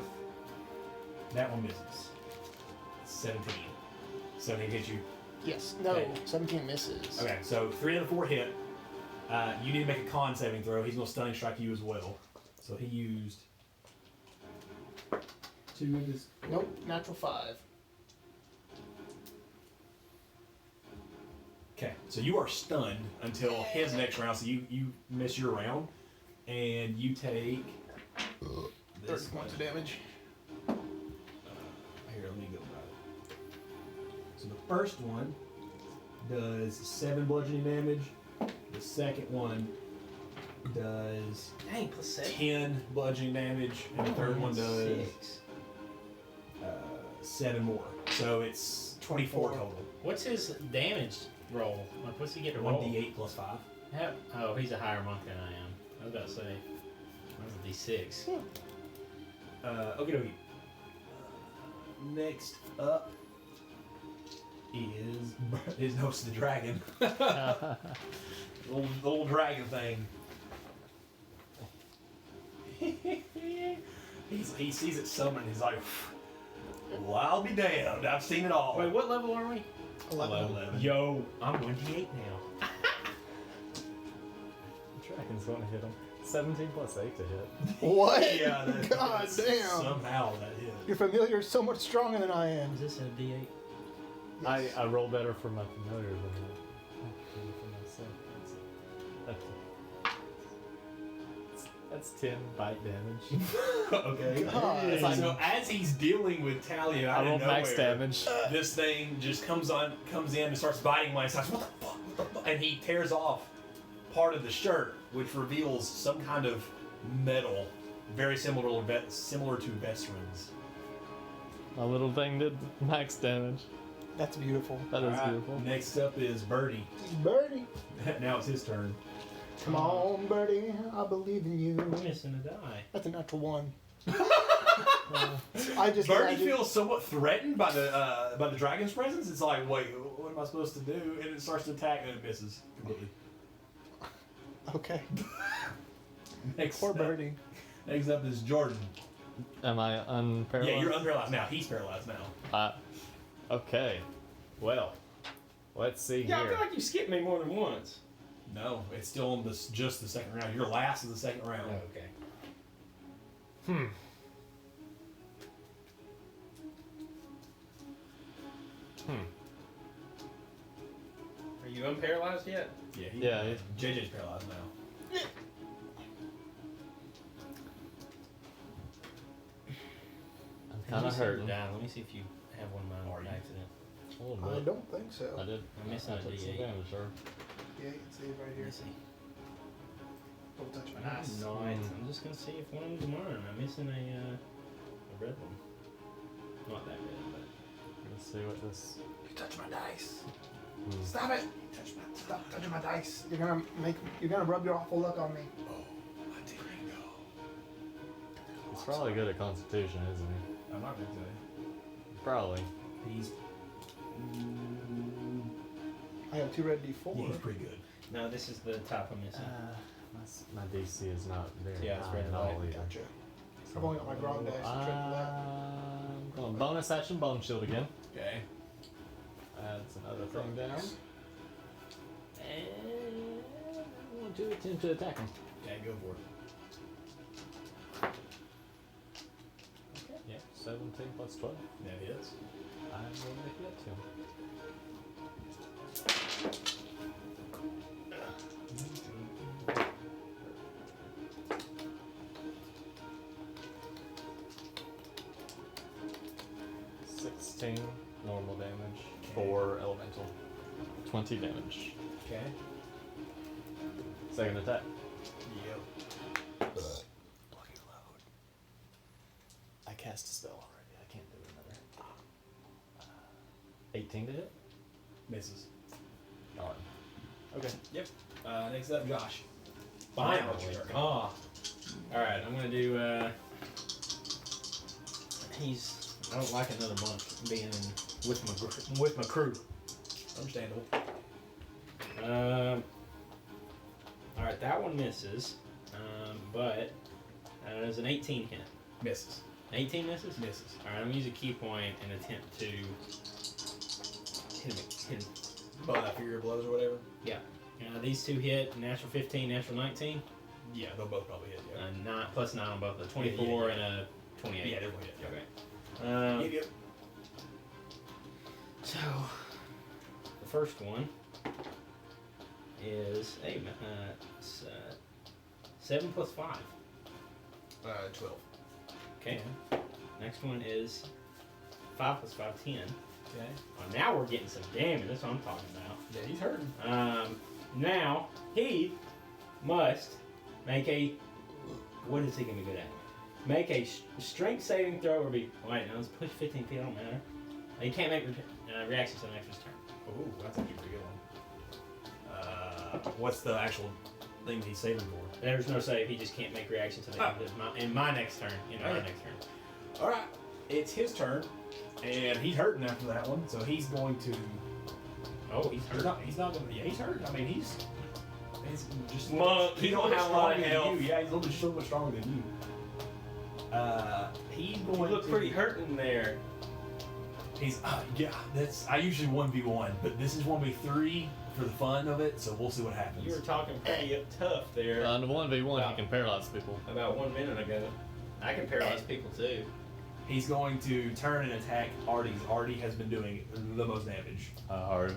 that one misses. 17. 17 hits you. Yes. No. Okay. 17 misses. Okay, so 3 of the 4 hit. You need to make a con saving throw. He's gonna stunning strike you as well. So he used 2 of his. Nope. Natural 5. Okay, so you are stunned until his next round. So you miss your round, and you take 30 points of damage. Here, let me go about it. So the first one does 7 bludgeoning damage. The second one does Dang, plus 7. 10 bludgeoning damage, and the third one does 7 more. So it's 24 total. What's his damage roll? Like, what's he get to roll? 1d8 plus 5. Oh, he's a higher monk than I am. I was about to say, mine's a d6. Okay, dokie. Next up is his Nose of the Dragon. little dragon thing. He sees it summoned. He's like, well, I'll be damned. I've seen it all. Wait, what level are we? 11. Yo, I'm 1d8 now. Dragon's going to hit him. 17 plus 8 to hit. What? Yeah, God damn. Somehow that hit. Your familiar is so much stronger than I am. Is this a d8? I roll better for my familiar than that. For myself. That's 10 bite damage. Okay. God. It's like- So as he's dealing with Talio, I rolled max damage. This thing just comes in and starts biting my side. What the fuck? What the fuck? And he tears off part of the shirt, which reveals some kind of metal, very similar to Vesterans. My little thing did max damage. That's beautiful. That is beautiful. Next up is Birdie. Birdie. Now it's his turn. Come on, Birdie. I believe in you. I'm missing a die. That's a natural 1. I just Birdie imagine- feels somewhat threatened by the dragon's presence. It's like, wait, what am I supposed to do? And it starts to attack, and it misses completely. Okay. Next Poor up- Birdie. Next up is Jordan. Am I unparalyzed? Yeah, you're unparalyzed now. He's paralyzed now. Okay. Well, let's see Yeah, I here. feel like you skipped me more than once. No, it's still on just the second round. You're last of the second round. Oh, okay. Are you unparalyzed yet? Yeah, JJ's paralyzed now. I'm kind of hurting. Die. Let me see if you have one of mine Are by you? accident. A little I bit. don't think so. I did. I'm missing I a took some D8. damage, sir. Yeah, you can see it right Let here. me see. Don't touch my Nice. dice. I'm just gonna see if one of them's mine. I'm missing a red one. Not that red, but Let's see what this. You touch my dice. Hmm. Stop it. Stop touching my dice. You're gonna rub your awful luck on me. He's probably good at Constitution, isn't he? I'm not going to say. Probably. He's I have 2 red D4. yeah, he's pretty good. no, this is the top I'm missing. My DC is not very Yeah, it's high red at and all white. either. Gotcha. I've only got my Grog dice. So check that. I'm going bonus action bone shield again. Okay. That's another thing down. And I want to attempt to attack him. Yeah, go for it. Okay. Yeah, 17 plus 12. That hits. I will make that to him. Normal damage. 4 elemental. 20 damage. Okay. Second attack. Yep. Bloody load. I cast a spell already. I can't do another. 18 to hit? Misses. Darn. Okay. Yep. Next up, Josh. Finally. Oh. Alright, I'm gonna do, I don't like another monk being in with my crew. Understandable. Alright, that one misses. But there's an 18 hit. Misses. 18 misses? Misses. Alright, I'm gonna use a key point and attempt to hit him. Both that figure blows or whatever? Yeah. These two hit, natural 15, natural 19. Yeah, they'll both probably hit, yeah. Plus 9 on both, a 24 and a 28. Yeah, they'll hit. Okay. Yep. So, the first one is 7 plus 5. 12. Okay. Next one is 5 plus 5, 10. Okay. Well, now we're getting some damage. That's what I'm talking about. Yeah, he's hurting. Now he must make a. What is he gonna be good at? Make a strength saving throw or be. Wait, no, let's push 15 feet. Don't matter. He can't make reactions until next turn. Ooh, that's actually pretty good one. What's the actual thing he's saving for? There's no save. He just can't make reactions until in my next turn. My next turn. All right, it's his turn, and he's hurting after that one, so he's going to. Oh, he's hurt. He's not going to. Yeah, he's hurt. I mean, he's just Monk. He don't have a lot of health. Yeah, he's a little bit stronger than you. He's going. You look pretty hurting there. He's yeah. I usually 1v1, but this is 1v3 for the fun of it. So we'll see what happens. You were talking pretty tough there. On the 1v1, he can paralyze people. About 1 minute ago. I can paralyze people too. He's going to turn and attack Arty. Arty has been doing the most damage. Hard.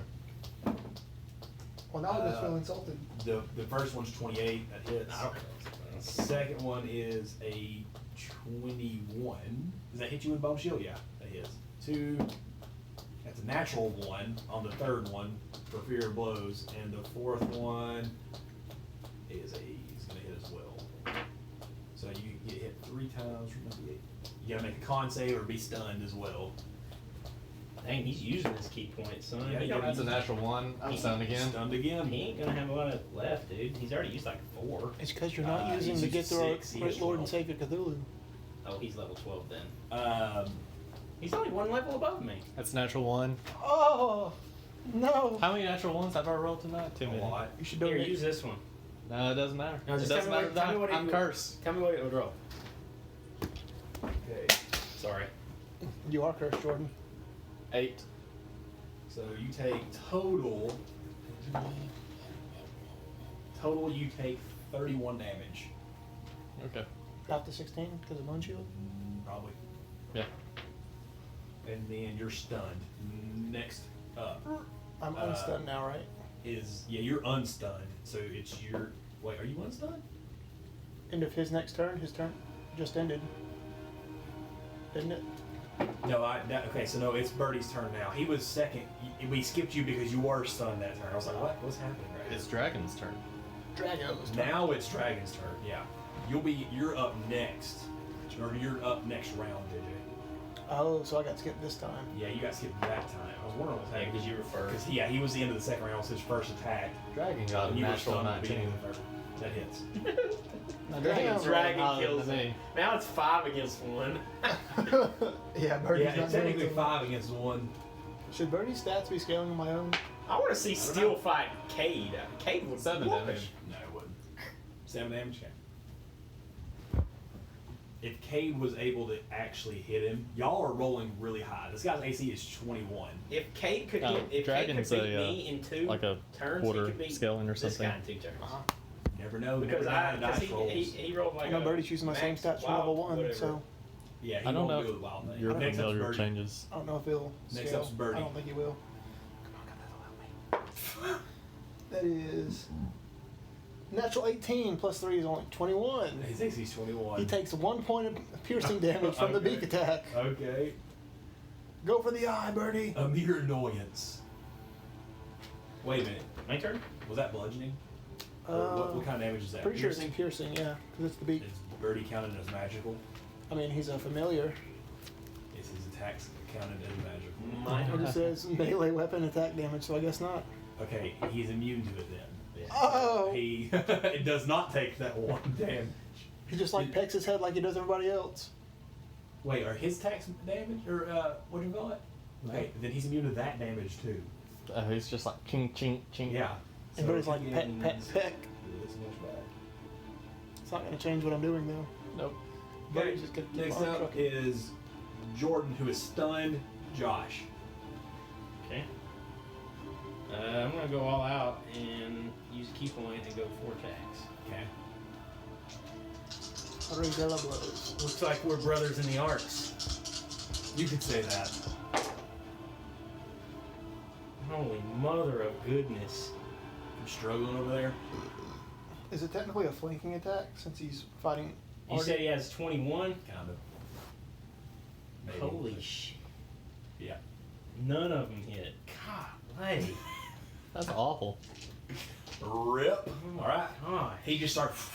Well, now I just feel insulted. The first one's 28. That hits. Second one is a 21. Does that hit you with bone shield? Yeah, that hits. 2. That's a natural 1 on the third one for fear of blows, and the fourth one is he's gonna hit as well. So you get hit 3 times from 98. You gotta make a con save or be stunned as well. Dang, he's using his key point, son. Yeah, That's a natural 1. I'm stunned again. Stunned again. He ain't gonna have a lot of left, dude. He's already used like 4. It's because you're not using he's to get through our 6, he great has Lord and 12. Savior Cthulhu. Oh, he's level 12 then. He's He's only 1 level above me. That's natural 1. Oh no! How many natural 1s have I rolled tonight? Too a many. lot. You should Here, donate. use this one. No, it doesn't matter. No, It just doesn't tell me matter. what- tell me what it I'm would- cursed. Tell me what it would roll. Okay. Sorry. You are cursed, Jordan. 8. So you take total. You take 31 damage. Okay. Drop to 16 because of bone shield. Probably. Yeah. And then you're stunned. Next up I'm unstunned now, right? is you're unstunned. So it's your wait. Are you unstunned? End of his next turn. His turn just ended. Didn't it? No, okay. So no, it's Birdie's turn now. He was second. We skipped you because you were stunned that turn. I was like, what's happening right now? It's Dragon's turn. Dragon's turn. Now it's Dragon's turn. Yeah, you're up next, or you're up next round, JJ. Oh, so I got skipped this time. Yeah, you got skipped that time. I was wondering what's Yeah, happening. because you were first. Because he was the end of the second round. Was his first attack. Dragon got a And you were natural stunned at the 19. beginning of the third. That hits. Now, Dragon's Dragon rolling kills higher than him. Now it's 5 against 1. Yeah, Birdie's Yeah, not it's technically doing 5 against 1. Should Birdie's stats be scaling on my own? I want to see Steele fight Cade. Cade would 7 whoop him. damage. No, it wouldn't. 7 damage. Okay. If Cade was able to actually hit him, y'all are rolling really high. This guy's AC is 21. If Cade could No, hit, if Cade could Dragon's beat a, me in 2 like a turns, quarter he could beat scaling or this something. guy in 2 turns. Never know. Because never know how dice he rolls. rolled like I know a Birdie's using my same max stats from wild, level 1, whatever. so Yeah, he I don't won't know do a wild thing. Your Next up's familiar Birdie. changes. I don't know if he'll Next scale. up's Birdie. I don't think he will. That is natural 18 plus 3 is only 21. His AC is 21. He takes 1 point of piercing damage from the Okay. beak attack. Okay. Go for the eye, Birdie. A mere annoyance. Wait a minute. My turn? Was that bludgeoning? Or what kind of damage is that? Pretty sure it's Piercing? piercing, yeah, because it's the beak. Is Birdie counted as magical? I mean, he's a familiar. Is his attacks counted as magical? Mine. It just says melee weapon attack damage, so I guess not. Okay, he's immune to it then. Oh! He it does not take that 1 damage. He just like pecks his head like he does everybody else. Wait, are his tax damage or what do you call it? Wait, then he's immune to that damage too. He's just like ching, ching, ching. Yeah. Everybody's like peck, peck, peck. This much back. It's not gonna change what I'm doing though. Nope. Okay, Just gonna keep next on up trucking. is Jordan, who is stunned Josh. Okay. I'm gonna go all out and use a key point and go 4 attacks. Okay. Regular blows. Looks like we're brothers in the arts. You could say that. Holy mother of goodness. I'm struggling over there. Is it technically a flanking attack since he's fighting? You Arty? said he has 21? Kind of. Maybe. Holy shit. Yeah. None of them hit. Golly. That's awful. Rip. All right. God. He just starts.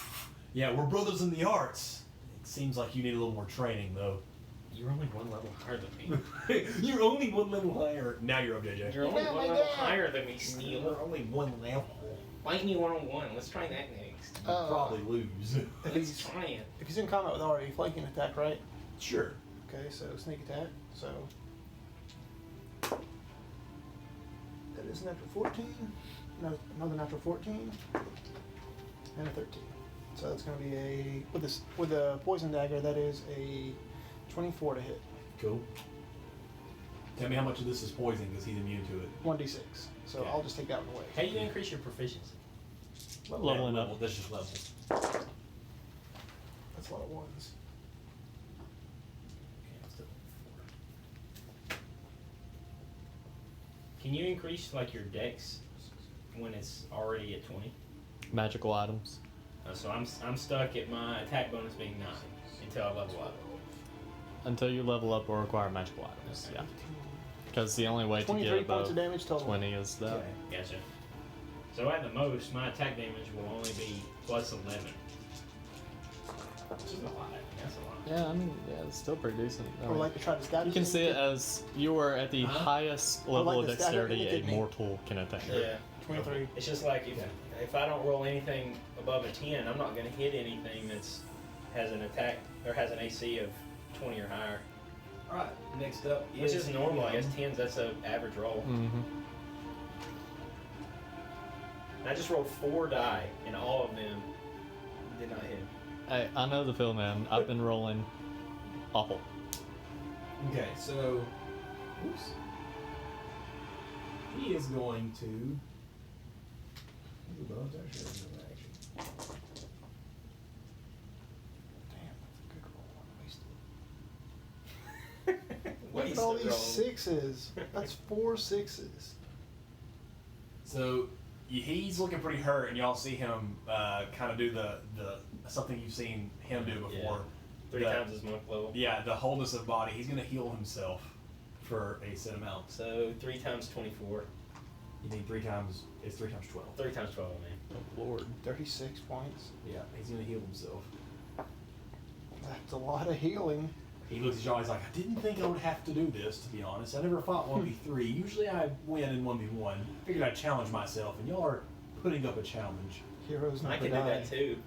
Yeah, we're brothers in the arts. It seems like you need a little more training, though. You're only 1 level higher than me. You're only 1 level higher. Now you're up, JJ. You're only 1 level higher than me, Steele. You're only 1 level. Fight me 1-on-1. Let's try that next. You'll probably lose. If Let's he's, try it. if he's in combat with Arty, flanking attack, right? Sure. Okay, so sneak attack. So that is natural 14. No, another natural 14 and a 13. So that's going to be a with a poison dagger. That is a 24 to hit. Cool. Tell me how much of this is poison because he's immune to it. 1d6. So Okay. I'll just take that one away. How do you increase your proficiency? Leveling Level. up. That's just levels. That's a lot of ones. Can you increase like your dex when it's already at 20? Magical items. So I'm stuck at my attack bonus being 9 until I level up. Until you level up or acquire magical items. Yeah. Because the only way to 23 get points above of damage total. 20 is that. Okay. Gotcha. So at the most, my attack damage will only be plus 11. Which is a lot. That's a lot. Yeah, I mean, yeah, it's still pretty decent. I Or mean, like to try to stab you can see it as you are at the highest level like of the stat in the dexterity a kidney. mortal can attain. Yeah. 23. It's just like if I don't roll anything above a 10, I'm not going to hit anything that's has an attack or has an AC of 20 or higher. All right. Next up Which is normal, I guess. 10s, that's an average roll. Mm-hmm. And I just rolled 4 die, and all of them did not hit. Hey, I know the feel, man. I've been rolling awful. Okay, so. Oops. He is going to. Ooh, bonus action or no action? Damn, that's a good roll. I wasted. Look at all these sixes. That's 4 sixes. So he's looking pretty hurt, and y'all see him kind of do the something you've seen him do before. Yeah. 3 The- times his monk level. Yeah, the wholeness of body. He's gonna heal himself for a set amount. So 3 times 24. You need 3 times. It's 3 times 12. 3 times 12, man. Oh, Lord. 36 points. Yeah, he's gonna heal himself. That's a lot of healing. He looks at y'all. He's like, I didn't think I would have to do this. To be honest, I never fought 1v3. Usually I win in 1v1. Figured I'd challenge myself, and y'all are putting up a challenge. Heroes never I can die. do that too.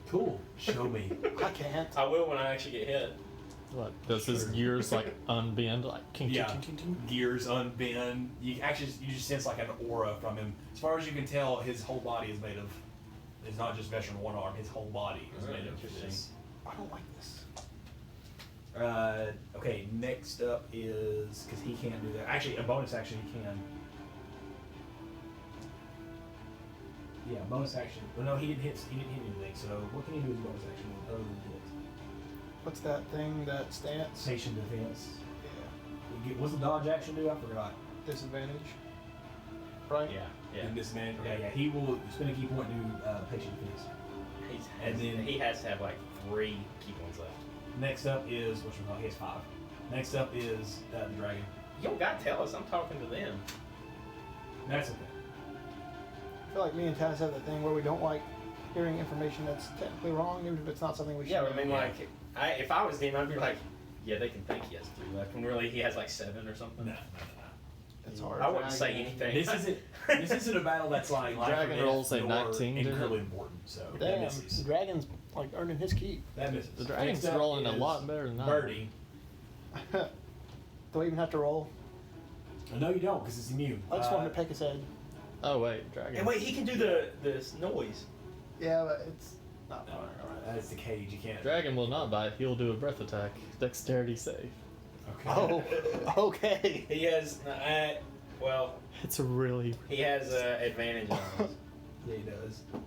Cool. Show me. I can't. I will when I actually get hit. What? Does his gears like unbend? Like, king, Yeah, king, king, king, king? gears unbend. You just sense like an aura from him. As far as you can tell, his whole body is made of. It's not just veteran one arm. His whole body is made of this. I don't like this. Okay. Next up is because he can't do that. Actually, a bonus action he can. Yeah, bonus action. Well, no, he didn't hit. He didn't hit anything. So what can he do as a bonus action other than hit? What's that thing, that stance? Patient defense. Yeah. What's the dodge action do? I forgot. Disadvantage. Right? Yeah. In this man. Okay, yeah. He will spend a key point to patient defense. And then- he has to have like 3 key points left. Next up is whatchamacallit, he has 5. Next up is the dragon. You don't gotta tell us. I'm talking to them. That's okay. I feel like me and Taz have that thing where we don't like hearing information that's technically wrong, even if it's not something we should. Yeah, but I mean, Yeah. like, if I was them, I'd be like, yeah, they can think he has 3 left, when really he has like 7 or something. No. It's hard. I wouldn't say anything. This isn't a battle that's like Dragon rolls a 19, did it? incredibly important. So that Damn, misses. the dragon's like earning his keep. That misses. The dragon's Next up rolling a is lot better than I am. Birdie. Do I even have to roll? No, you don't, because it's immune. I just wanted to peck his head. Oh wait, dragon. And wait, he can do this noise. Yeah, but it's not No, alright, that is the cage. You can't. Dragon will not bite. He'll do a breath attack. Dexterity save. Okay. Oh, okay. He has, well, It's a really. he has advantage on us. Yeah, he does. Oh,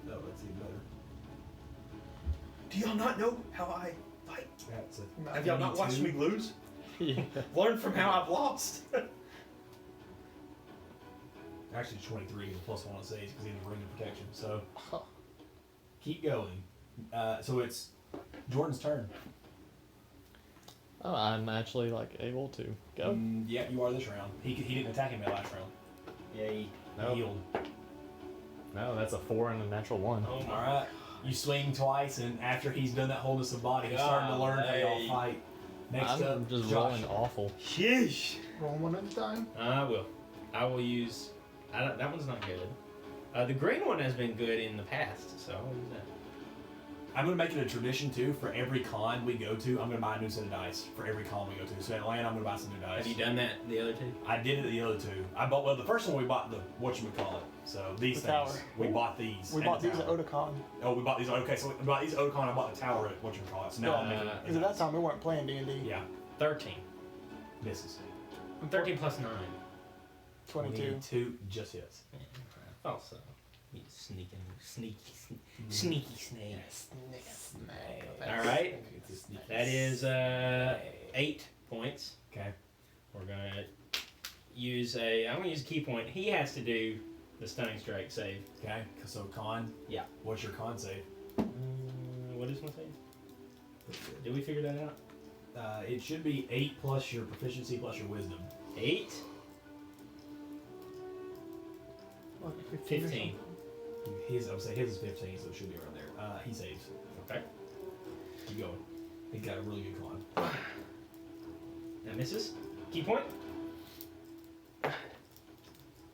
that's even better. Do y'all not know how I fight? That's a Have y'all not watched me 22. lose? Yeah. Learn from how I've lost. Actually, 23 is plus 1 on saves because he has a ring of protection. So keep going. So it's Jordan's turn. Oh, I'm actually like able to go. Yeah, you are this round. He didn't attack him that last round. Yeah, He Nope. healed. No, that's a 4 and a natural 1. oh All my. right. You swing twice, and after he's done that wholeness of body, he's starting to learn how y'all Golly. fight. Next I'm up, just Josh. rolling awful. Sheesh. Roll one at a time. I will use, that one's not good. The green one has been good in the past, so I'll use that. I'm gonna make it a tradition too. For every con we go to, I'm gonna buy a new set of dice. For every con we go to, so Atlanta, I'm gonna buy some new dice. Have you done that the other two? I did it at the other two. The first one we bought the whatchamacallit. So these The things. tower. We bought these. We at bought the these at tower. Otakon. Oh, we bought these. Okay, so we bought these at Otakon. I bought the tower at whatchamacallit. So now I'm making it. Because at that time we weren't playing D&D. Yeah, 13. misses. 13 plus 9. 22. 22 just hits. Yeah, I thought so. You sneaky snake. Alright. That is 8 points. Okay. We're gonna use I'm gonna use a key point. He has to do the stunning strike save. Okay. So con. Yeah. What's your con save? What is my save? Did we figure that out? It should be 8 plus your proficiency plus your wisdom. 8? What, 15. His, I would say his is 15, so it should be around there. He saves. Okay. Keep going. He's got a really good con. That misses. Key point.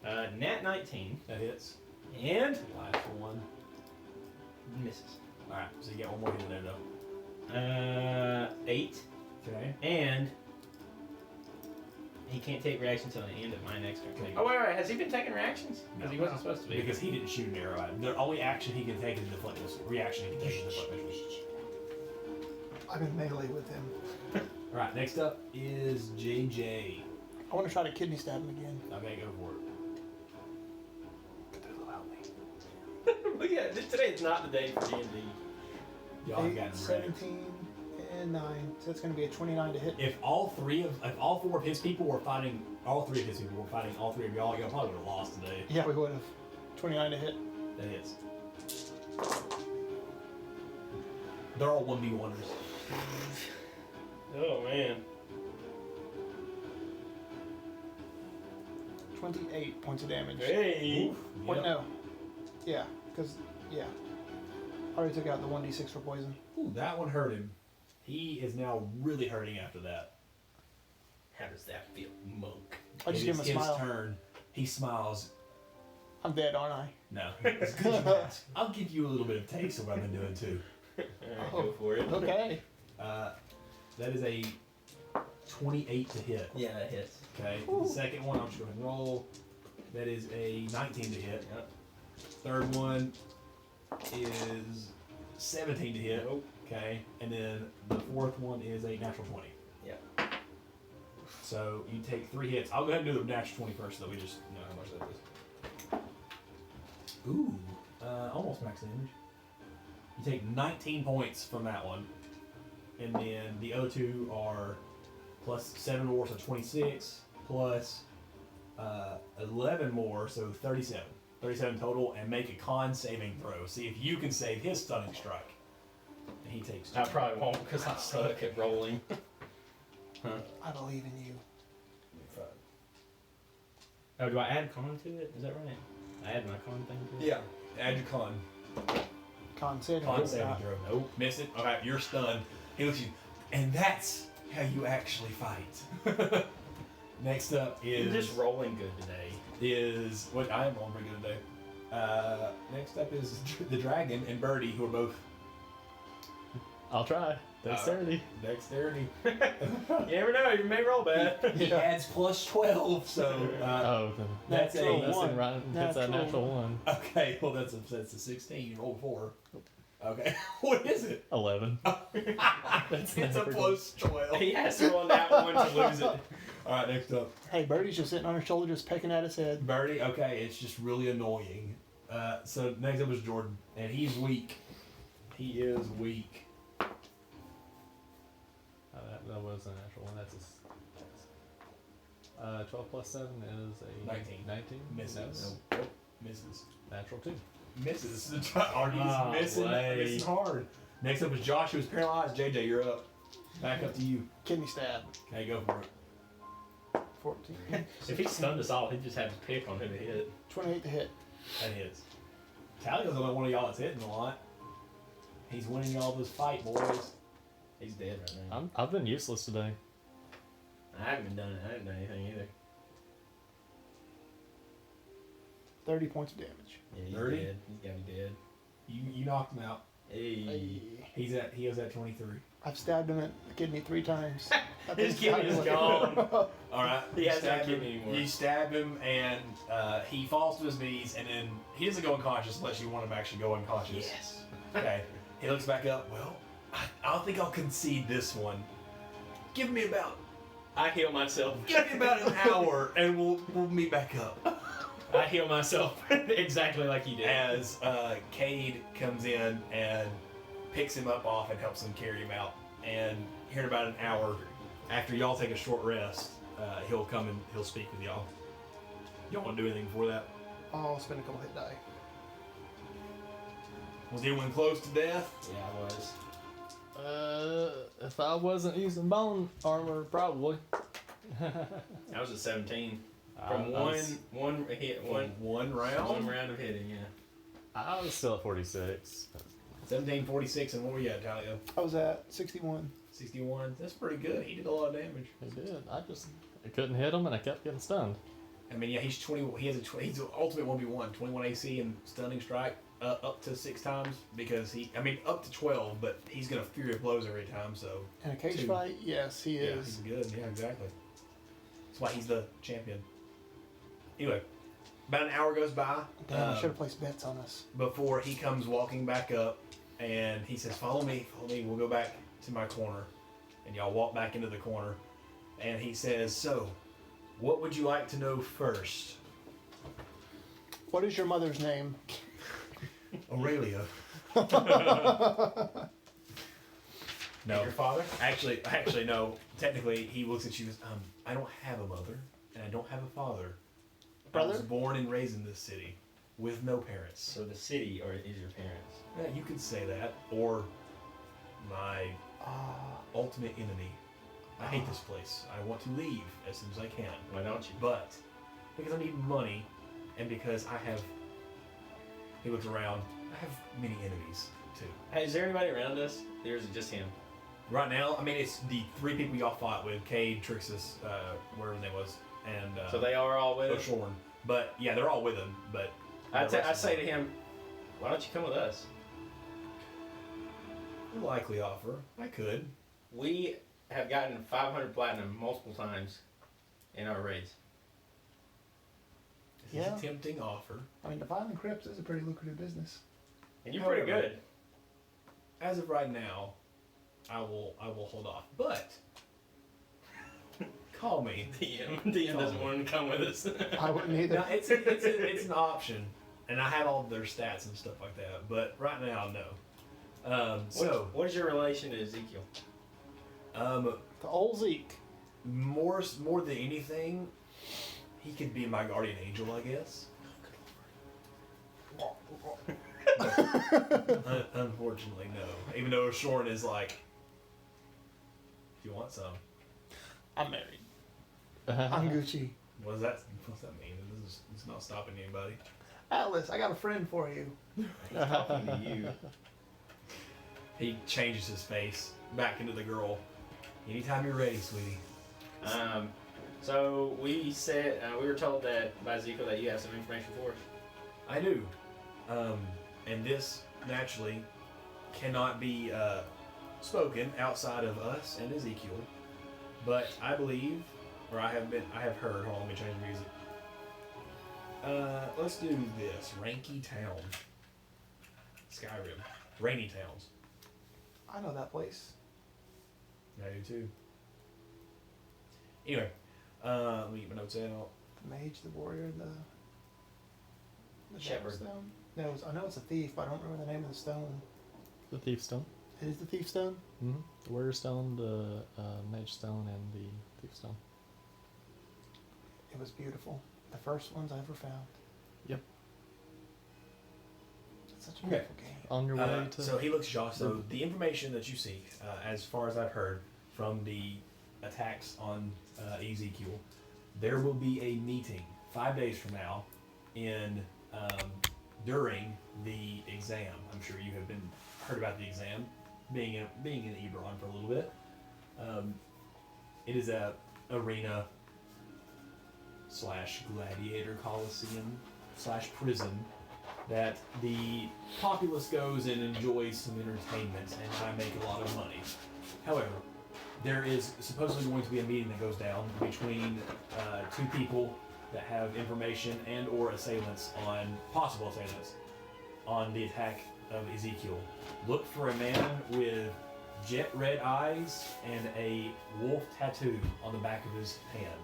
Nat 19. That hits. And Last one. misses. Alright, so you got one more hit in there though. 8. Okay. And he can't take reactions until the end of my next turn. Okay. Oh, wait. Has he been taking reactions? Because No. he wasn't supposed to be. Because he didn't shoot an arrow at him. The only action he can take is deflect missile. Reaction he can take is deflect missile. I'm in melee with him. Alright, next up is JJ. I want to try to kidney stab him again. Okay, go for it. But yeah, today is not the day for D&D. Y'all have 8, gotten 17, and 9. So it's going to be a 29 to hit. If all 4 of his people were fighting, all 3 of his people were fighting all 3 of y'all probably would have lost today. Yeah, we would have. 29 to hit. That hits. They're all 1v1ers. Oh, man. 28 points of damage. Hey. Wait, Yep. no. Yeah, because, yeah. I already took out the 1d6 for poison. Ooh, that one hurt him. He is now really hurting after that. How does that feel, monk? I just It give him a is his smile. turn. He smiles. I'm dead, aren't I? No. It's good you asked. I'll give you a little bit of taste of what I've been doing too. Alright, Oh. go for it. Okay. That is a 28 to hit. Yeah, that hits. Okay. The second one, I'm just going to roll. That is a 19 to hit. Yep. Third one is 17 to hit. Nope. Okay. And then the fourth one is a natural 20. Yeah. So you take 3 hits. I'll go ahead and do the natural 20 first so that we just know how much that is. Ooh. Almost max damage. You take 19 points from that one. And then the other 2 are plus 7 more, so 26, plus 11 more, so 37. 37 total, and make a con saving throw. See if you can save his stunning strike. And he takes 2. I probably won't because I suck at rolling. I believe in you. Oh, do I add con to it? Is that right? I add my con thing to it? Yeah, add your con. Con saving. Con throw. saving throw. Nope. Miss it. All right, you're stunned. He looks at you, and that's how you actually fight. Next up You're is just rolling good today. what I am rolling pretty good today. Next up is the dragon and Birdie, who are both I'll try. Dexterity. dexterity. You never know, you may roll bad. He adds plus 12, so Then that's Natural a that's one. in right. It's a Natural. natural one. okay. Well, that's a 16. You rolled 4. Okay, what is it? 11. It's a plus 12. He has to roll that one to lose it. All right, next up. Hey, Birdie's just sitting on her shoulder, just pecking at his head. Birdie, okay, it's just really annoying. So next up is Jordan, and he's weak. He is weak. That was a natural one. That's a 12 plus 7 is a 19. 19. Misses. No. Nope. Misses. Natural 2. Misses. Arty's missing hard. Next up is Josh, who's paralyzed. JJ, you're up. Back up to you. Kidney stab. Okay, go for it. 14. If he stunned us all, he'd just have to pick on who to hit. 28 to hit. That hits. Talio's the only one of y'all that's hitting a lot. He's winning y'all this fight, boys. He's dead right now. I've been useless today. I haven't done anything either. 30 points of damage. Yeah, he's 30? dead. He's gotta be dead. You knocked him out. Hey. He is at 23. I've stabbed him in the kidney 3 times. His kidney is gone. All right. He you has no stab him- kidney anymore. You stab him, and he falls to his knees, and then he doesn't go unconscious unless you want him to actually go unconscious. Yes. Okay. He looks back up. Well, I don't think I'll concede this one. Give me about I heal myself. an hour, and we'll meet back up. I heal myself exactly like he did. As Cade comes in and picks him up off and helps him carry him out. And here in about an hour, after y'all take a short rest, he'll come and he'll speak with y'all. Y'all want to do anything before that? I'll spend a couple hit die. Was anyone close to death? Yeah, I was. If I wasn't using bone armor, probably. I was at 17. From I was- one hit, One round? one round of hitting, yeah. I was still at 46. 1746, and what were you at, Talio? I was at 61. 61. That's pretty good. He did a lot of damage. He did. I couldn't hit him, and I kept getting stunned. I mean, yeah, he's 20. He's an ultimate 1v1, 21 AC and stunning strike up to 6 times because up to 12, but he's gonna Fury of Blows every time. So In a cage 2. fight, yes, he yeah, he's is. good. Yeah, exactly. That's why he's the champion. Anyway, about an hour goes by Damn, I should have placed bets on us. before he comes walking back up, and he says, "Follow me, follow me. We'll go back to my corner." And y'all walk back into the corner, and he says, "So, what would you like to know first?" What is your mother's name? Aurelia. No. Your father? Actually, no. Technically, he looks at you as, I don't have a mother, and I don't have a father. I was Brother? born and raised in this city, with no parents. So the city or is your parents? Yeah, you could say that, or my ultimate enemy. I hate this place. I want to leave as soon as I can. Why don't you? But, because I need money, and because I have, he looks around, I have many enemies, too. Hey, is there anybody around us? Or is it just him? Right now, I mean, it's the 3 people y'all fought with, Cade, Trixus, whatever his name was, and So they are all with us? O'Shorn. But, yeah, they're all with him, but... I say to him, why don't you come with us? Likely offer. I could. We have gotten 500 platinum multiple times in our raids. This Yeah. is a tempting offer. I mean, defiling crypts is a pretty lucrative business. And you're pretty However, good. As of right now, I will hold off. But call me. DM doesn't want to come with us. I wouldn't either. No, it's an option, and I have all their stats and stuff like that. But right now, no. What is your relation to Ezekiel? The old Zeke. More than anything, he could be my guardian angel, I guess. Unfortunately, no. Even though Shorn is like, if you want some, I'm married. I'm Gucci. what's that mean? It's not stopping anybody. Atlas, I got a friend for you. He's talking to you. He changes his face back into the girl. Anytime you're ready, sweetie. So we said we were told that by Ezekiel that you have some information for us. I do. And this naturally cannot be spoken outside of us and Ezekiel. But I believe, or I have heard, hold on, let me change the music. Let's do this. Ranky Town. Skyrim. Rainy Towns. I know that place. I do too. Anyway, let me get my notes out. The mage, the warrior, the Shepherd. Stone. No, I know it's a thief, but I don't remember the name of the stone. The Thief Stone. It is the thief stone. Mm-hmm. The Warrior Stone, the Mage Stone, and the Thief Stone. It was beautiful. The first ones I ever found. Yep. It's such a beautiful game. On your way to. So he looks shocked. So the information that you seek, as far as I've heard from the attacks on Ezekiel, there will be a meeting 5 days from now in during the exam. I'm sure you have heard about the exam being in Ebron for a little bit. It is a arena / gladiator coliseum / prison that the populace goes and enjoys some entertainment, and I make a lot of money. However, there is supposedly going to be a meeting that goes down between two people that have information and or possible assailants on the attack of Ezekiel. Look for a man with jet red eyes and a wolf tattoo on the back of his hand.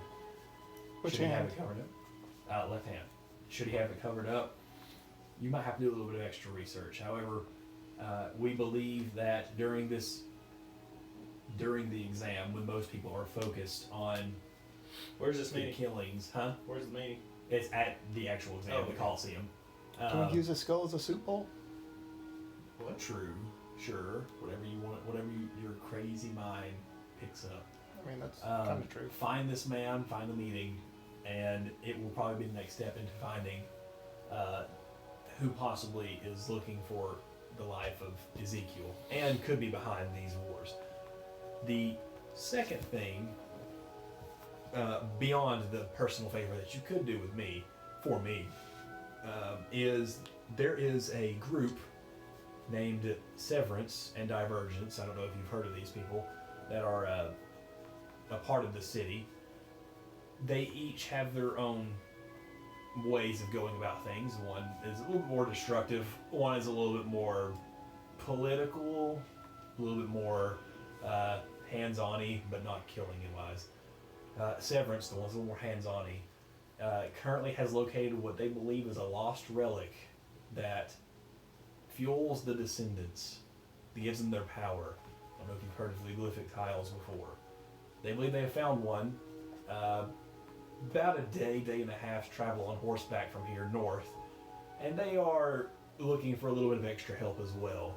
Which Should he have hand? it covered up? Left hand. Should he have it covered up? You might have to do a little bit of extra research. However, we believe that during the exam, when most people are focused on Where's this the meeting? killings, Where's the meeting? it's at the actual exam, Oh, the okay. Coliseum. Can we use a skull as a soup bowl? What? True, sure, whatever you want, whatever your crazy mind picks up. I mean, that's kind of true. Find this man, find the meeting, and it will probably be the next step into finding who possibly is looking for the life of Ezekiel and could be behind these wars. The second thing, beyond the personal favor that you could do for me, is there is a group named Severance and Divergence. I don't know if you've heard of these people that are a part of the city. They each have their own ways of going about things. One is a little bit more destructive. One is a little bit more political, a little bit more hands-on-y, but not killing-y wise. Severance, the one's a little more hands-on-y, currently has located what they believe is a lost relic that fuels the Descendants, that gives them their power. I don't know if you've heard of the glyphic tiles before. They believe they have found one about a day and a half's travel on horseback from here north, and they are looking for a little bit of extra help as well.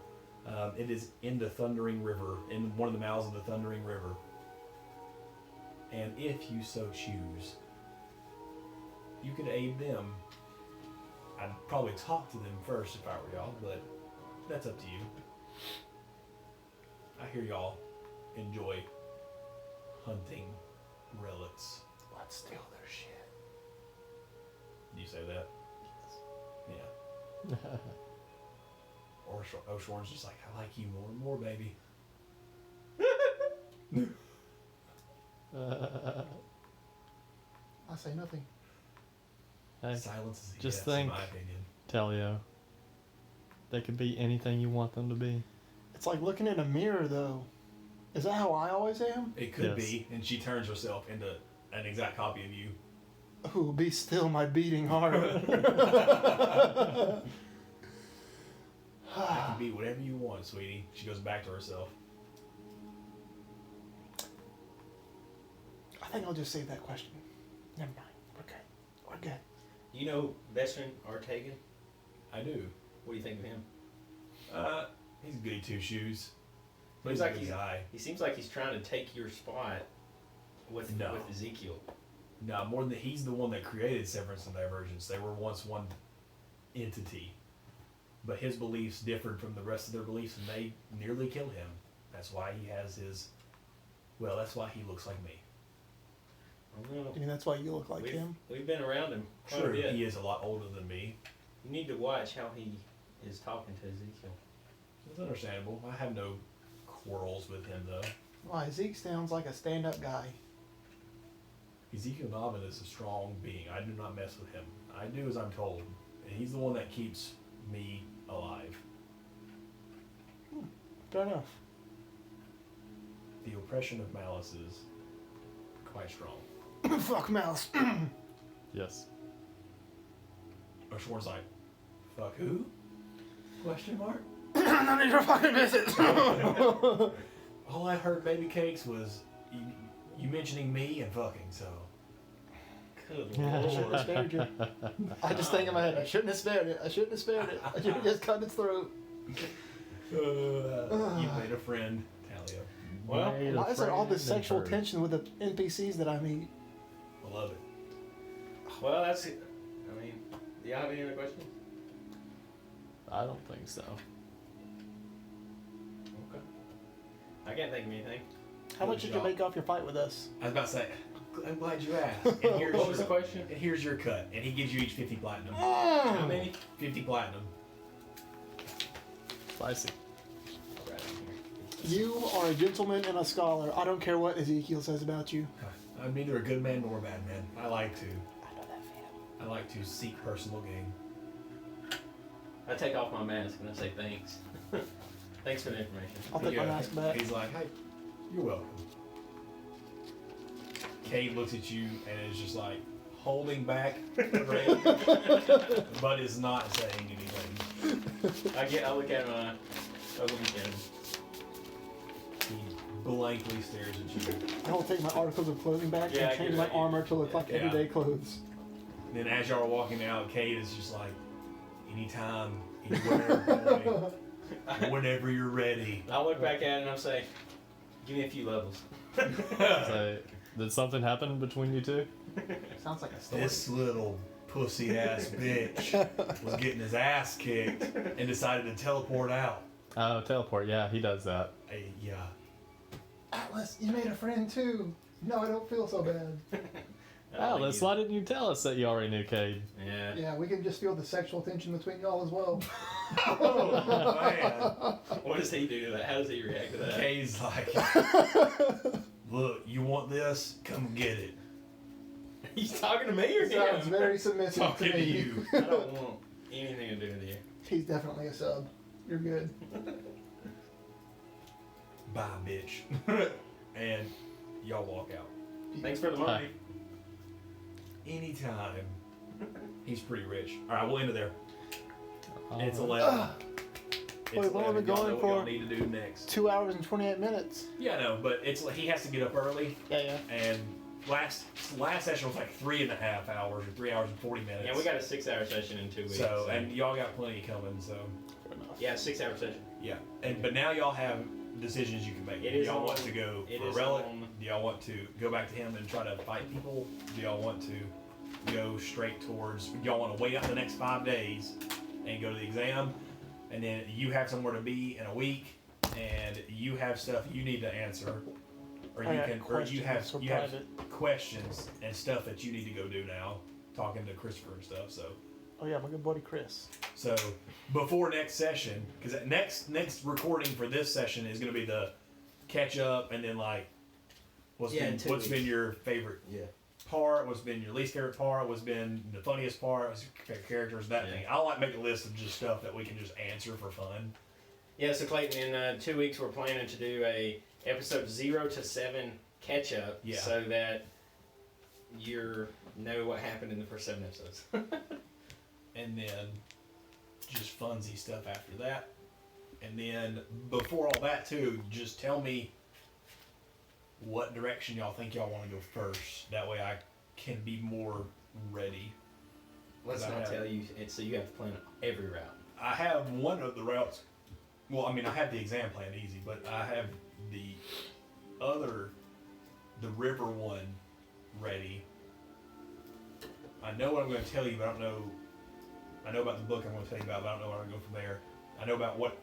It is in the Thundering River, in one of the mouths of the Thundering River. And if you so choose, you could aid them. I'd probably talk to them first if I were y'all, but that's up to you. I hear y'all enjoy hunting relics. Let's steal their shit. Do you say that? Yeah. Or Oshorn's just like, I like you more and more, baby. I say nothing. Hey, Silence is a just yes, think. in my opinion. Talio. They could be anything you want them to be. It's like looking in a mirror, though. Is that how I always am? It could Yes. be, and she turns herself into an exact copy of you. Ooh, be still my beating heart. I can be whatever you want, sweetie. She goes back to herself. I think I'll just save that question. Never mind. We're good. We're good. You know veteran Artagan? I do. What do you think of him? He's goody two shoes. But He's he's like a good guy. He seems like he's trying to take your spot with Ezekiel. No, more than he's the one that created Severance and Divergence. They were once one entity. But his beliefs differed from the rest of their beliefs, and they nearly killed him. That's why he has his... Well, that's why he looks like me. Well, I mean, that's why you look like him. we've been around him quite a True, bit. he is a lot older than me. You need to watch how he is talking to Ezekiel. It's understandable. I have no quarrels with him, though. Why, Zeke sounds like a stand-up guy. Ezekiel Dobbin is a strong being. I do not mess with him. I do as I'm told. And he's the one that keeps me alive. Fair enough. The oppression of Malice is quite strong. Fuck Mouse. Yes. Oshworn's like, fuck who? Question mark? None of your fucking business. All I heard, Baby Cakes, was you mentioning me and fucking, so. Good I shouldn't have lord. spared you. I just think in my head, I shouldn't have spared it. I shouldn't have spared it. I should have just cut its throat. You made a friend, Talio. Well, Made a Why is there all this friend sexual and tension with the NPCs that I meet? I love it. well, that's it. I mean, do y'all have any other questions? I don't think so. Okay. I can't think of anything. How much did you make off your fight with us? I was about to say, I'm glad you asked. And here's What was the your, question? and here's your cut. And he gives you each 50 platinum. How many? 50 platinum. Spicy. Right on here. You are a gentleman and a scholar. I don't care what Ezekiel says about you. I'm neither a good man nor a bad man. I like to seek personal gain. I take off my mask and I say thanks. Thanks for the information. I'll take my mask back. He's like, hey, you're welcome. Cade looks at you and is just like holding back, but is not saying anything. I look at him and I look at him. He blankly stares at you. I will take my articles of clothing back Yeah, I and change get my it. armor to look like Yeah. everyday clothes. And then as y'all are walking out, Cade is just like, anytime, anywhere, boy, whenever you're ready. I look back at it and I say, give me a few levels. So, did something happen between you two? Sounds like a story. This little pussy ass bitch was getting his ass kicked and decided to teleport out. Oh, teleport. Yeah, he does that. Yeah. Atlas, you made a friend too. No, I don't feel so bad. Alice, why didn't you tell us that you already knew Cade? Yeah. Yeah, we can just feel the sexual tension between y'all as well. Oh, man. What does he do to that? How does he react to that? Cade's like, look, you want this? Come get it. He's talking to me or Sounds him? very submissive Talking to to me. you. I don't want anything to do with you. He's definitely a sub. You're good. Bye, bitch. And y'all walk out. Thanks for the money. Anytime. He's pretty rich. Alright, we'll end it there. It's Alright. 11. Wait, It's what have we 11. Y'all going know what y'all for? need to do next. 2 hours and 28 minutes. Yeah, I know, but it's he has to get up early, Yeah. and last session was like 3.5 hours or 3 hours and 40 minutes. Yeah, we got a 6-hour session in 2 weeks. so and y'all got plenty coming. So Fair enough. yeah, 6-hour session. yeah, but now y'all have decisions you can make. It Do is y'all on- want to go it for a is relic? on- Do y'all want to go back to him and try to fight people? Do y'all want to go straight towards? Do y'all want to wait out the next 5 days and go to the exam, and then you have somewhere to be in a week, and you have stuff you need to answer, or I you got can, or you questions have for you have private. questions and stuff that you need to go do now, talking to Christopher and stuff. Oh yeah, my good buddy Chris. So before next session, because next recording for this session is going to be the catch up, and then like what's Yeah, in been 2 what's been weeks. your favorite Yeah. part, what's been your least favorite part, what's been the funniest part, what's your favorite characters, that Yeah. thing. I like make a list of just stuff that we can just answer for fun. Yeah, so Clayton, in 2 weeks we're planning to do a episode 0 to 7 catch up, Yeah. so that you know what happened in the first 7 episodes. And then just funsy stuff after that. And then before all that too, just tell me what direction y'all think y'all want to go first. That way I can be more ready. Let's I not have- tell you, so you have to plan every route. I have one of the routes. Well, I mean, I have the exam plan easy, but I have the river one ready. I know what I'm going to tell you, but I don't know. I know about the book I'm going to tell you about, but I don't know where I'm going to go from there. I know about what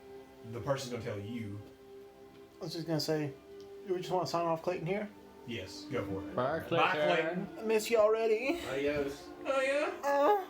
the person's going to tell you. I was just gonna say, do we just want to sign off Clayton here? Yes, go for it. Bye, Bye, Clayton. I miss you already. Adios. Oh yeah. Oh.